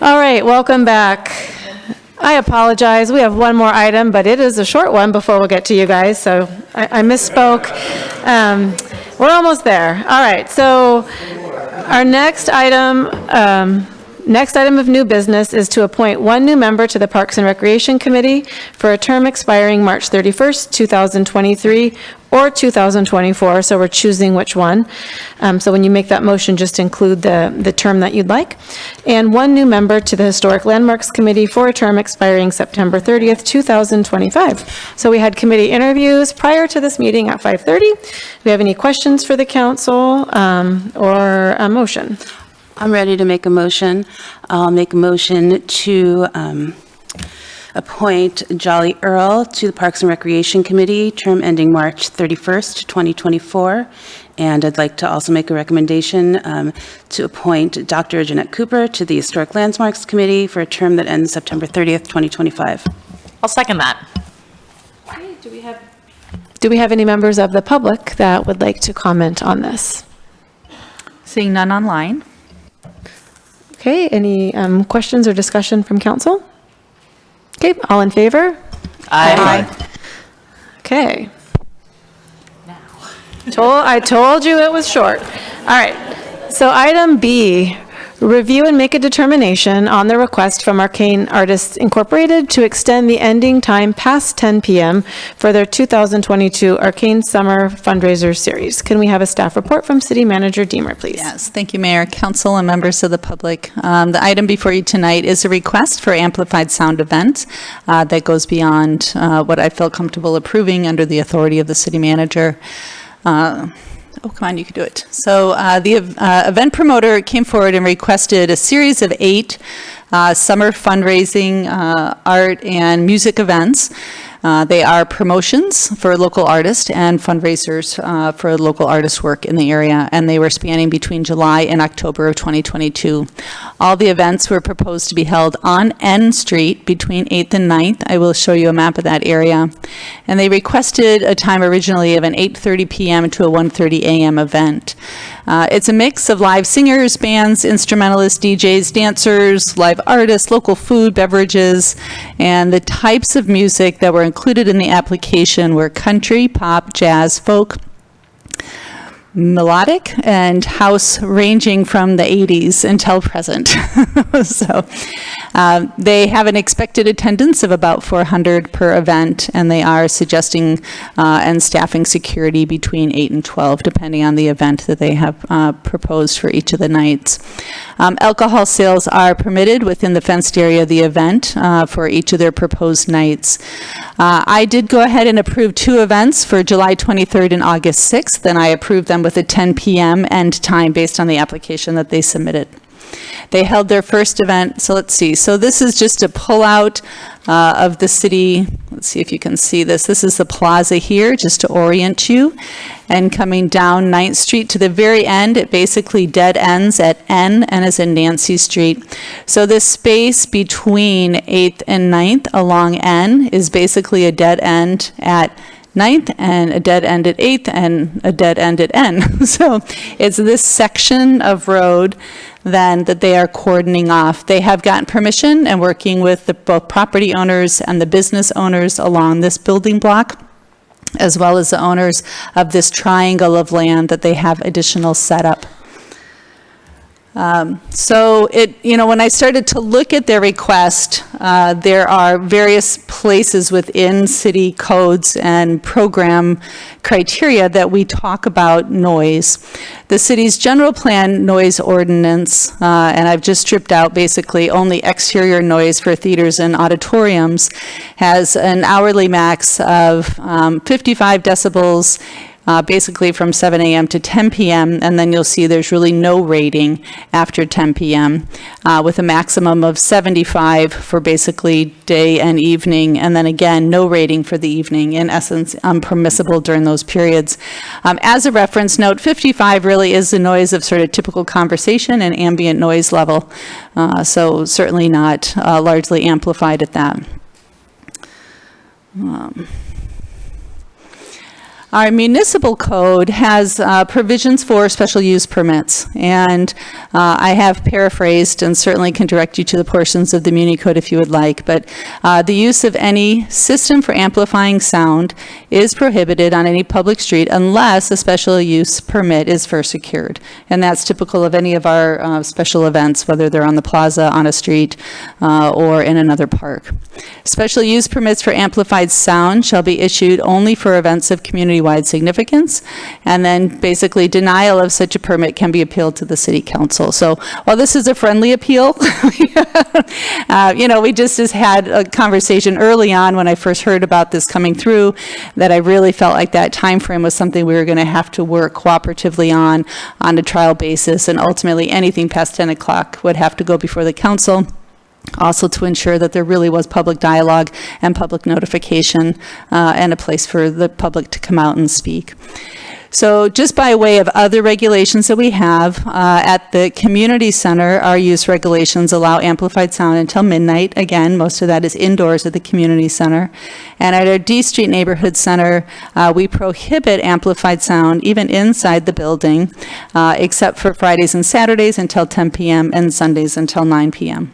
All right, welcome back. I apologize. We have one more item, but it is a short one before we'll get to you guys, so I misspoke. We're almost there. All right, so our next item of new business is to appoint one new member to the Parks and Recreation Committee for a term expiring March 31st, 2023 or 2024, so we're choosing which one. So when you make that motion, just include the term that you'd like. And one new member to the Historic Landmarks Committee for a term expiring September 30th, 2025. So we had committee interviews prior to this meeting at 5:30. Do we have any questions for the council or a motion?
I'm ready to make a motion. I'll make a motion to appoint Jolly Earl to the Parks and Recreation Committee, term ending March 31st, 2024. And I'd like to also make a recommendation to appoint Dr. Jeanette Cooper to the Historic Landmarks Committee for a term that ends September 30th, 2025.
I'll second that.
Okay, do we have any members of the public that would like to comment on this?
Seeing none online.
Okay, any questions or discussion from council? Okay, all in favor?
Aye.
Okay. I told you it was short. All right, so item B, review and make a determination on the request from Arcane Artists Incorporated to extend the ending time past 10 p.m. for their 2022 Arcane Summer Fundraiser Series. Can we have a staff report from City Manager Deemer, please?
Yes, thank you, Mayor, Council, and members of the public. The item before you tonight is a request for amplified sound event that goes beyond what I feel comfortable approving under the authority of the City Manager. Oh, come on, you can do it. So the event promoter came forward and requested a series of 8 summer fundraising art and music events. They are promotions for local artists and fundraisers for local artist work in the area, and they were spanning between July and October of 2022. All the events were proposed to be held on N Street between 8th and 9th. I will show you a map of that area. And they requested a time originally of an 8:30 p.m. to a 1:30 a.m. event. It's a mix of live singers, bands, instrumentalists, DJs, dancers, live artists, local food, beverages, and the types of music that were included in the application were country, pop, jazz, folk, melodic, and house ranging from the 80s until present. So they have an expected attendance of about 400 per event, and they are suggesting and staffing security between 8 and 12, depending on the event that they have proposed for each of the nights. Alcohol sales are permitted within the fenced area of the event for each of their proposed nights. I did go ahead and approve 2 events for July 23rd and August 6th, and I approved them with a 10 p.m. end time based on the application that they submitted. They held their first event, so let's see. So this is just a pullout of the city. Let's see if you can see this. This is the plaza here, just to orient you. And coming down 9th Street to the very end, it basically dead ends at N and is in Nancy Street. So this space between 8th and 9th along N is basically a dead end at 9th and a dead end at 8th and a dead end at N. So it's this section of road then that they are cordoning off. They have gotten permission and working with both property owners and the business owners along this building block, as well as the owners of this triangle of land that they have additional setup. So when I started to look at their request, there are various places within city codes and program criteria that we talk about noise. The city's general plan noise ordinance, and I've just stripped out basically only exterior noise for theaters and auditoriums, has an hourly max of 55 decibels, basically from 7 a.m. to 10 p.m., and then you'll see there's really no rating after 10 p.m., with a maximum of 75 for basically day and evening, and then again, no rating for the evening, in essence, unpermissible during those periods. As a reference note, 55 really is the noise of sort of typical conversation and ambient noise level, so certainly not largely amplified at that. Our municipal code has provisions for special use permits, and I have paraphrased and certainly can direct you to the portions of the Muni Code if you would like, but the use of any system for amplifying sound is prohibited on any public street unless a special use permit is first secured, and that's typical of any of our special events, whether they're on the plaza, on a street, or in another park. Special use permits for amplified sound shall be issued only for events of community-wide significance, and then basically denial of such a permit can be appealed to the city council. So while this is a friendly appeal, we just had a conversation early on when I first heard about this coming through that I really felt like that time frame was something we were going to have to work cooperatively on a trial basis, and ultimately anything past 10 o'clock would have to go before the council. Also to ensure that there really was public dialogue and public notification and a place for the public to come out and speak. So just by way of other regulations that we have, at the community center, our use regulations allow amplified sound until midnight. Again, most of that is indoors at the community center. And at our D Street Neighborhood Center, we prohibit amplified sound even inside the building, except for Fridays and Saturdays until 10 p.m. and Sundays until 9 p.m.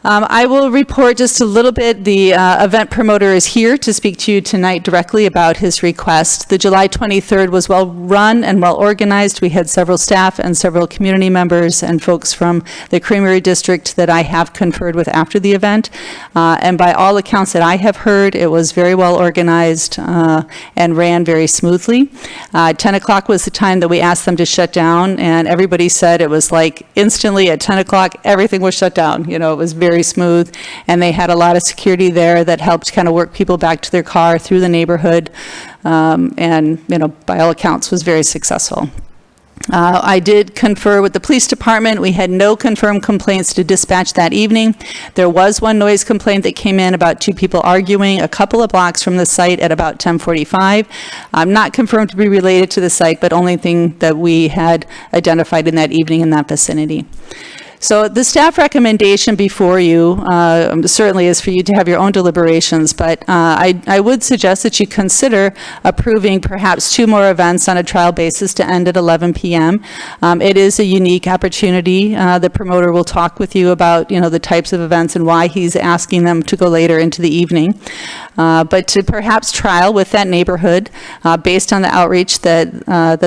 I will report just a little bit. The event promoter is here to speak to you tonight directly about his request. The July 23rd was well run and well organized. We had several staff and several community members and folks from the Creamery District that I have conferred with after the event. And by all accounts that I have heard, it was very well organized and ran very smoothly. 10 o'clock was the time that we asked them to shut down, and everybody said it was like instantly at 10 o'clock, everything was shut down. It was very smooth, and they had a lot of security there that helped kind of work people back to their car through the neighborhood, and by all accounts was very successful. I did confer with the police department. We had no confirmed complaints to dispatch that evening. There was one noise complaint that came in about two people arguing a couple of blocks from the site at about 10:45. Not confirmed to be related to the site, but only thing that we had identified in that evening in that vicinity. So the staff recommendation before you certainly is for you to have your own deliberations, but I would suggest that you consider approving perhaps 2 more events on a trial basis to end at 11 p.m. It is a unique opportunity. The promoter will talk with you about the types of events and why he's asking them to go later into the evening. But to perhaps trial with that neighborhood based on the outreach that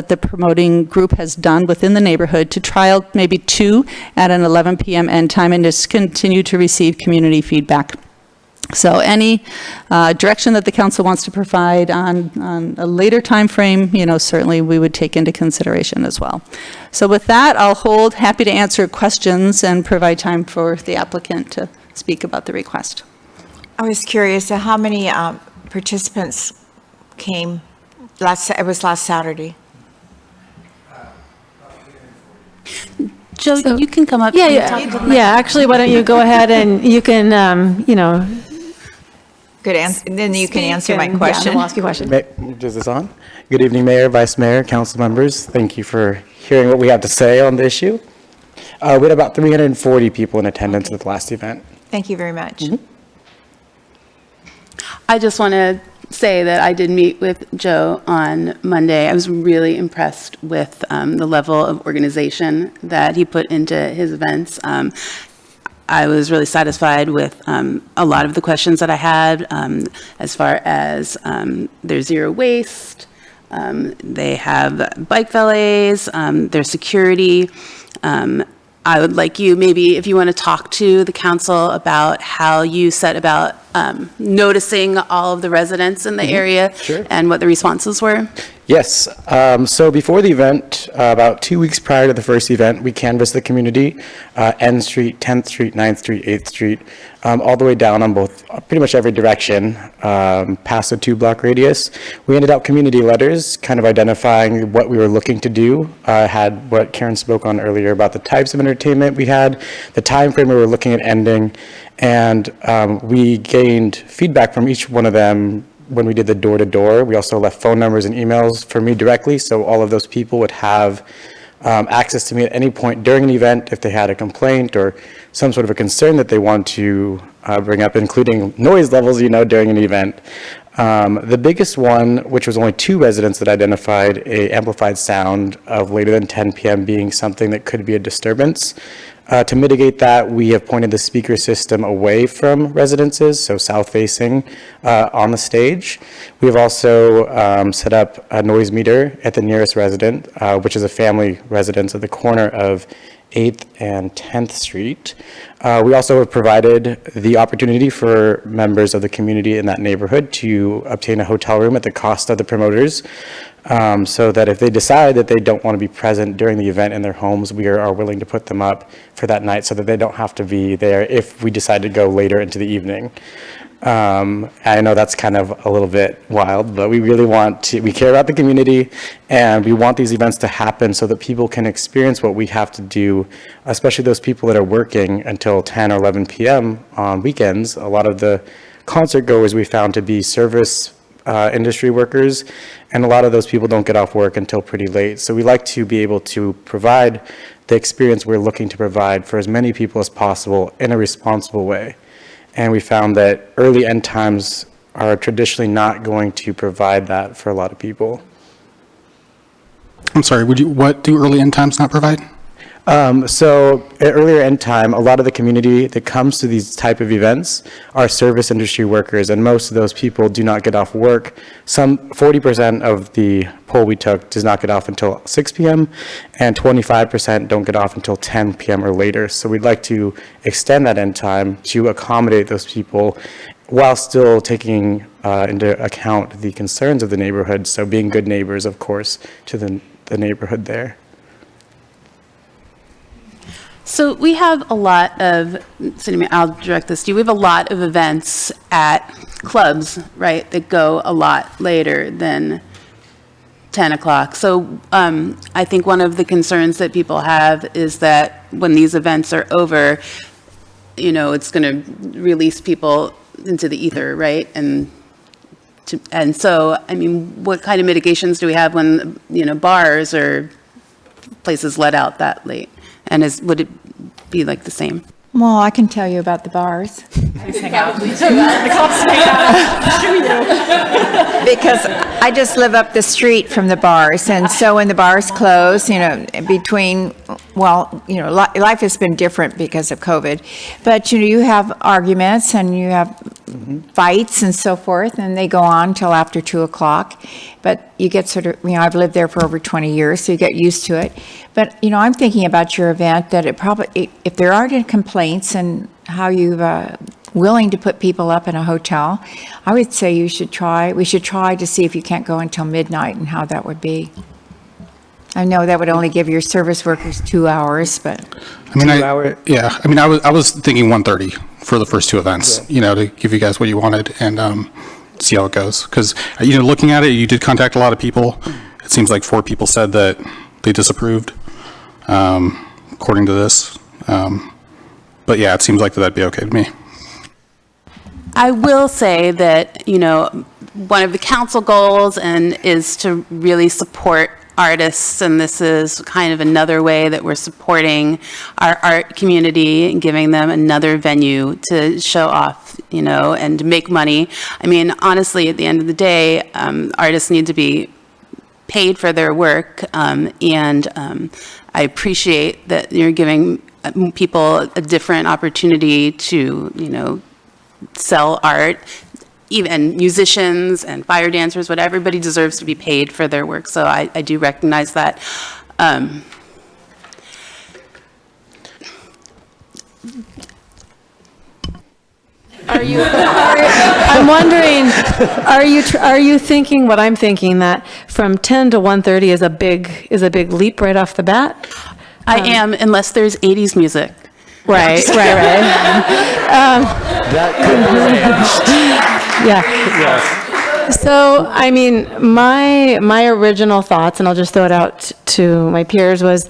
the promoting group has done within the neighborhood, to trial maybe 2 at an 11 p.m. end time and just continue to receive community feedback. So any direction that the council wants to provide on a later time frame, certainly we would take into consideration as well. So with that, I'll hold, happy to answer questions and provide time for the applicant to speak about the request.
I was curious, how many participants came? It was last Saturday.
Joe, you can come up.
Yeah, actually, why don't you go ahead and you can,
Good answer. Then you can answer my question.
Yeah, we'll ask you a question.
Is this on? Good evening, Mayor, Vice Mayor, Council members. Thank you for hearing what we have to say on the issue. We had about 340 people in attendance at the last event.
Thank you very much.
Mm-hmm.
I just want to say that I did meet with Joe on Monday. I was really impressed with the level of organization that he put into his events. I was really satisfied with a lot of the questions that I had as far as their zero waste. They have bike valets, their security. I would like you, maybe if you want to talk to the council about how you set about noticing all of the residents in the area and what the responses were.
Yes. So before the event, about 2 weeks prior to the first event, we canvassed the community, N Street, 10th Street, 9th Street, 8th Street, all the way down on both, pretty much every direction, past a 2-block radius. We handed out community letters, kind of identifying what we were looking to do. Had what Karen spoke on earlier about the types of entertainment we had, the time frame we were looking at ending, and we gained feedback from each one of them when we did the door-to-door. We also left phone numbers and emails for me directly, so all of those people would have access to me at any point during an event if they had a complaint or some sort of a concern that they want to bring up, including noise levels, during an event. The biggest one, which was only 2 residents that identified a amplified sound of later than 10 p.m. being something that could be a disturbance. To mitigate that, we have pointed the speaker system away from residences, so south-facing on the stage. We have also set up a noise meter at the nearest resident, which is a family residence at the corner of 8th and 10th Street. We also have provided the opportunity for members of the community in that neighborhood to obtain a hotel room at the cost of the promoters, so that if they decide that they don't want to be present during the event in their homes, we are willing to put them up for that night so that they don't have to be there if we decide to go later into the evening. I know that's kind of a little bit wild, but we really we care about the community, and we want these events to happen so that people can experience what we have to do, especially those people that are working until 10 or 11 p.m. on weekends. A lot of the concert goers we found to be service industry workers, and a lot of those people don't get off work until pretty late. So we like to be able to provide the experience we're looking to provide for as many people as possible in a responsible way. And we found that early end times are traditionally not going to provide that for a lot of people.
I'm sorry, what do early end times not provide?
So at earlier end time, a lot of the community that comes to these type of events are service industry workers, and most of those people do not get off work. 40% of the poll we took does not get off until 6 p.m., and 25% don't get off until 10 p.m. or later. So we'd like to extend that end time to accommodate those people while still taking into account the concerns of the neighborhood, so being good neighbors, of course, to the neighborhood there.
So we have a lot of, I'll direct this to you, we have a lot of events at clubs, right, that go a lot later than 10 o'clock. So I think one of the concerns that people have is that when these events are over, it's going to release people into the ether, right? And so, what kind of mitigations do we have when, bars or places let out that late? And would it be like the same?
Well, I can tell you about the bars.
Please hang out.
Because I just live up the street from the bars, and so when the bars close, life has been different because of COVID, but you have arguments and you have fights and so forth, and they go on till after 2 o'clock. But you get sort of, I've lived there for over 20 years, so you get used to it. But I'm thinking about your event that if there aren't any complaints and how you've willing to put people up in a hotel, I would say we should try to see if you can't go until midnight and how that would be. I know that would only give your service workers 2 hours, but.
I was thinking 1:30 for the first 2 events, to give you guys what you wanted and see how it goes. Because, looking at it, you did contact a lot of people. It seems like 4 people said that they disapproved, according to this. But yeah, it seems like that'd be okay to me.
I will say that, one of the council goals is to really support artists, and this is kind of another way that we're supporting our art community and giving them another venue to show off, and make money. Honestly, at the end of the day, artists need to be paid for their work, and I appreciate that you're giving people a different opportunity to, sell art. Even musicians and fire dancers, everybody deserves to be paid for their work. So I do recognize that.
I'm wondering, are you thinking what I'm thinking, that from 10 to 1:30 is a big leap right off the bat?
I am, unless there's 80s music.
Right.
That could be arranged.
Yeah.
Yes.
So, my original thoughts, and I'll just throw it out to my peers, was,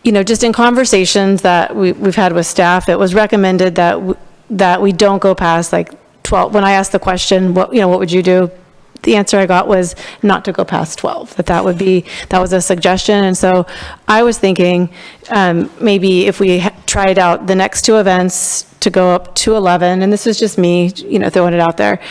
just in conversations that we've had with staff, it was recommended that we don't go past like 12. When I asked the question, what would you do? The answer I got was not to go past 12, that was a suggestion. And so I was thinking maybe if we tried out the next 2 events to go up to 11, and this is just me, throwing it out there.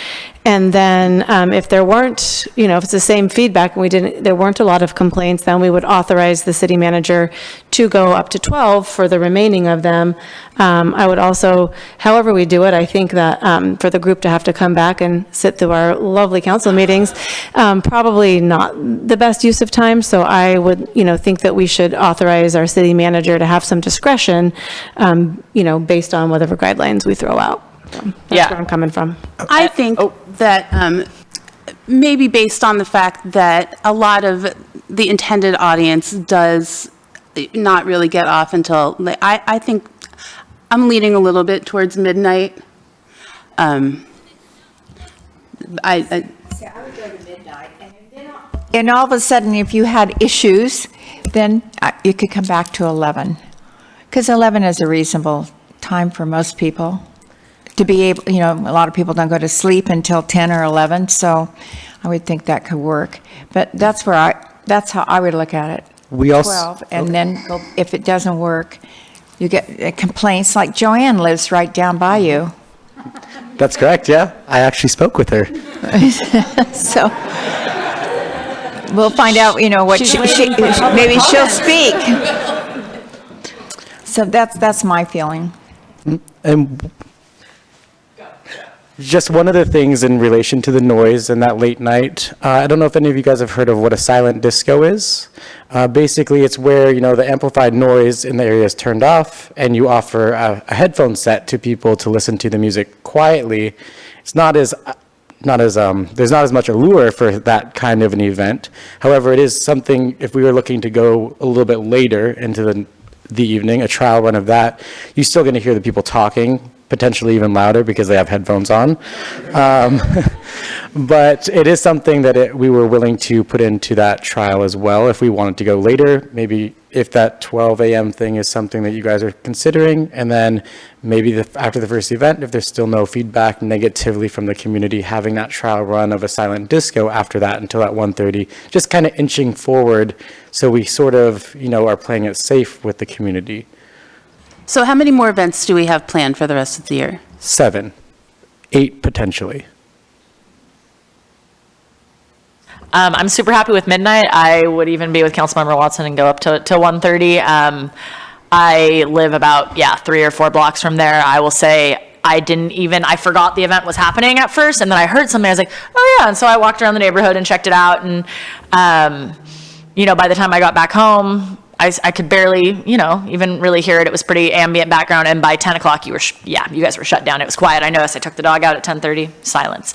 And then if there weren't, if it's the same feedback and there weren't a lot of complaints, then we would authorize the city manager to go up to 12 for the remaining of them. I would also, however we do it, I think that for the group to have to come back and sit through our lovely council meetings, probably not the best use of time. So I would, think that we should authorize our city manager to have some discretion, based on whatever guidelines we throw out. So that's where I'm coming from.
I think that maybe based on the fact that a lot of the intended audience does not really get off until, I think I'm leaning a little bit towards midnight.
I would go to midnight. And all of a sudden, if you had issues, then you could come back to 11. Because 11 is a reasonable time for most people to be able, a lot of people don't go to sleep until 10 or 11, so I would think that could work. But that's how I would look at it.
We also
12, and then if it doesn't work, you get complaints, like Joanne lives right down by you.
That's correct, yeah. I actually spoke with her.
So we'll find out, what maybe she'll speak. So that's my feeling.
And just one of the things in relation to the noise and that late night, I don't know if any of you guys have heard of what a silent disco is. Basically, it's where, the amplified noise in the area is turned off and you offer a headphone set to people to listen to the music quietly. It's there's not as much allure for that kind of an event. However, it is something, if we were looking to go a little bit later into the evening, a trial run of that, you're still going to hear the people talking, potentially even louder because they have headphones on. But it is something that we were willing to put into that trial as well if we wanted to go later. Maybe if that 12 a.m. thing is something that you guys are considering, and then maybe after the first event, if there's still no feedback negatively from the community, having that trial run of a silent disco after that until at 1:30, just kind of inching forward so we sort of, are playing it safe with the community.
So how many more events do we have planned for the rest of the year?
7, 8 potentially.
I'm super happy with midnight. I would even be with Councilmember Watson and go up to 1:30. I live about, 3 or 4 blocks from there. I will say I forgot the event was happening at first, and then I heard something, I was like, oh yeah, and so I walked around the neighborhood and checked it out, and, by the time I got back home, I could barely, even really hear it. It was pretty ambient background, and by 10 o'clock, you guys were shut down. It was quiet. I noticed I took the dog out at 10:30, silence.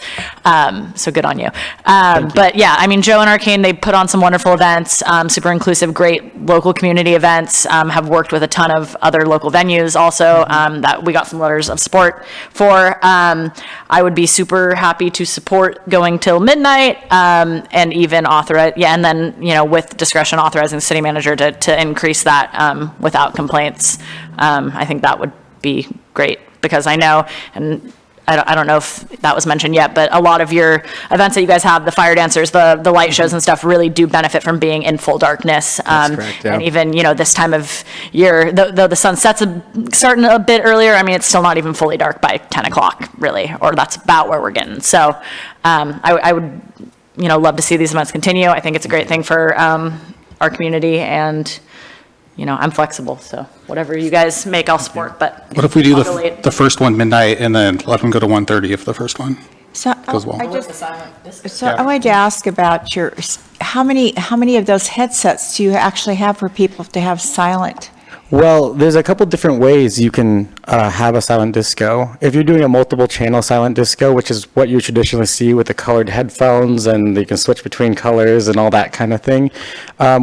So good on you. But yeah, Joe and Arcane, they put on some wonderful events, super inclusive, great local community events, have worked with a ton of other local venues also that we got some letters of support for. I would be super happy to support going till midnight and even authorize, and then, with discretion, authorizing the city manager to increase that without complaints. I think that would be great, because I know, and I don't know if that was mentioned yet, but a lot of your events that you guys have, the fire dancers, the light shows and stuff, really do benefit from being in full darkness.
That's correct, yeah.
And even, this time of year, though the sun sets starting a bit earlier, it's still not even fully dark by 10 o'clock, really, or that's about where we're getting. So I would, love to see these events continue. I think it's a great thing for our community, and I'm flexible, so whatever you guys make, I'll support. But
what if we do the first one midnight and then let them go to 1:30 if the first one goes well?
I wanted to ask about how many of those headsets do you actually have for people to have silent?
Well, there's a couple different ways you can have a silent disco. If you're doing a multiple channel silent disco, which is what you traditionally see with the colored headphones, and you can switch between colors and all that kind of thing,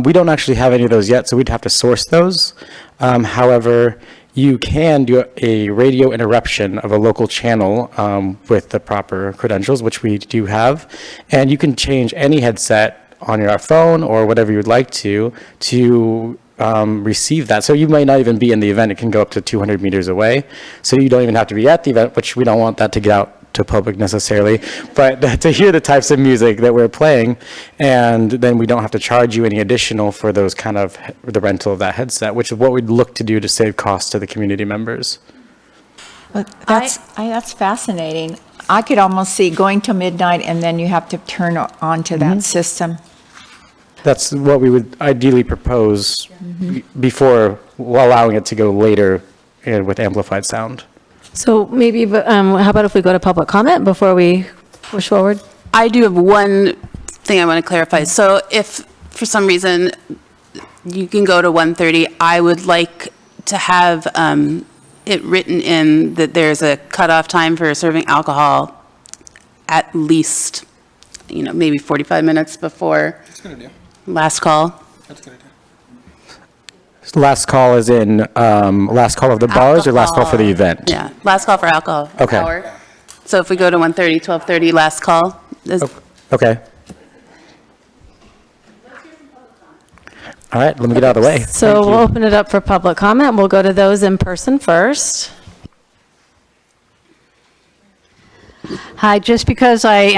we don't actually have any of those yet, so we'd have to source those. However, you can do a radio interruption of a local channel with the proper credentials, which we do have, and you can change any headset on your phone or whatever you'd like to receive that. So you might not even be in the event. It can go up to 200 meters away. So you don't even have to be at the event, which we don't want that to get out to public necessarily, but to hear the types of music that we're playing, and then we don't have to charge you any additional for those kind of the rental of that headset, which is what we'd look to do to save costs to the community members.
That's fascinating. I could almost see going till midnight and then you have to turn on to that system.
That's what we would ideally propose before allowing it to go later with amplified sound.
So maybe, how about if we go to public comment before we push forward?
I do have one thing I want to clarify. So if for some reason you can go to 1:30, I would like to have it written in that there's a cutoff time for serving alcohol at least, maybe 45 minutes before last call.
That's a good idea.
Last call is in, last call of the bars or last call for the event?
Yeah, last call for alcohol.
Okay.
Hour. So if we go to 1:30, 12:30, last call.
Okay. All right, let me get out of the way.
So we'll open it up for public comment. We'll go to those in person first.
Hi, just because I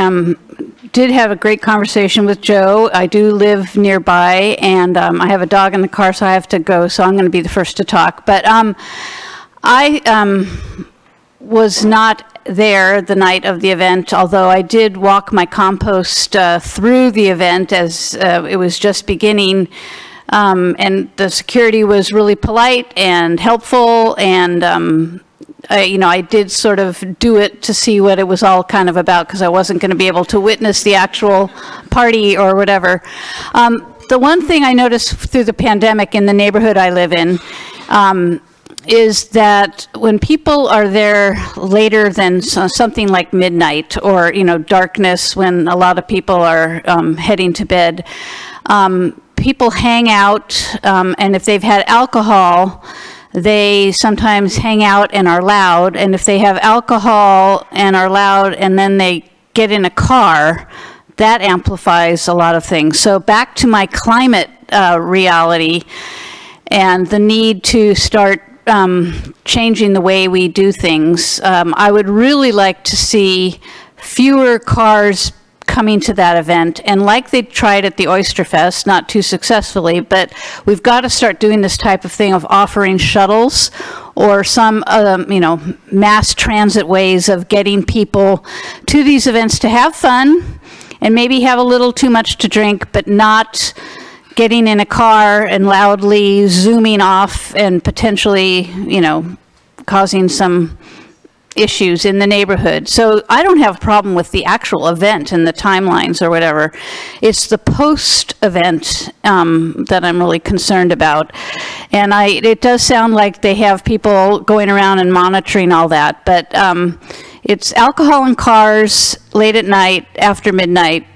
did have a great conversation with Joe, I do live nearby, and I have a dog in the car, so I have to go, so I'm going to be the first to talk. But I was not there the night of the event, although I did walk my compost through the event as it was just beginning. And the security was really polite and helpful, and I did sort of do it to see what it was all kind of about, because I wasn't going to be able to witness the actual party or whatever. The one thing I noticed through the pandemic in the neighborhood I live in is that when people are there later than something like midnight or, darkness, when a lot of people are heading to bed, people hang out, and if they've had alcohol, they sometimes hang out and are loud, and if they have alcohol and are loud and then they get in a car, that amplifies a lot of things. So back to my climate reality and the need to start changing the way we do things, I would really like to see fewer cars coming to that event, and like they tried at the Oyster Fest, not too successfully, but we've got to start doing this type of thing of offering shuttles or some, mass transit ways of getting people to these events to have fun and maybe have a little too much to drink, but not getting in a car and loudly zooming off and potentially, causing some issues in the neighborhood. So I don't have a problem with the actual event and the timelines or whatever. It's the post-event that I'm really concerned about. And it does sound like they have people going around and monitoring all that, but it's alcohol in cars late at night, after midnight,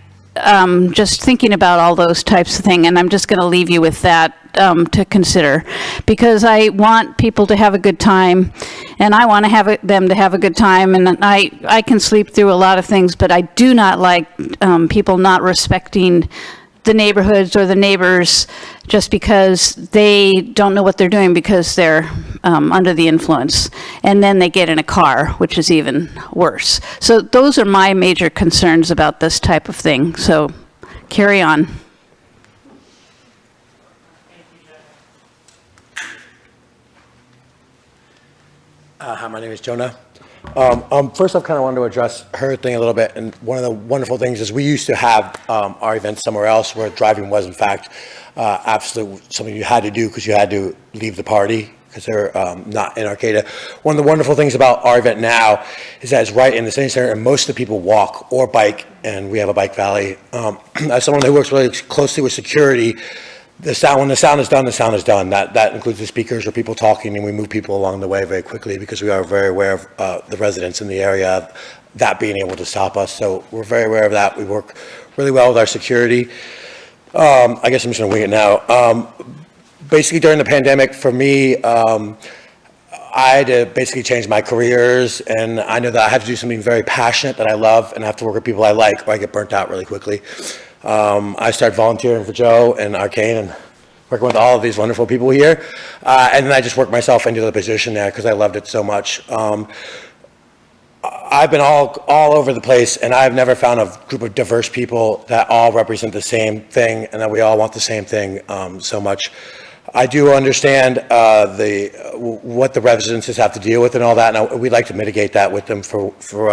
just thinking about all those types of things, and I'm just going to leave you with that to consider, because I want people to have a good time, and I want to have them to have a good time, and I can sleep through a lot of things, but I do not like people not respecting the neighborhoods or the neighbors just because they don't know what they're doing because they're under the influence, and then they get in a car, which is even worse. So those are my major concerns about this type of thing. So carry on.
Hi, my name is Jonah. First, I kind of wanted to address her thing a little bit, and one of the wonderful things is we used to have our events somewhere else where driving was, in fact, absolutely something you had to do because you had to leave the party because they're not in Arcata. One of the wonderful things about our event now is that it's right in the city center, and most of the people walk or bike, and we have a bike valley. As someone who works really closely with security, when the sound is done, the sound is done. That includes the speakers or people talking, and we move people along the way very quickly because we are very aware of the residents in the area, that being able to stop us. So we're very aware of that. We work really well with our security. I guess I'm just going to wing it now. Basically, during the pandemic, for me, I had to basically change my careers, and I know that I have to do something very passionate that I love, and I have to work with people I like, or I get burnt out really quickly. I started volunteering for Joe and Arcane and working with all of these wonderful people here. And then I just worked myself into the position there because I loved it so much. I've been all over the place, and I've never found a group of diverse people that all represent the same thing and that we all want the same thing so much. I do understand what the residences have to deal with and all that, and we'd like to mitigate that with them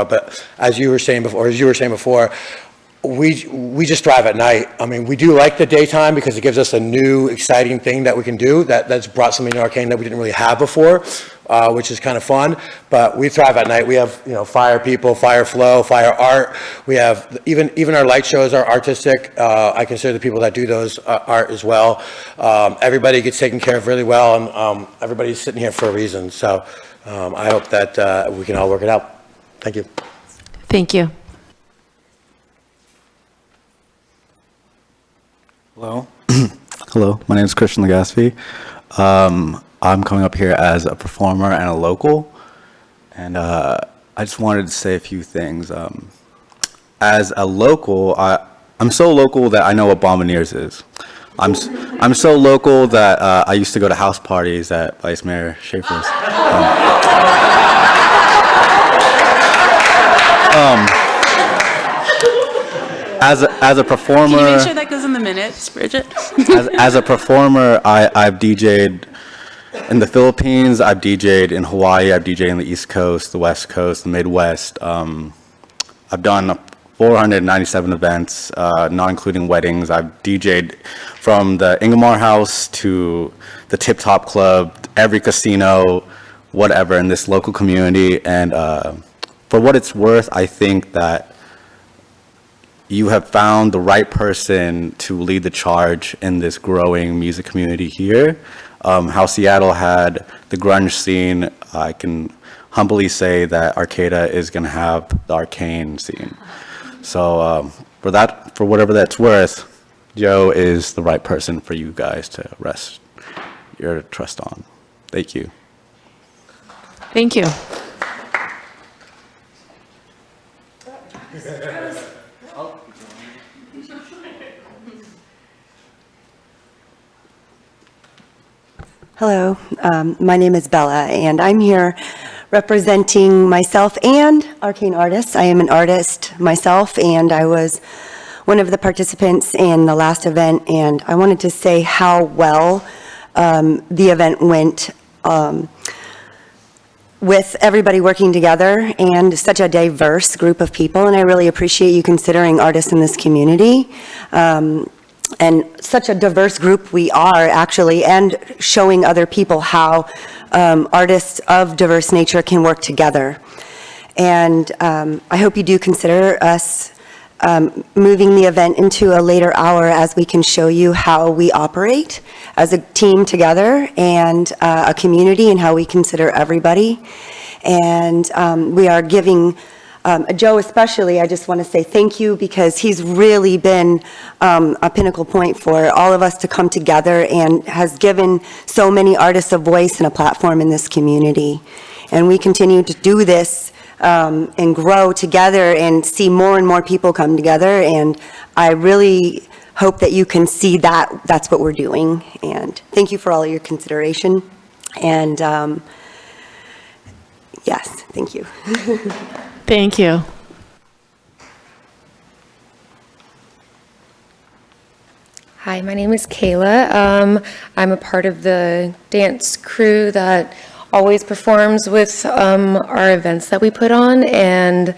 but as you were saying before, we just thrive at night. I mean, we do like the daytime because it gives us a new, exciting thing that we can do that's brought something to Arcane that we didn't really have before, which is kind of fun. But we thrive at night. We have, fire people, fire flow, fire art. We have even our light shows are artistic. I consider the people that do those art as well. Everybody gets taken care of really well, and everybody's sitting here for a reason. So I hope that we can all work it out. Thank you.
Thank you.
Hello. Hello, my name is Christian Legaspi. I'm coming up here as a performer and a local, and I just wanted to say a few things. As a local, I'm so local that I know what Bombardiers is. I'm so local that I used to go to house parties at Vice Mayor Schaefer's. As a performer,
Can you make sure that goes in the minutes, Bridget?
as a performer, I've DJ'd in the Philippines, I've DJ'd in Hawaii, I've DJ'd in the East Coast, the West Coast, the Midwest. I've done 497 events, not including weddings. I've DJ'd from the Ingomar House to the Tip Top Club, every casino, whatever, in this local community. And for what it's worth, I think that you have found the right person to lead the charge in this growing music community here. How Seattle had the grunge scene, I can humbly say that Arcata is going to have the arcane scene. So for whatever that's worth, Joe is the right person for you guys to rest your trust on. Thank you.
Thank you.
Hello, my name is Bella, and I'm here representing myself and Arcane Artists. I am an artist myself, and I was one of the participants in the last event, and I wanted to say how well the event went with everybody working together and such a diverse group of people, and I really appreciate you considering artists in this community. And such a diverse group we are, actually, and showing other people how artists of diverse nature can work together. And I hope you do consider us moving the event into a later hour, as we can show you how we operate as a team together and a community, and how we consider everybody. And we are giving Joe especially, I just want to say thank you, because he's really been a pinnacle point for all of us to come together and has given so many artists a voice and a platform in this community. And we continue to do this and grow together and see more and more people come together. And I really hope that you can see that that's what we're doing. And thank you for all of your consideration. And yes, thank you.
Thank you.
Hi, my name is Kayla. I'm a part of the dance crew that always performs with our events that we put on, and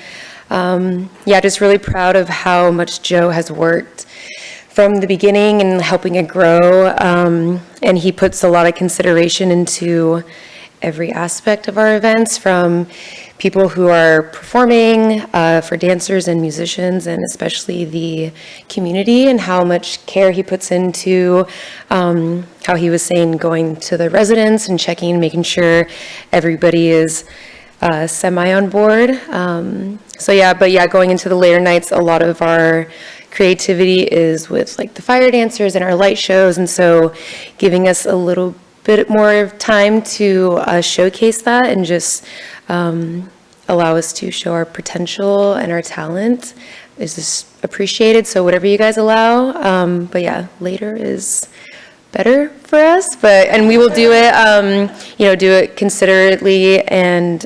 yeah, just really proud of how much Joe has worked from the beginning and helping it grow, and he puts a lot of consideration into every aspect of our events, from people who are performing, for dancers and musicians, and especially the community, and how much care he puts into, how he was saying, going to the residents and checking, making sure everybody is semi on board. So yeah, but yeah, going into the later nights, a lot of our creativity is with like the fire dancers and our light shows, and so giving us a little bit more time to showcase that and just allow us to show our potential and our talent is just appreciated. So whatever you guys allow, but yeah, later is better for us. And we will do it, do it considerately, and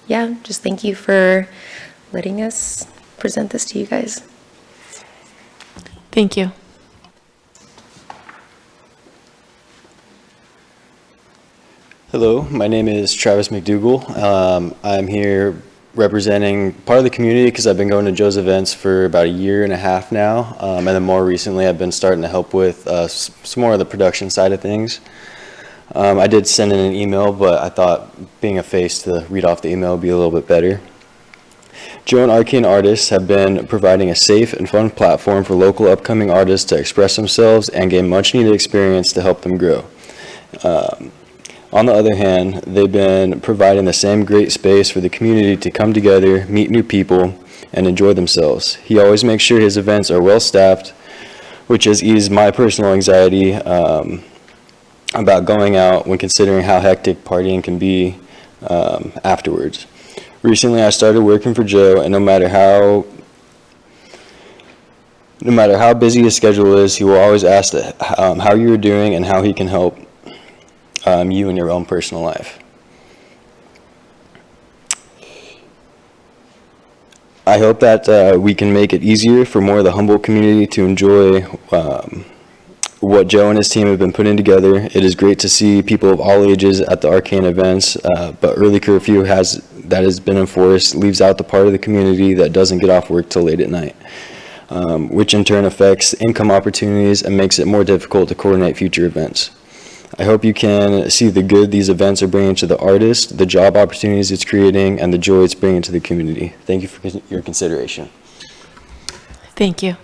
yeah, just thank you for letting us present this to you guys.
Thank you.
Hello, my name is Travis McDougall. I'm here representing part of the community because I've been going to Joe's events for about a year and a half now. And then more recently, I've been starting to help with some more of the production side of things. I did send in an email, but I thought being a face to read off the email would be a little bit better. Joe and Arcane artists have been providing a safe and fun platform for local upcoming artists to express themselves and gain much needed experience to help them grow. On the other hand, they've been providing the same great space for the community to come together, meet new people, and enjoy themselves. He always makes sure his events are well staffed, which has eased my personal anxiety about going out when considering how hectic partying can be afterwards. Recently, I started working for Joe, and no matter how busy his schedule is, he will always ask how you're doing and how he can help you in your own personal life. I hope that we can make it easier for more of the Humboldt community to enjoy what Joe and his team have been putting together. It is great to see people of all ages at the Arcane events, but early curfew that has been enforced leaves out the part of the community that doesn't get off work till late at night, which in turn affects income opportunities and makes it more difficult to coordinate future events. I hope you can see the good these events are bringing to the artists, the job opportunities it's creating, and the joy it's bringing to the community. Thank you for your consideration.
Thank you.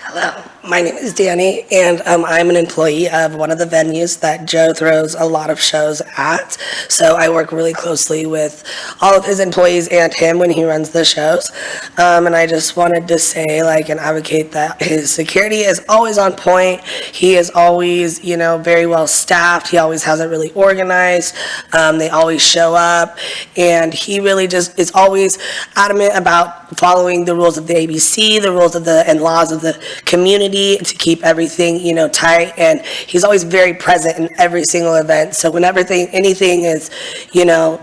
Hello, my name is Danny, and I'm an employee of one of the venues that Joe throws a lot of shows at. So I work really closely with all of his employees and him when he runs the shows. And I just wanted to say, and advocate that his security is always on point. He is always, very well staffed. He always has it really organized. They always show up, and he really just is always adamant about following the rules of the ABC, the rules of and laws of the community to keep everything, tight. And he's always very present in every single event. So whenever anything is,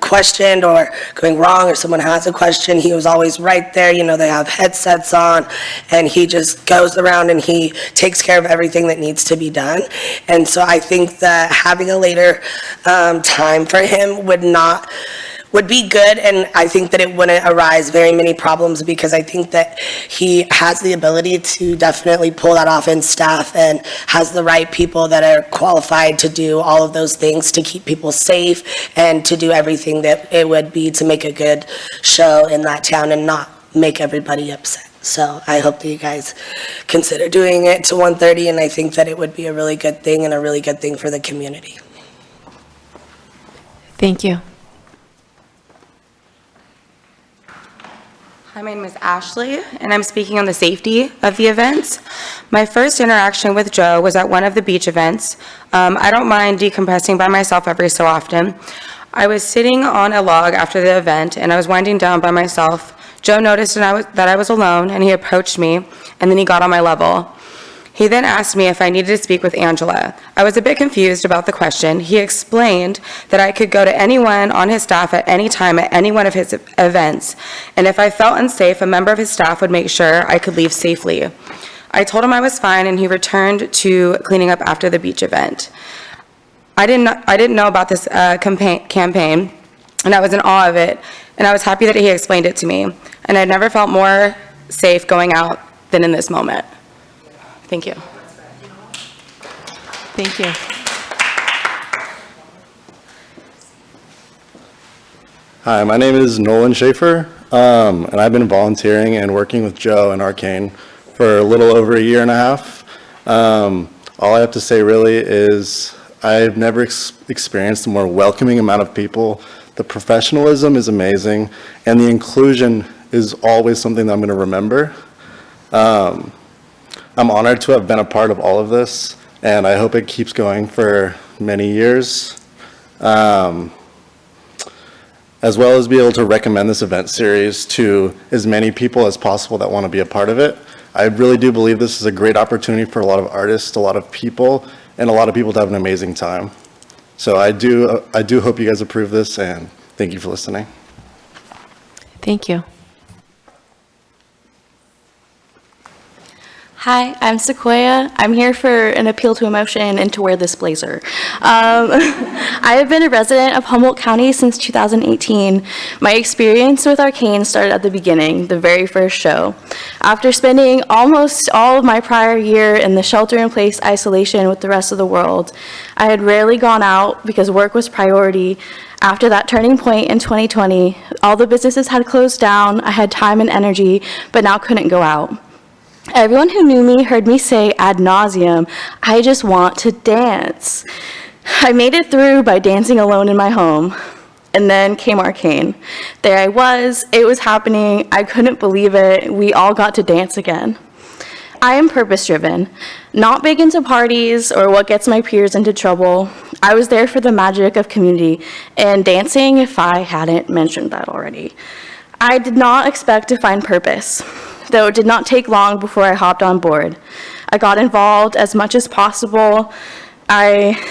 questioned or going wrong or someone has a question, he was always right there. They have headsets on, and he just goes around and he takes care of everything that needs to be done. And so I think that having a later time for him would be good, and I think that it wouldn't arise very many problems, because I think that he has the ability to definitely pull that off in staff and has the right people that are qualified to do all of those things to keep people safe and to do everything that it would be to make a good show in that town and not make everybody upset. So I hope that you guys consider doing it to 1:30, and I think that it would be a really good thing and a really good thing for the community.
Thank you.
Hi, my name is Ashley, and I'm speaking on the safety of the events. My first interaction with Joe was at one of the beach events. I don't mind decompressing by myself every so often. I was sitting on a log after the event, and I was winding down by myself. Joe noticed that I was alone, and he approached me, and then he got on my level. He then asked me if I needed to speak with Angela. I was a bit confused about the question. He explained that I could go to anyone on his staff at any time at any one of his events, and if I felt unsafe, a member of his staff would make sure I could leave safely. I told him I was fine, and he returned to cleaning up after the beach event. I didn't know about this campaign, and I was in awe of it, and I was happy that he explained it to me, and I'd never felt more safe going out than in this moment. Thank you.
Thank you.
Hi, my name is Nolan Schaefer, and I've been volunteering and working with Joe and Arcane for a little over a year and a half. All I have to say really is I've never experienced a more welcoming amount of people. The professionalism is amazing, and the inclusion is always something that I'm going to remember. I'm honored to have been a part of all of this, and I hope it keeps going for many years, as well as be able to recommend this event series to as many people as possible that want to be a part of it. I really do believe this is a great opportunity for a lot of artists, a lot of people, and a lot of people to have an amazing time. So I do hope you guys approve this, and thank you for listening.
Thank you.
Hi, I'm Sequoia. I'm here for an appeal to emotion and to wear this blazer. I have been a resident of Humboldt County since 2018. My experience with Arcane started at the beginning, the very first show. After spending almost all of my prior year in the shelter-in-place isolation with the rest of the world, I had rarely gone out because work was priority. After that turning point in 2020, all the businesses had closed down, I had time and energy, but now couldn't go out. Everyone who knew me heard me say ad nauseum, I just want to dance. I made it through by dancing alone in my home. And then came Arcane. There I was, it was happening, I couldn't believe it, we all got to dance again. I am purpose-driven, not big into parties or what gets my peers into trouble. I was there for the magic of community and dancing if I hadn't mentioned that already. I did not expect to find purpose, though it did not take long before I hopped on board. I got involved as much as possible. I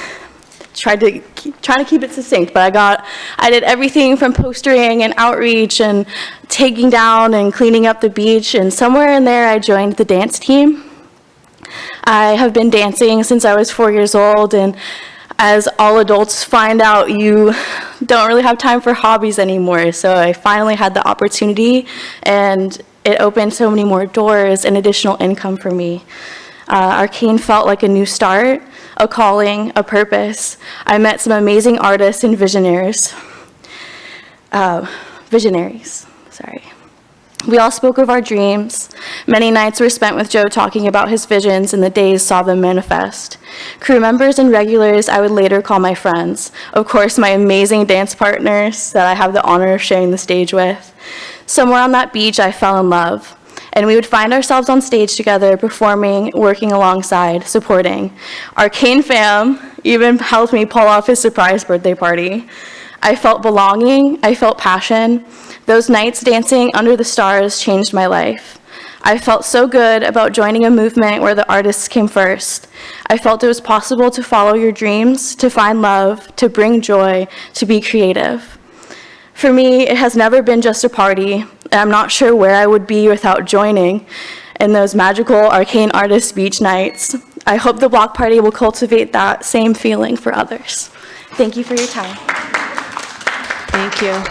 tried to keep it succinct, but I did everything from postering and outreach and taking down and cleaning up the beach, and somewhere in there I joined the dance team. I have been dancing since I was 4 years old, and as all adults find out, you don't really have time for hobbies anymore, so I finally had the opportunity, and it opened so many more doors and additional income for me. Arcane felt like a new start, a calling, a purpose. I met some amazing artists and visionaries. We all spoke of our dreams. Many nights were spent with Joe talking about his visions, and the days saw them manifest. Crew members and regulars I would later call my friends. Of course, my amazing dance partners that I have the honor of sharing the stage with. Somewhere on that beach, I fell in love. And we would find ourselves on stage together, performing, working alongside, supporting. Arcane fam even helped me pull off his surprise birthday party. I felt belonging, I felt passion. Those nights dancing under the stars changed my life. I felt so good about joining a movement where the artists came first. I felt it was possible to follow your dreams, to find love, to bring joy, to be creative. For me, it has never been just a party, and I'm not sure where I would be without joining in those magical Arcane Artist Beach nights. I hope the block party will cultivate that same feeling for others. Thank you for your time.
Thank you.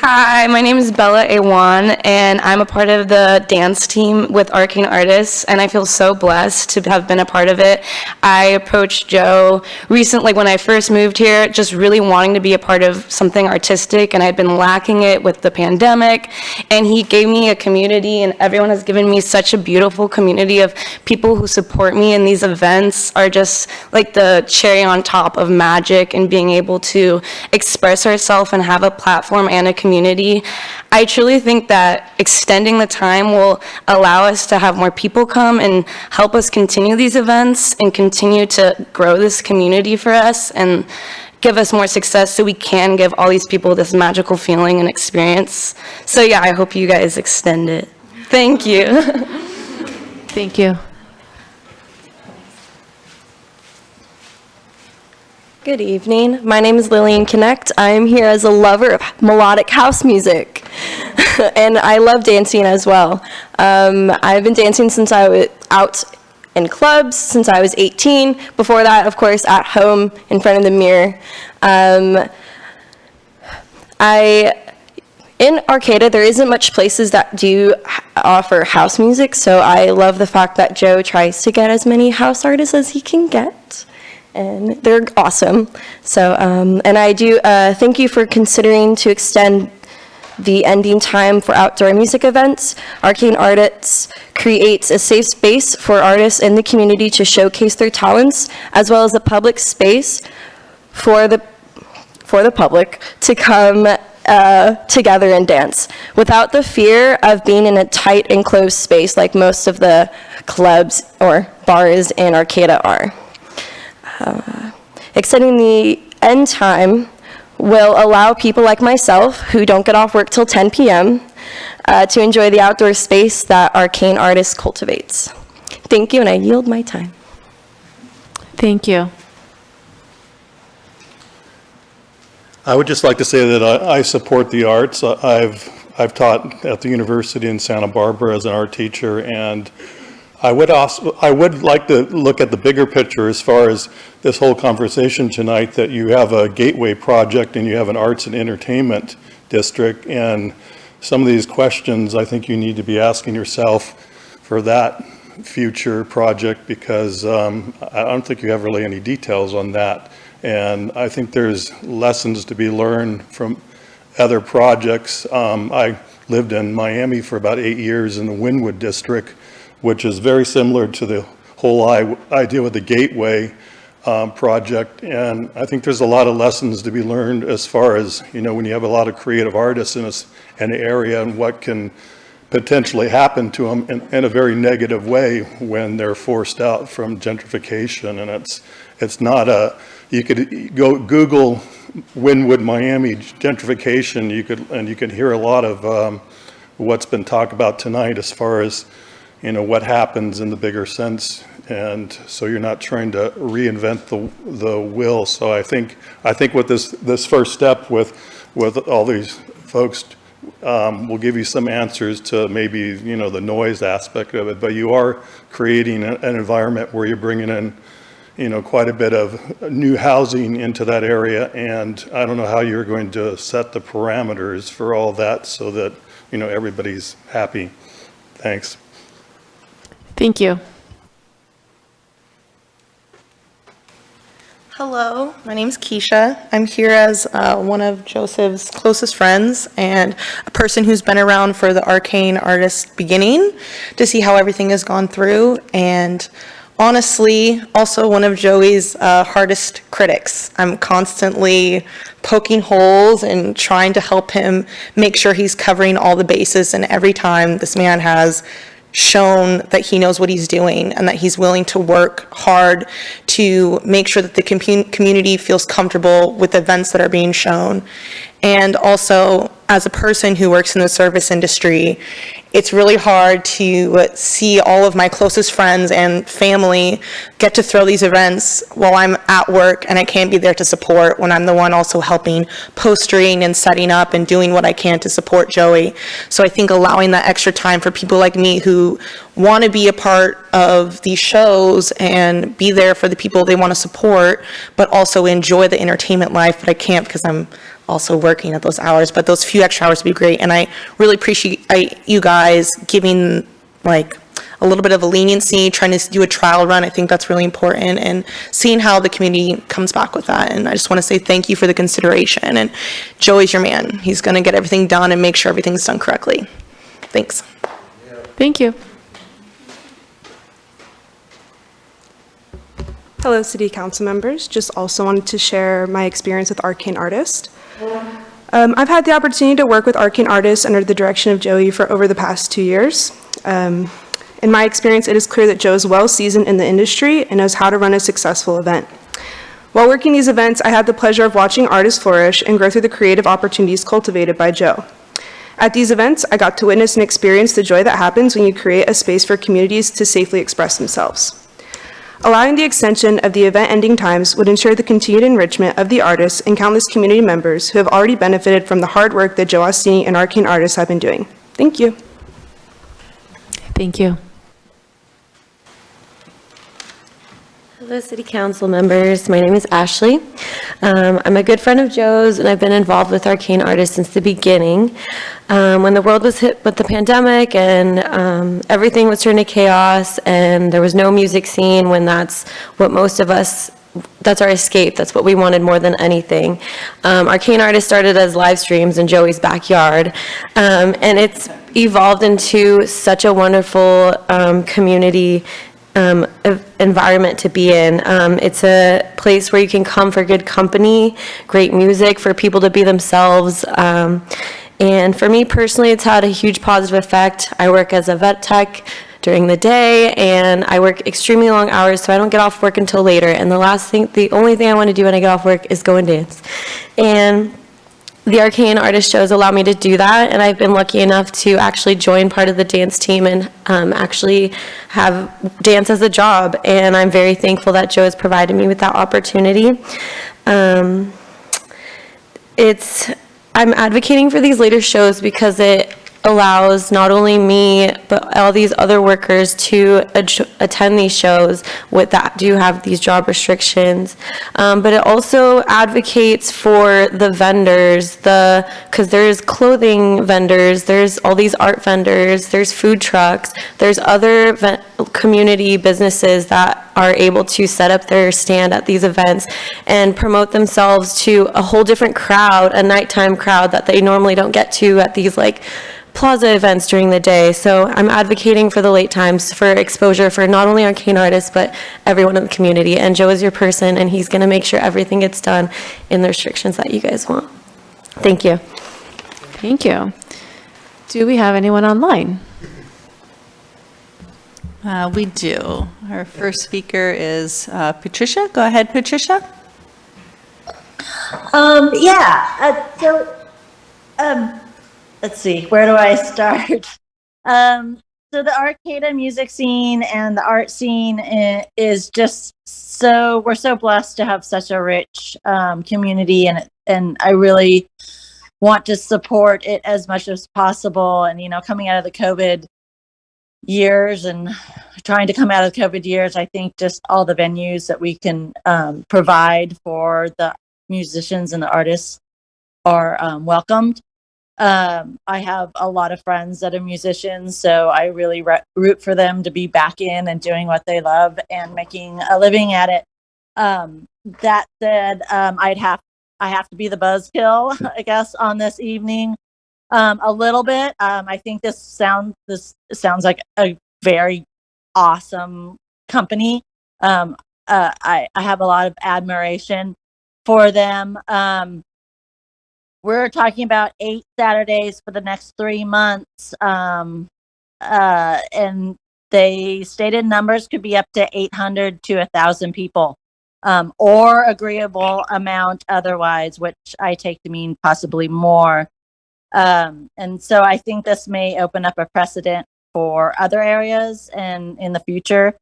Hi, my name is Bella Awan, and I'm a part of the dance team with Arcane Artists, and I feel so blessed to have been a part of it. I approached Joe recently when I first moved here, just really wanting to be a part of something artistic, and I'd been lacking it with the pandemic, and he gave me a community, and everyone has given me such a beautiful community of people who support me, and these events are just like the cherry on top of magic and being able to express ourselves and have a platform and a community. I truly think that extending the time will allow us to have more people come and help us continue these events and continue to grow this community for us and give us more success so we can give all these people this magical feeling and experience. So yeah, I hope you guys extend it. Thank you.
Thank you.
Good evening. My name is Lillian Connect. I'm here as a lover of melodic house music, and I love dancing as well. I've been dancing since I was out in clubs, since I was 18. Before that, of course, at home in front of the mirror. In Arcata, there isn't much places that do offer house music, so I love the fact that Joe tries to get as many house artists as he can get. And they're awesome. So, and I do thank you for considering to extend the ending time for outdoor music events. Arcane Artists creates a safe space for artists in the community to showcase their talents, as well as a public space for the public to come together and dance without the fear of being in a tight enclosed space like most of the clubs or bars in Arcata are. Extending the end time will allow people like myself who don't get off work till 10 p.m. To enjoy the outdoor space that Arcane Artists cultivates. Thank you, and I yield my time.
Thank you.
I would just like to say that I support the arts. I've taught at the university in Santa Barbara as an art teacher, and I would like to look at the bigger picture as far as this whole conversation tonight, that you have a gateway project and you have an arts and entertainment district, and some of these questions I think you need to be asking yourself for that future project, because I don't think you have really any details on that. And I think there's lessons to be learned from other projects. I lived in Miami for about 8 years in the Wynwood district, which is very similar to the whole idea with the Gateway project. And I think there's a lot of lessons to be learned as far as, you know, when you have a lot of creative artists in an area, and what can potentially happen to them in a very negative way when they're forced out from gentrification. And it's not a, you could go Google Wynwood, Miami gentrification, you could hear a lot of what's been talked about tonight as far as, you know, what happens in the bigger sense. And so you're not trying to reinvent the wheel. So I think with this first step with all these folks, will give you some answers to maybe, you know, the noise aspect of it. But you are creating an environment where you're bringing in, you know, quite a bit of new housing into that area. And I don't know how you're going to set the parameters for all that so that, you know, everybody's happy. Thanks.
Thank you.
Hello, my name's Keisha. I'm here as one of Joseph's closest friends and a person who's been around for the Arcane Artist beginning to see how everything has gone through, and honestly, also one of Joey's hardest critics. I'm constantly poking holes and trying to help him make sure he's covering all the bases, and every time this man has shown that he knows what he's doing and that he's willing to work hard to make sure that the community feels comfortable with events that are being shown. And also, as a person who works in the service industry, it's really hard to see all of my closest friends and family get to throw these events while I'm at work and I can't be there to support, when I'm the one also helping postering and setting up and doing what I can to support Joey. So I think allowing that extra time for people like me who want to be a part of these shows and be there for the people they want to support, but also enjoy the entertainment life, but I can't because I'm also working at those hours, but those few extra hours would be great. And I really appreciate you guys giving like a little bit of a leniency, trying to do a trial run. I think that's really important, and seeing how the community comes back with that. And I just want to say thank you for the consideration, and Joey's your man. He's going to get everything done and make sure everything's done correctly. Thanks.
Thank you.
Hello, City Council members. Just also wanted to share my experience with Arcane Artist. I've had the opportunity to work with Arcane Artists under the direction of Joey for over the past 2 years. In my experience, it is clear that Joe is well seasoned in the industry and knows how to run a successful event. While working these events, I had the pleasure of watching artists flourish and grow through the creative opportunities cultivated by Joe. At these events, I got to witness and experience the joy that happens when you create a space for communities to safely express themselves. Allowing the extension of the event ending times would ensure the continued enrichment of the artists and countless community members who have already benefited from the hard work that Joe Ostini and Arcane Artists have been doing. Thank you.
Thank you.
Hello, City Council members. My name is Ashley. I'm a good friend of Joe's, and I've been involved with Arcane Artists since the beginning. When the world was hit with the pandemic and everything was turned to chaos and there was no music scene, when that's what most of us, that's our escape, that's what we wanted more than anything. Arcane Artists started as live streams in Joey's backyard, and it's evolved into such a wonderful community environment to be in. It's a place where you can come for good company, great music, for people to be themselves. And for me personally, it's had a huge positive effect. I work as a vet tech during the day, and I work extremely long hours, so I don't get off work until later. And the only thing I want to do when I get off work is go and dance. And the Arcane Artist shows allow me to do that, and I've been lucky enough to actually join part of the dance team and actually have dance as a job, and I'm very thankful that Joe has provided me with that opportunity.
I'm advocating for these later shows because it allows not only me, but all these other workers to attend these shows that do have these job restrictions. But it also advocates for the vendors, because there's clothing vendors, there's all these art vendors, there's food trucks, there's other community businesses that are able to set up their stand at these events and promote themselves to a whole different crowd, a nighttime crowd that they normally don't get to at these like plaza events during the day. So I'm advocating for the late times, for exposure for not only arcane artists, but everyone in the community. And Joe is your person, and he's gonna make sure everything gets done in the restrictions that you guys want. Thank you.
Thank you. Do we have anyone online?
We do. Our first speaker is Patricia. Go ahead, Patricia.
Let's see, where do I start? So the Arcata music scene and the art scene is just we're so blessed to have such a rich community, and I really want to support it as much as possible. And, coming out of the COVID years and trying to come out of the COVID years, I think just all the venues that we can provide for the musicians and the artists are welcomed. I have a lot of friends that are musicians, so I really root for them to be back in and doing what they love and making a living at it. That said, I have to be the buzzkill, I guess, on this evening. A little bit. I think this sounds like a very awesome company. I have a lot of admiration for them. We're talking about 8 Saturdays for the next 3 months. And they stated numbers could be up to 800 to 1,000 people, or agreeable amount otherwise, which I take to mean possibly more. And so I think this may open up a precedent for other areas and in the future,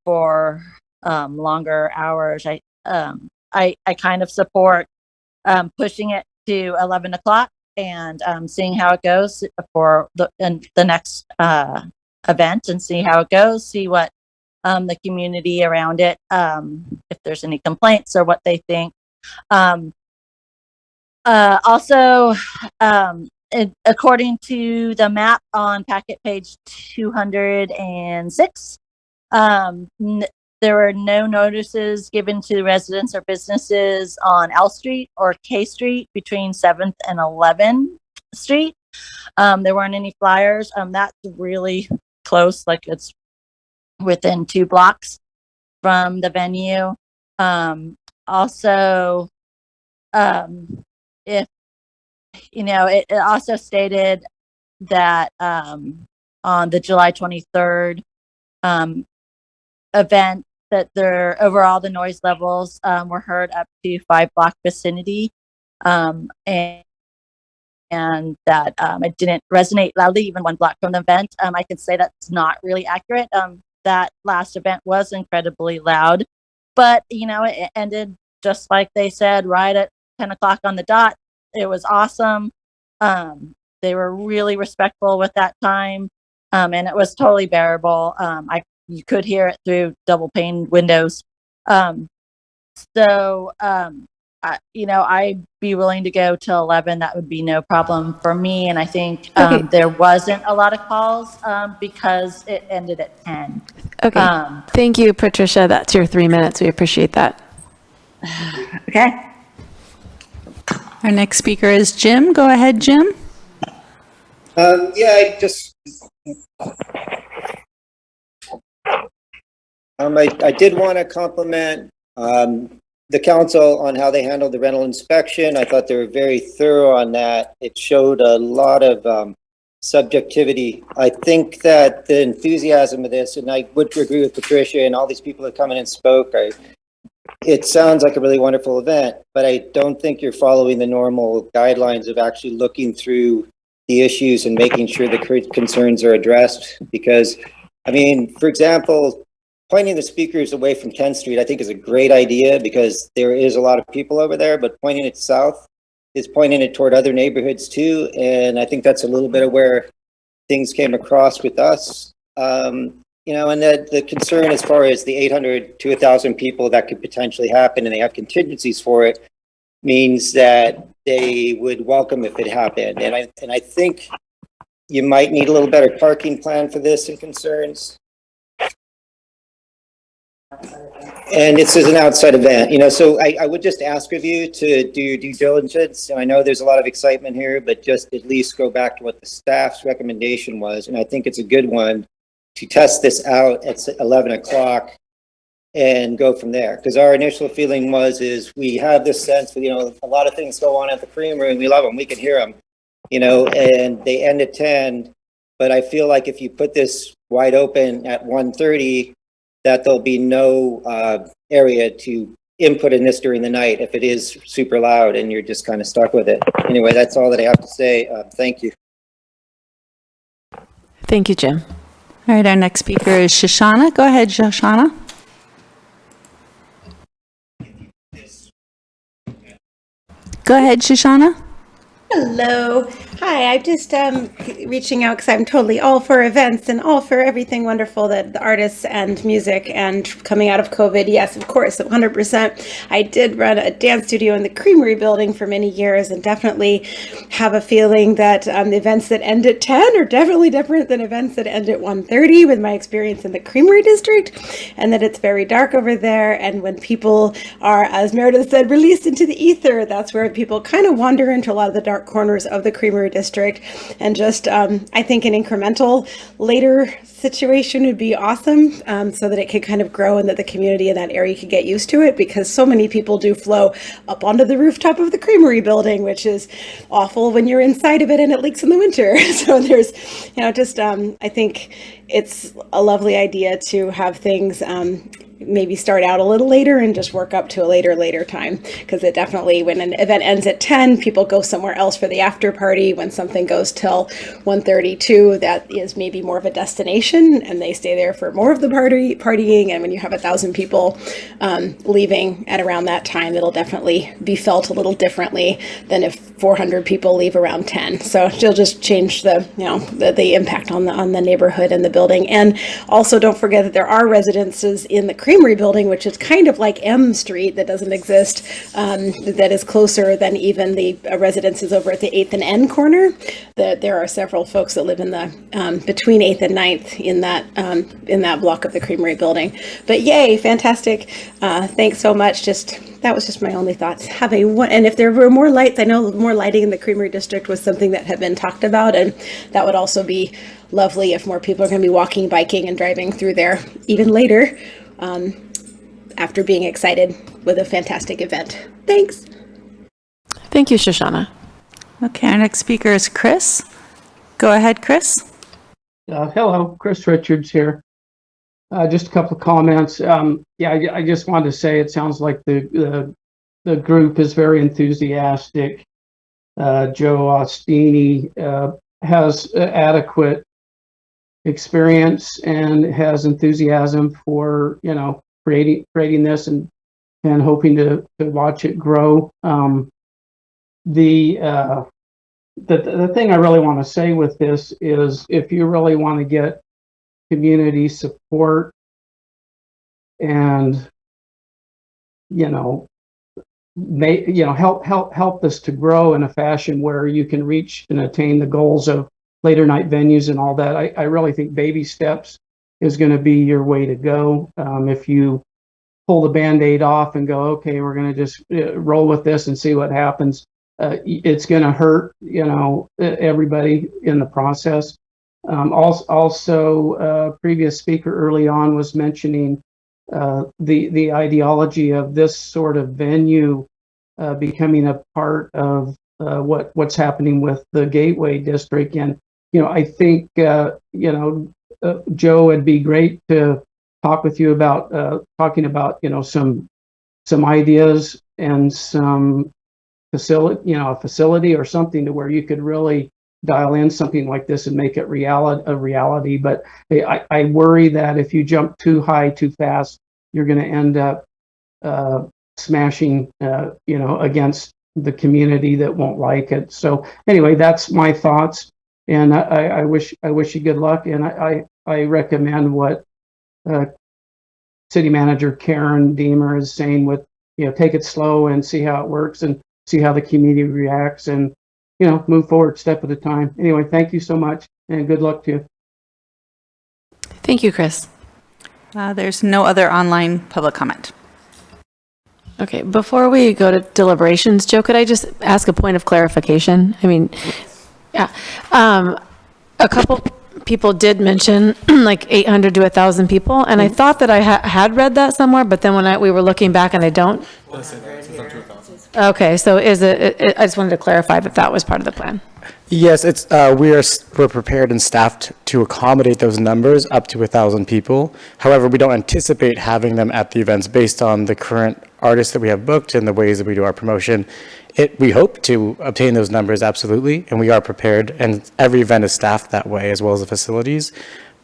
for longer hours. I kind of support pushing it to 11 o'clock and seeing how it goes for the next event, and see how it goes, see what the community around it, if there's any complaints or what they think. Also, according to the map on packet page 206, there were no notices given to residents or businesses on L Street or K Street between 7th and 11th Street. There weren't any flyers. That's really close, like it's within 2 blocks from the venue. Also, if it also stated that on the July 23rd event, that overall the noise levels were heard up to 5-block vicinity, and that it didn't resonate loudly even 1 block from the event. I can say that's not really accurate. That last event was incredibly loud, but it ended just like they said, right at 10 o'clock on the dot. It was awesome. They were really respectful with that time, and it was totally bearable. You could hear it through double pane windows. I'd be willing to go till 11. That would be no problem for me. And I think there wasn't a lot of calls because it ended at 10.
Okay. Thank you, Patricia. That's your 3 minutes. We appreciate that.
Okay.
Our next speaker is Jim. Go ahead, Jim.
I did want to compliment the council on how they handled the rental inspection. I thought they were very thorough on that. It showed a lot of subjectivity. I think that the enthusiasm of this, and I would agree with Patricia and all these people that come in and spoke, it sounds like a really wonderful event, but I don't think you're following the normal guidelines of actually looking through the issues and making sure the concerns are addressed. Because, for example, pointing the speakers away from 10th Street, I think is a great idea because there is a lot of people over there, but pointing it south is pointing it toward other neighborhoods too. And I think that's a little bit of where things came across with us. You know, and the concern as far as the 800 to 1,000 people that could potentially happen, and they have contingencies for it, means that they would welcome if it happened. And I think you might need a little better parking plan for this and concerns. And this is an outside event, you know, so I would just ask of you to do your due diligence. And I know there's a lot of excitement here, but just at least go back to what the staff's recommendation was. And I think it's a good one to test this out at 11 o'clock and go from there. Because our initial feeling is we have this sense that, you know, a lot of things go on at the Creamery and we love them, we can hear them, you know, and they end at 10. But I feel like if you put this wide open at 1:30, that there'll be no area to input in this during the night if it is super loud and you're just kind of stuck with it. Anyway, that's all that I have to say. Thank you.
Thank you, Jim.
All right, our next speaker is Shoshana. Go ahead, Shoshana. Go ahead, Shoshana.
Hello. Hi, I'm just reaching out because I'm totally all for events and all for everything wonderful that the artists and music and coming out of COVID. Yes, of course, 100%. I did run a dance studio in the Creamery building for many years and definitely have a feeling that events that end at 10 are definitely different than events that end at 1:30 with my experience in the Creamery district, and that it's very dark over there. And when people are, as Meredith said, released into the ether, that's where people kind of wander into a lot of the dark corners of the Creamery district. And just I think an incremental later situation would be awesome, so that it could kind of grow and that the community in that area could get used to it, because so many people do flow up onto the rooftop of the Creamery building, which is awful when you're inside of it and it leaks in the winter. So there's, you know, just I think it's a lovely idea to have things maybe start out a little later and just work up to a later time, because it definitely, when an event ends at 10, people go somewhere else for the after party. When something goes till 1:32, that is maybe more of a destination and they stay there for more of the partying. And when you have 1,000 people leaving at around that time, it'll definitely be felt a little differently than if 400 people leave around 10. So it'll just change the, you know, the impact on the neighborhood and the building. And also don't forget that there are residences in the Creamery building, which is kind of like M Street that doesn't exist, that is closer than even the residences over at the 8th and N corner. There are several folks that live in the between 8th and 9th in that block of the Creamery building. But yay, fantastic. Thanks so much. That was just my only thoughts. And if there were more lights, I know more lighting in the Creamery district was something that had been talked about, and that would also be lovely if more people are going to be walking, biking, and driving through there even later, after being excited with a fantastic event. Thanks.
Thank you, Shoshana.
Okay, our next speaker is Chris. Go ahead, Chris.
Hello, Chris Richards here. Just a couple of comments. I just wanted to say it sounds like the group is very enthusiastic. Joe Ostini has adequate experience and has enthusiasm for, you know, creating this and hoping to watch it grow. The thing I really want to say with this is, if you really want to get community support and, you know, help this to grow in a fashion where you can reach and attain the goals of later night venues and all that, I really think baby steps is going to be your way to go. If you pull the Band-Aid off and go, okay, we're going to just roll with this and see what happens, it's going to hurt, you know, everybody in the process. Also, previous speaker early on was mentioning the ideology of this sort of venue becoming a part of what's happening with the Gateway District. And, you know, I think, Joe, it'd be great to talk with you about talking about, you know, some ideas and some a facility or something to where you could really dial in something like this and make it a reality. But I worry that if you jump too high too fast, you're going to end up smashing against the community that won't like it. So anyway, that's my thoughts, and I wish you good luck, and I recommend what City Manager Karen Deemer is saying with, take it slow and see how it works and see how the community reacts, and move forward step at a time. Anyway, thank you so much, and good luck to you.
Thank you, Chris.
There's no other online public comment.
Okay, before we go to deliberations, Joe, could I just ask a point of clarification? I mean, yeah, a couple people did mention like 800 to 1,000 people, and I thought that I had read that somewhere, but then when we were looking back and I don't. Okay, so is it, I just wanted to clarify that was part of the plan.
Yes, it's we're prepared and staffed to accommodate those numbers up to 1,000 people. However, we don't anticipate having them at the events based on the current artists that we have booked and the ways that we do our promotion. We hope to obtain those numbers, absolutely, and we are prepared, and every event is staffed that way as well as the facilities.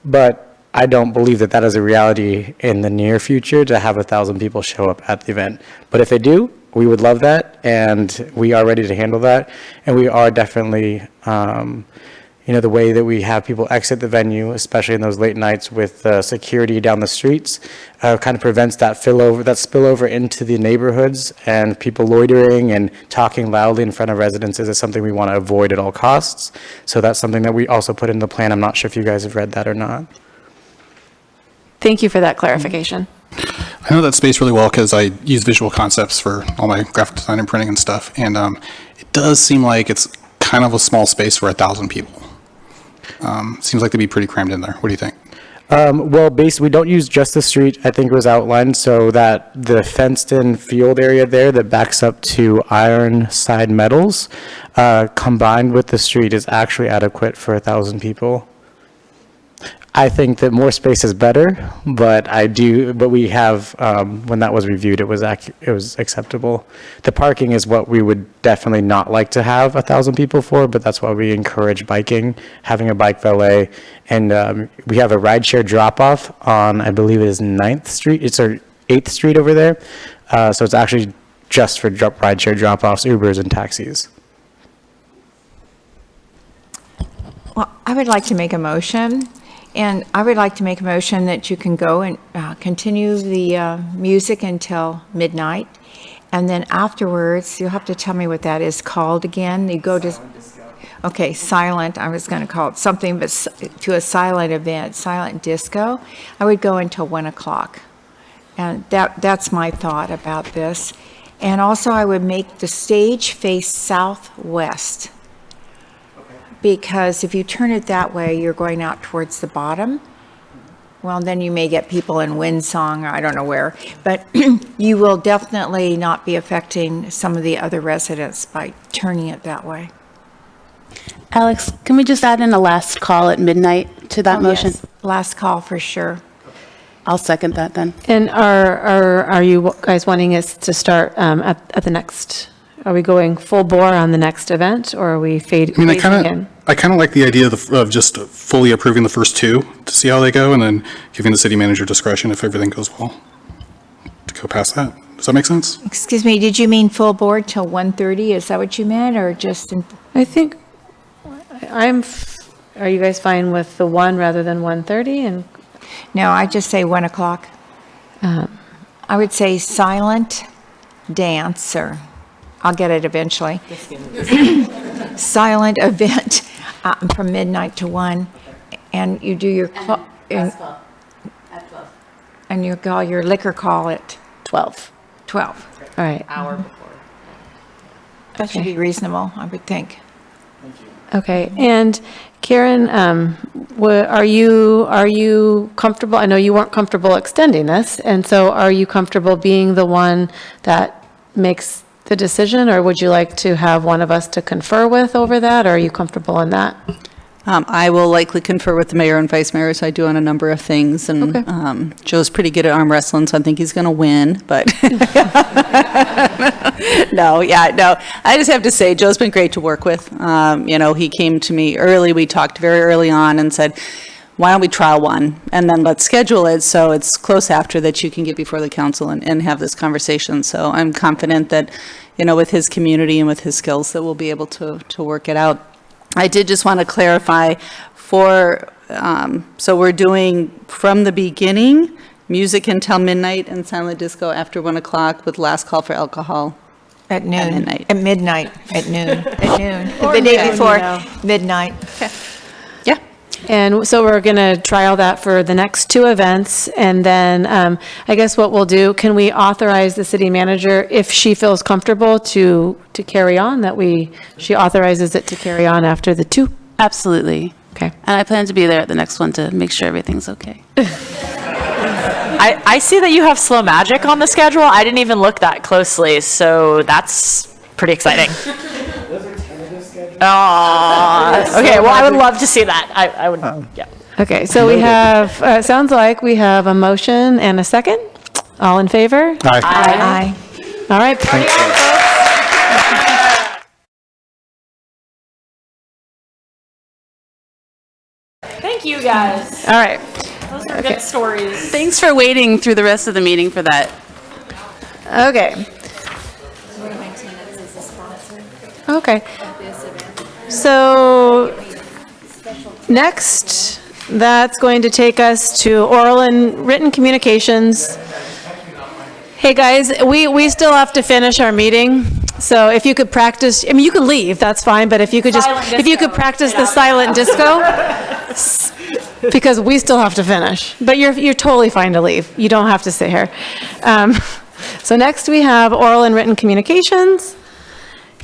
But I don't believe that is a reality in the near future to have 1,000 people show up at the event. But if they do, we would love that, and we are ready to handle that. And we are definitely, the way that we have people exit the venue, especially in those late nights with security down the streets, kind of prevents that spillover into the neighborhoods, and people loitering and talking loudly in front of residences is something we want to avoid at all costs. So that's something that we also put in the plan. I'm not sure if you guys have read that or not.
Thank you for that clarification.
I know that space really well because I use visual concepts for all my graphic design and printing and stuff, and it does seem like it's kind of a small space for 1,000 people. Seems like they'd be pretty crammed in there. What do you think?
Well, we don't use just the street. I think it was outlined so that the fenced-in field area there that backs up to Ironside Metals, combined with the street, is actually adequate for 1,000 people. I think that more space is better, but we have, when that was reviewed, it was acceptable. The parking is what we would definitely not like to have 1,000 people for, but that's why we encourage biking, having a bike valet, and we have a rideshare drop-off on, I believe it is 9th Street, it's our 8th Street over there, so it's actually just for rideshare drop-offs, Ubers, and taxis.
Well, I would like to make a motion. And I would like to make a motion that you can go and continue the music until midnight. And then afterwards, you'll have to tell me what that is called again. You go to, okay, silent, I was going to call it something, but to a silent event, silent disco. I would go until 1 o'clock. And that's my thought about this. And also I would make the stage face southwest. Because if you turn it that way, you're going out towards the bottom. Well, then you may get people in Windsong, or I don't know where, but you will definitely not be affecting some of the other residents by turning it that way.
Alex, can we just add in a last call at midnight to that motion?
Yes. Last call for sure.
I'll second that then.
And are you guys wanting us to start at the next? Are we going full bore on the next event, or are we phasing in?
I kind of like the idea of just fully approving the first two to see how they go, and then giving the city manager discretion if everything goes well to go past that. Does that make sense?
Excuse me, did you mean full board till 1:30? Is that what you meant, or just?
I think are you guys fine with the 1 rather than 1:30? And
no, I just say 1 o'clock. I would say silent dance, or I'll get it eventually. Silent event from midnight to 1, and you do your
at 12.
And you call your liquor call at
12.
12.
All right.
Hour before. That should be reasonable, I would think.
Okay, and Karen, are you comfortable? I know you weren't comfortable extending this, and so are you comfortable being the one that makes the decision, or would you like to have one of us to confer with over that, or are you comfortable in that?
I will likely confer with the mayor and vice mayor, as I do on a number of things, and Joe's pretty good at arm wrestling, so I think he's going to win, but no, I just have to say, Joe's been great to work with. He came to me early, we talked very early on and said, why don't we trial one, and then let's schedule it so it's close after that you can get before the council and have this conversation. So I'm confident that, with his community and with his skills that we'll be able to work it out. I did just want to clarify so we're doing from the beginning, music until midnight and silent disco after 1 o'clock with last call for alcohol.
At noon.
At midnight.
At midnight, at noon, at noon.
Or
The day
noon,
before,
you know.
midnight.
Yeah.
And so we're going to trial that for the next 2 events. And then I guess what we'll do, can we authorize the city manager, if she feels comfortable to carry on, that she authorizes it to carry on after the 2?
Absolutely.
Okay.
And I plan to be there at the next one to make sure everything's okay.
I see that you have Slow Magic on the schedule. I didn't even look that closely, so that's pretty exciting. Okay, well, I would love to see that. I would, yeah.
Okay, so we have, sounds like we have a motion and a second. All in favor?
Aye.
All right. Party on, folks.
Thank you, guys.
All right.
Those are good stories.
Thanks for waiting through the rest of the meeting for that.
Okay. Okay. So next, that's going to take us to oral and written communications. Hey, guys, we still have to finish our meeting. So if you could practice, I mean, you can leave, that's fine, but if you could practice the silent disco, because we still have to finish. But you're totally fine to leave. You don't have to sit here. So next we have oral and written communications.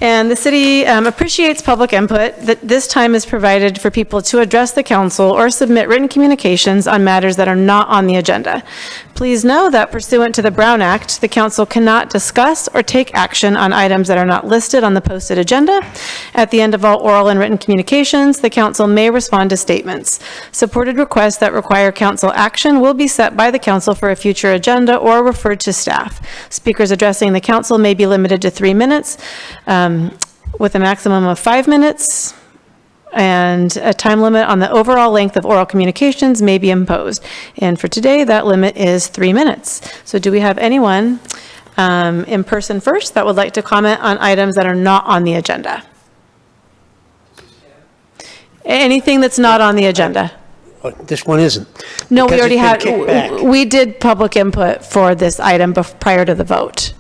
And the city appreciates public input. That this time is provided for people to address the council or submit written communications on matters that are not on the agenda. Please know that pursuant to the Brown Act, the council cannot discuss or take action on items that are not listed on the posted agenda. At the end of all oral and written communications, the council may respond to statements. Supported requests that require council action will be set by the council for a future agenda or referred to staff. Speakers addressing the council may be limited to 3 minutes. With a maximum of 5 minutes, and a time limit on the overall length of oral communications may be imposed. And for today, that limit is 3 minutes. So do we have anyone in person first that would like to comment on items that are not on the agenda? Anything that's not on the agenda?
This one isn't.
No, we
Because
already
it's been kicked
had,
back.
we did public input for this item prior to the vote.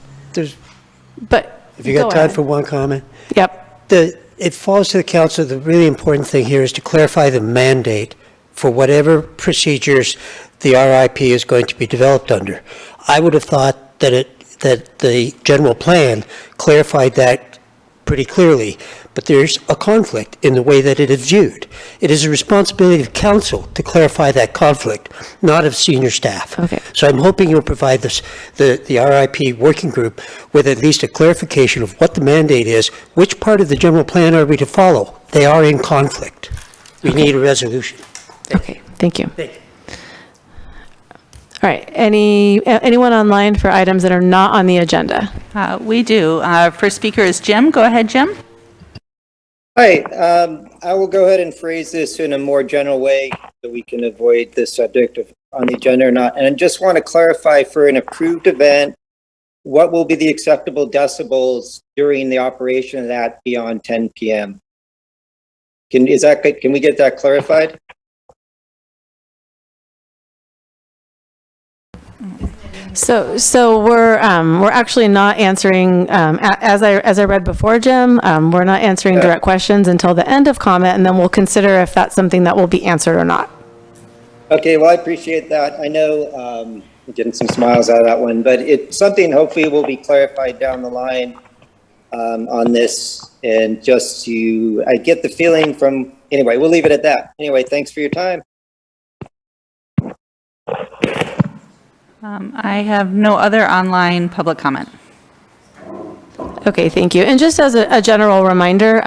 But
If you got
go
time
ahead.
for one comment?
Yep.
It falls to the council, the really important thing here is to clarify the mandate for whatever procedures the RIP is going to be developed under. I would have thought that the general plan clarified that pretty clearly, but there's a conflict in the way that it is viewed. It is a responsibility of council to clarify that conflict, not of senior staff.
Okay.
So I'm hoping you'll provide the RIP working group with at least a clarification of what the mandate is, which part of the general plan are we to follow? They are in conflict. We need a resolution.
Okay, thank you. All right, anyone online for items that are not on the agenda?
We do. First speaker is Jim. Go ahead, Jim.
Hi, I will go ahead and phrase this in a more general way so we can avoid the subject of on the agenda or not. And I just want to clarify, for an approved event, what will be the acceptable decibels during the operation of that beyond 10 p.m.? Can we get that clarified?
So we're actually not answering, as I read before, Jim, we're not answering direct questions until the end of comment, and then we'll consider if that's something that will be answered or not.
Okay, well, I appreciate that. I know getting some smiles out of that one, but it's something hopefully will be clarified down the line on this. And just I get the feeling from, anyway, we'll leave it at that. Anyway, thanks for your time.
I have no other online public comment.
Okay, thank you. And just as a general reminder,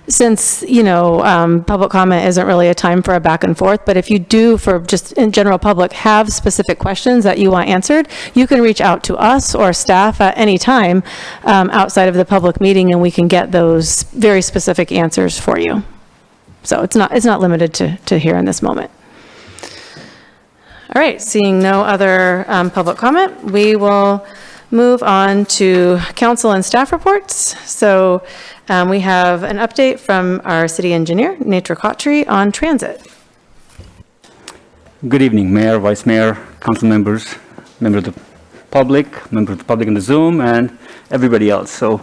since, public comment isn't really a time for a back and forth, but if you do, for just in general public, have specific questions that you want answered, you can reach out to us or staff at any time outside of the public meeting, and we can get those very specific answers for you. So it's not limited to here in this moment. All right, seeing no other public comment, we will Move on to council and staff reports. So we have an update from our city engineer, Nate Ricotri, on transit.
Good evening, Mayor, Vice Mayor, council members, members of the public in the Zoom, and everybody else. So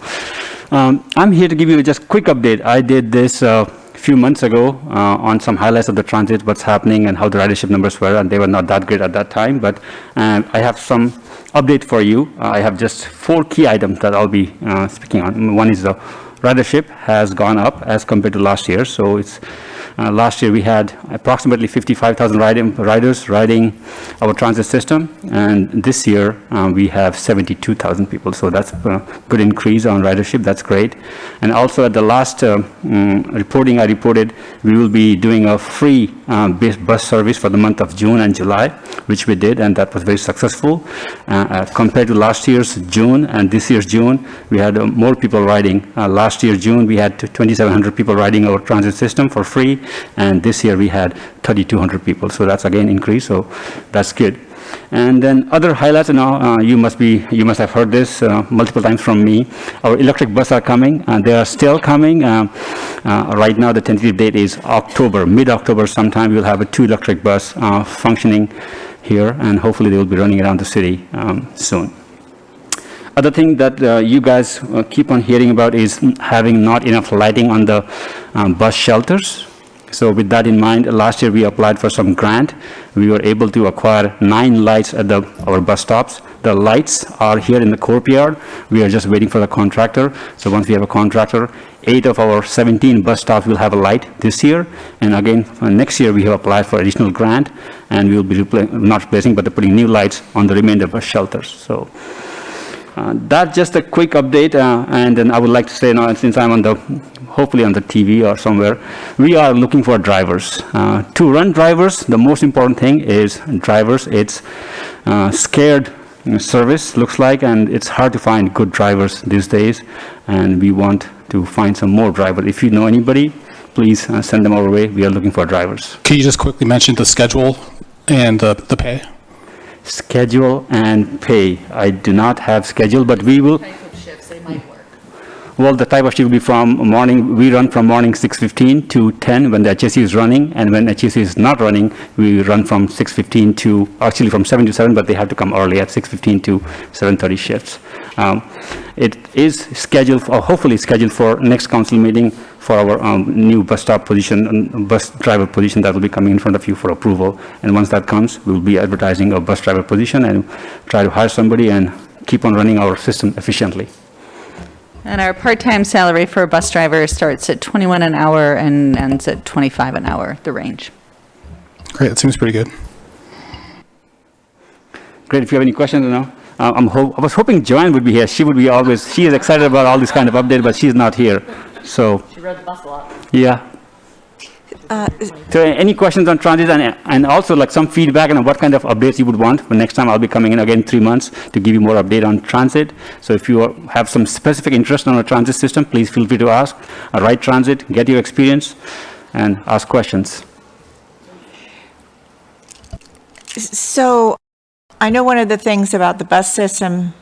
I'm here to give you just a quick update. I did this a few months ago on some highlights of the transit, what's happening and how the ridership numbers were, and they were not that great at that time, but I have some update for you. I have just 4 key items that I'll be speaking on. One is the ridership has gone up as compared to last year. So it's last year we had approximately 55,000 riders riding our transit system, and this year we have 72,000 people. So that's a good increase on ridership. That's great. And also at the last reporting I reported, we will be doing a free bus service for the month of June and July, which we did, and that was very successful. Compared to last year's June and this year's June, we had more people riding. Last year June we had 2,700 people riding our transit system for free, and this year we had 3,200 people. So that's again increase. So that's good. And then other highlights, you must have heard this multiple times from me. Our electric buses are coming, and they are still coming. Right now the tentative date is October, mid-October sometime. We'll have a 2 electric bus functioning here, and hopefully they will be running around the city soon. Other thing that you guys keep on hearing about is having not enough lighting on the bus shelters. So with that in mind, last year we applied for some grant. We were able to acquire 9 lights at our bus stops. The lights are here in the courtyard. We are just waiting for the contractor. So once we have a contractor, 8 of our 17 bus stops will have a light this year. And again, next year we have applied for additional grant, and we will be not replacing, but putting new lights on the remainder bus shelters. So that's just a quick update, and then I would like to say now, since I'm hopefully on the TV or somewhere, we are looking for drivers. To run drivers, the most important thing is drivers. It's scared service, looks like, and it's hard to find good drivers these days, and we want to find some more drivers. If you know anybody, please send them our way. We are looking for drivers.
Can you just quickly mention the schedule and the pay?
Schedule and pay. I do not have schedule, but we will. Type of shifts they might work. Well, the type of shift will be from morning. We run from morning 6:15 to 10 when the HSE is running, and when HSE is not running, we run from 6:15 to actually from 7 to 7, but they have to come early at 6:15 to 7:30 shifts. It is scheduled, or hopefully scheduled for next council meeting for our new bus stop position, bus driver position that will be coming in front of you for approval. And once that comes, we'll be advertising a bus driver position and try to hire somebody and keep on running our system efficiently.
And our part-time salary for a bus driver starts at 21 an hour and ends at 25 an hour, the range.
Great, that seems pretty good.
Great, if you have any questions now. I was hoping Joanne would be here. She is excited about all this kind of update, but she's not here. So.
She rode the bus a lot.
Yeah. So any questions on transit, and also like some feedback on what kind of updates you would want? For next time I'll be coming in again 3 months to give you more update on transit. So if you have some specific interest on a transit system, please feel free to ask. Ride transit, get your experience, and ask questions.
So I know one of the things about the bus system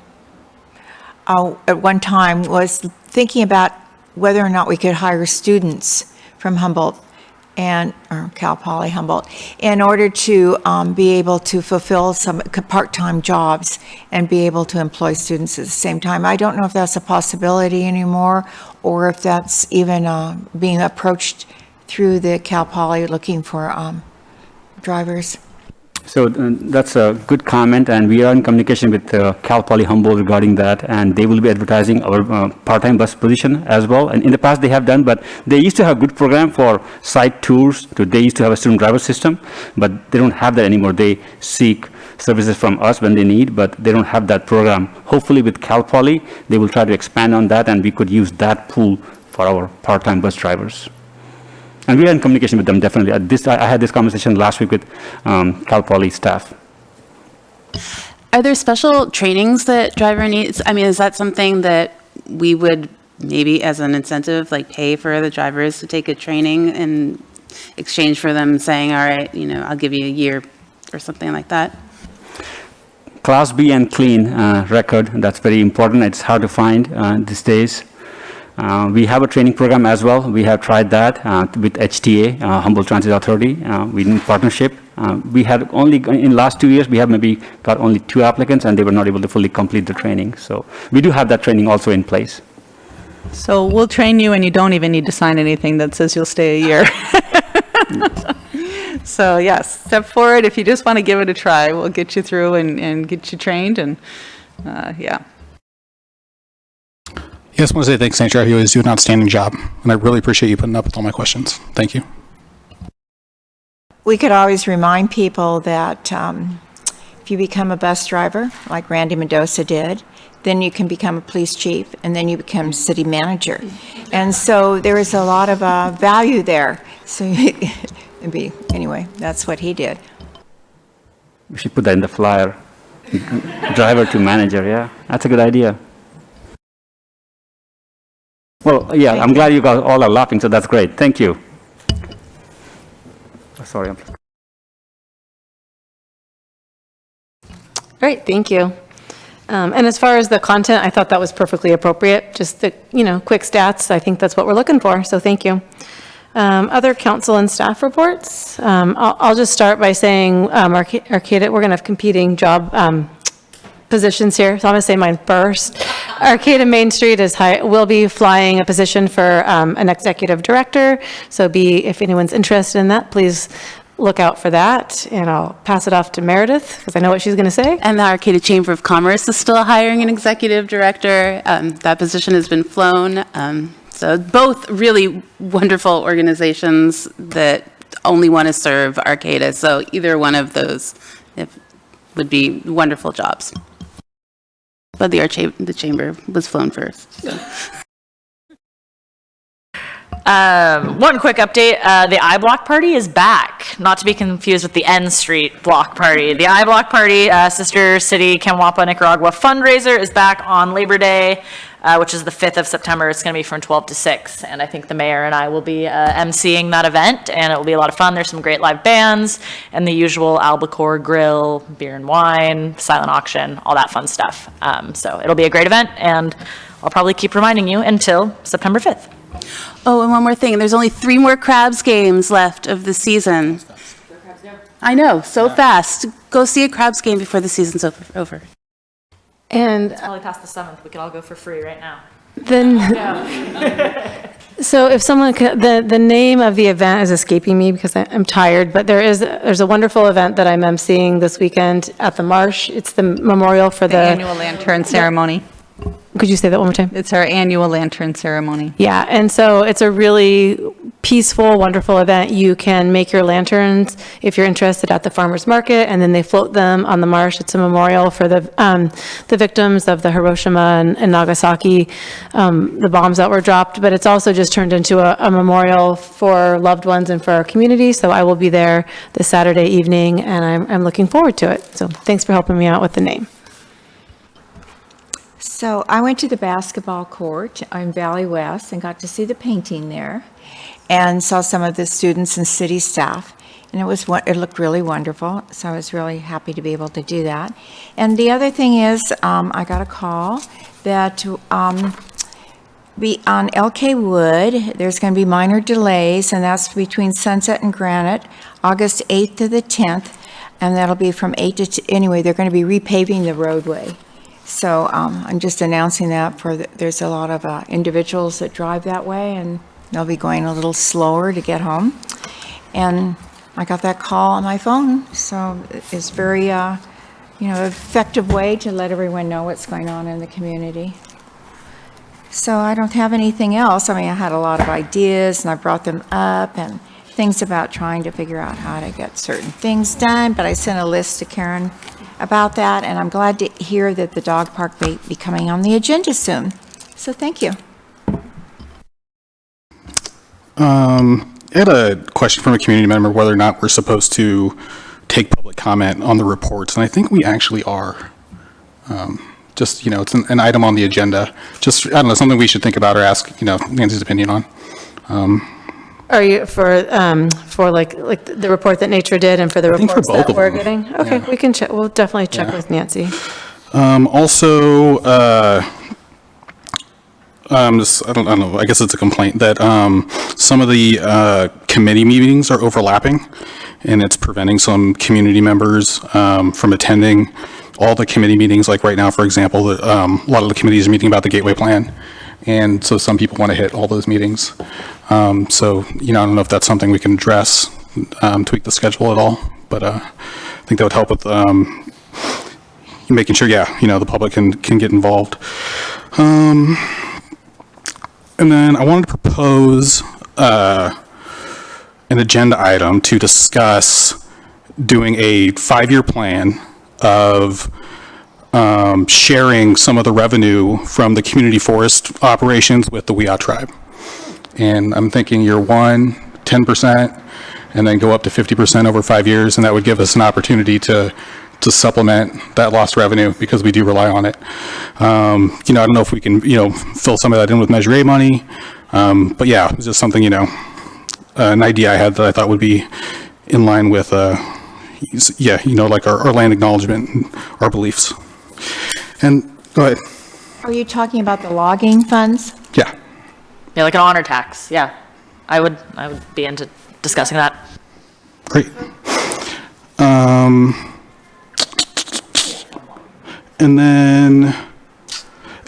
at one time was thinking about whether or not we could hire students from Humboldt or Cal Poly Humboldt in order to be able to fulfill some part-time jobs and be able to employ students at the same time. I don't know if that's a possibility anymore, or if that's even being approached through the Cal Poly looking for drivers.
So that's a good comment, and we are in communication with Cal Poly Humboldt regarding that, and they will be advertising our part-time bus position as well. And in the past they have done, but they used to have a good program for site tours. They used to have a student driver system, but they don't have that anymore. They seek services from us when they need, but they don't have that program. Hopefully with Cal Poly, they will try to expand on that, and we could use that pool for our part-time bus drivers. And we are in communication with them, definitely. I had this conversation last week with Cal Poly staff.
Are there special trainings that driver needs? I mean, is that something that we would maybe as an incentive, like pay for the drivers to take a training in exchange for them saying, all right, I'll give you a year or something like that?
Class B and clean record. That's very important. It's hard to find these days. We have a training program as well. We have tried that with HTA, Humboldt Transit Authority, in partnership. We had only, in last 2 years, we have maybe got only 2 applicants and they were not able to fully complete the training. So we do have that training also in place.
So we'll train you and you don't even need to sign anything that says you'll stay a year. So yes, step forward. If you just want to give it a try, we'll get you through and get you trained and yeah.
Yes, I want to say thanks, Sanctuary. You always do an outstanding job, and I really appreciate you putting up with all my questions. Thank you.
We could always remind people that if you become a bus driver, like Randy Mendoza did, then you can become a police chief, and then you become city manager. And so there is a lot of value there. So anyway, that's what he did.
We should put that in the flyer. Driver to manager, yeah. That's a good idea. Well, yeah, I'm glad you guys all are laughing, so that's great. Thank you. Oh, sorry.
Great, thank you. And as far as the content, I thought that was perfectly appropriate. Just the, quick stats. I think that's what we're looking for, so thank you. Other council and staff reports. I'll just start by saying, Arcata, we're going to have competing job positions here, so I'm going to say mine first. Arcata Main Street will be flying a position for an executive director, so if anyone's interested in that, please look out for that, and I'll pass it off to Meredith, because I know what she's going to say.
And the Arcata Chamber of Commerce is still hiring an executive director. That position has been flown. So both really wonderful organizations that only want to serve Arcata, so either one of those would be wonderful jobs. But the chamber was flown first. So.
One quick update, the I Block Party is back, not to be confused with the N Street Block Party. The I Block Party, Sister City Camuapa, Nicaragua fundraiser is back on Labor Day, which is the 5th of September. It's going to be from 12 to 6, and I think the mayor and I will be emceeing that event, and it will be a lot of fun. There's some great live bands, and the usual albacore grill, beer and wine, silent auction, all that fun stuff. So it'll be a great event, and I'll probably keep reminding you until September 5th.
Oh, and one more thing. There's only 3 more Crabs games left of the season. I know, so fast. Go see a Crabs game before the season's over.
And
it's probably past the 7th. We could all go for free right now.
Then, so if someone could, the name of the event is escaping me because I'm tired, but there's a wonderful event that I'm emceeing this weekend at the Marsh. It's the memorial for the
annual lantern ceremony.
Could you say that one more time?
It's our annual lantern ceremony.
Yeah, and so it's a really peaceful, wonderful event. You can make your lanterns if you're interested at the farmer's market, and then they float them on the marsh. It's a memorial for the victims of the Hiroshima and Nagasaki, the bombs that were dropped, but it's also just turned into a memorial for loved ones and for our community. So I will be there this Saturday evening, and I'm looking forward to it. So thanks for helping me out with the name.
So I went to the basketball court in Valley West and got to see the painting there and saw some of the students and city staff. And it looked really wonderful, so I was really happy to be able to do that. And the other thing is, I got a call that be on LK Wood, there's going to be minor delays, and that's between Sunset and Granite, August 8th to the 10th, and that'll be from 8 to anyway, they're going to be repaving the roadway. So I'm just announcing that there's a lot of individuals that drive that way, and they'll be going a little slower to get home. And I got that call on my phone, so it's very, effective way to let everyone know what's going on in the community. So I don't have anything else. I mean, I had a lot of ideas, and I brought them up, and things about trying to figure out how to get certain things done, but I sent a list to Karen about that, and I'm glad to hear that the dog park may be coming on the agenda soon. So thank you.
I had a question from a community member whether or not we're supposed to take public comment on the reports, and I think we actually are. Just, it's an item on the agenda. Just, I don't know, something we should think about or ask, Nancy's opinion on.
Are you for like the report that Nature did and for the
think for
reports
both
that
of
we're
them.
getting? Okay, we can check, we'll definitely check with Nancy.
Also, I don't know, I guess it's a complaint that some of the committee meetings are overlapping, and it's preventing some community members from attending all the committee meetings. Like right now, for example, a lot of the committees are meeting about the Gateway Plan, and so some people want to hit all those meetings. So, I don't know if that's something we can address, tweak the schedule at all, but I think that would help with making sure, the public can get involved. And then I wanted to propose an agenda item to discuss doing a 5-year plan of sharing some of the revenue from the community forest operations with the Wiat tribe. And I'm thinking year 1, 10%, and then go up to 50% over 5 years, and that would give us an opportunity to supplement that lost revenue because we do rely on it. I don't know if we can, fill some of that in with Measure A money, but yeah, it's just something, an idea I had that I thought would be in line with, like our land acknowledgement, and our beliefs. And go ahead.
Are you talking about the logging funds?
Yeah.
Yeah, like an honor tax. Yeah, I would be into discussing that.
Great. And then,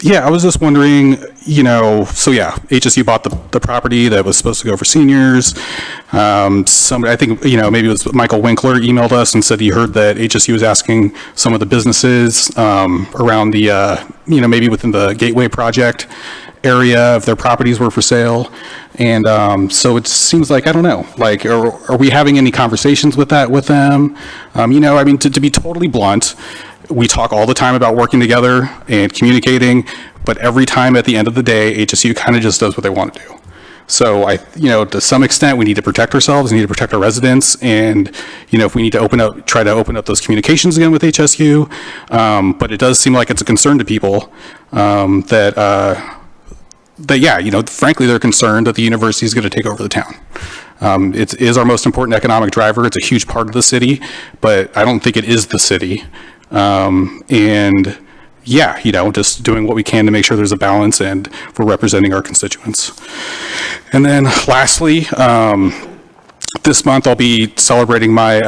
I was just wondering, HSU bought the property that was supposed to go for seniors. Somebody, I think, maybe it was Michael Winkler emailed us and said he heard that HSU was asking some of the businesses around the, maybe within the Gateway project area if their properties were for sale. And so it seems like, I don't know, like, are we having any conversations with them? To be totally blunt, we talk all the time about working together and communicating, but every time at the end of the day, HSU kind of just does what they want to do. So to some extent, we need to protect ourselves, we need to protect our residents, and, if we need to try to open up those communications again with HSU, but it does seem like it's a concern to people frankly, they're concerned that the university is going to take over the town. It is our most important economic driver. It's a huge part of the city, but I don't think it is the city. Just doing what we can to make sure there's a balance and we're representing our constituents. And then lastly, this month I'll be celebrating my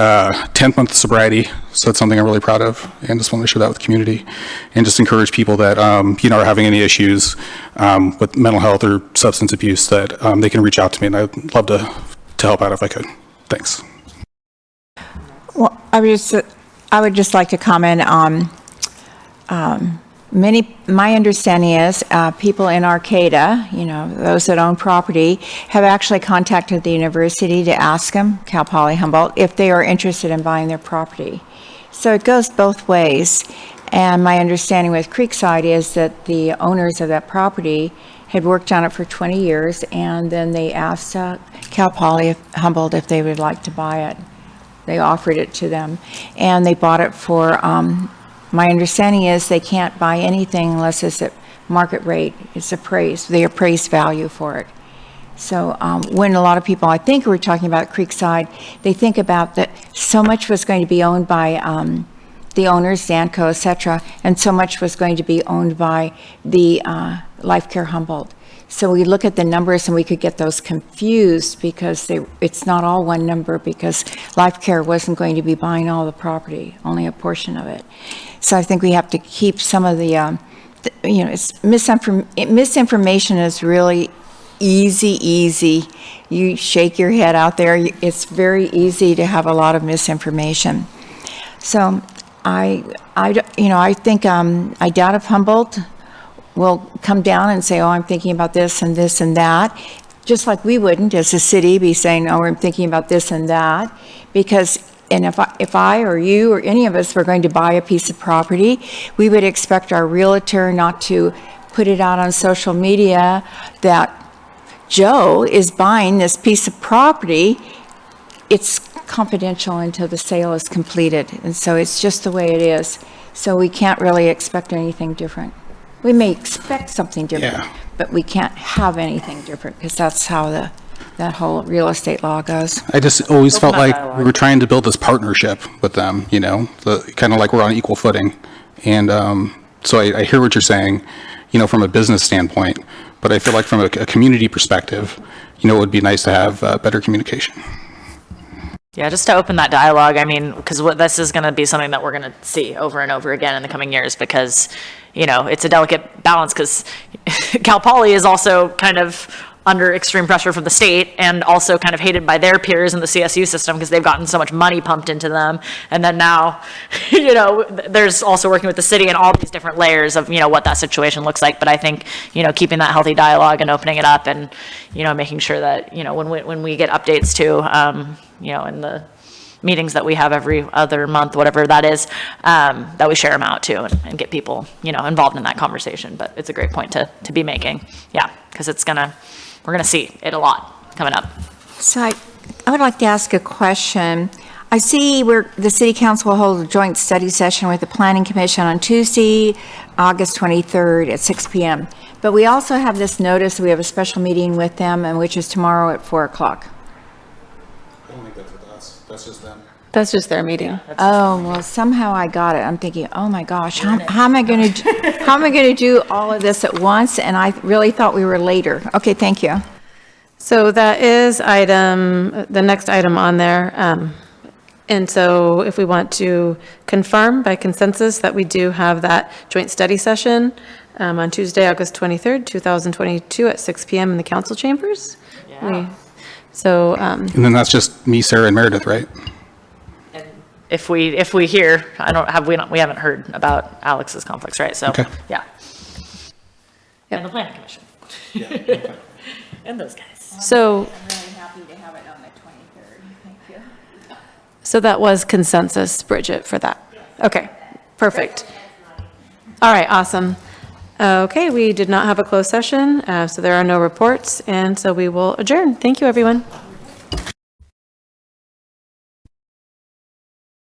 10th month of sobriety, so that's something I'm really proud of, and just want to share that with the community and just encourage people that are having any issues with mental health or substance abuse that they can reach out to me, and I'd love to help out if I could. Thanks.
Well, I would just like to comment on my understanding is people in Arcata, those that own property, have actually contacted the university to ask them, Cal Poly Humboldt, if they are interested in buying their property. So it goes both ways. And my understanding with Creekside is that the owners of that property had worked on it for 20 years, and then they asked Cal Poly Humboldt if they would like to buy it. They offered it to them, and they bought it for, my understanding is they can't buy anything unless it's at market rate, it's appraised, the appraised value for it. So when a lot of people, I think we're talking about Creekside, they think about that so much was going to be owned by the owners, Zanco, et cetera, and so much was going to be owned by the Life Care Humboldt. So we look at the numbers and we could get those confused because it's not all one number, because Life Care wasn't going to be buying all the property, only a portion of it. So I think we have to keep some of the it's misinformation is really easy. You shake your head out there. It's very easy to have a lot of misinformation. So I think I doubt if Humboldt will come down and say, oh, I'm thinking about this and this and that, just like we wouldn't as a city be saying, oh, I'm thinking about this and that, because if I or you or any of us were going to buy a piece of property, we would expect our realtor not to put it out on social media that Joe is buying this piece of property. It's confidential until the sale is completed, and so it's just the way it is. So we can't really expect anything different. We may expect something different, but we can't have anything different because that's how the that whole real estate law goes.
I just always
Open
felt
that
like
dialogue.
we were trying to build this partnership with them, you know, kind of like we're on equal footing. And so I hear what you're saying, you know, from a business standpoint, but I feel like from a community perspective, you know, it would be nice to have better communication.
Yeah, just to open that dialogue, I mean, because this is going to be something that we're going to see over and over again in the coming years because, you know, it's a delicate balance because Cal Poly is also kind of under extreme pressure from the state and also kind of hated by their peers in the CSU system because they've gotten so much money pumped into them. And then now, you know, there's also working with the city and all these different layers of, you know, what that situation looks like. But I think, you know, keeping that healthy dialogue and opening it up and, you know, making sure that, you know, when we get updates too, you know, in the meetings that we have every other month, whatever that is, that we share them out too and get people, you know, involved in that conversation. But it's a great point to be making. Yeah, because we're gonna see it a lot coming up.
So I would like to ask a question. I see the city council will hold a joint study session with the planning commission on Tuesday, August 23rd at 6 p.m. But we also have this notice, we have a special meeting with them, and which is tomorrow at 4 o'clock.
I don't think that's with us. That's just them.
That's just their meeting.
Oh, well, somehow I got it. I'm thinking, oh my gosh, how am I going to do all of this at once? And I really thought we were later. Okay, thank you.
So that is the next item on there. And so if we want to confirm by consensus that we do have that joint study session on Tuesday, August 23rd, 2022 at 6 p.m. in the council chambers.
Yeah.
And then that's just me, Sarah, and Meredith, right?
If we hear, we haven't heard about Alex's conflicts, right? So,
Okay.
yeah. And the planning commission. And those guys.
So,
I'm really happy to have it on the 23rd. Thank you.
so that was consensus, Bridget, for that. Okay, perfect. All right, awesome. Okay, we did not have a closed session, so there are no reports, and so we will adjourn. Thank you, everyone.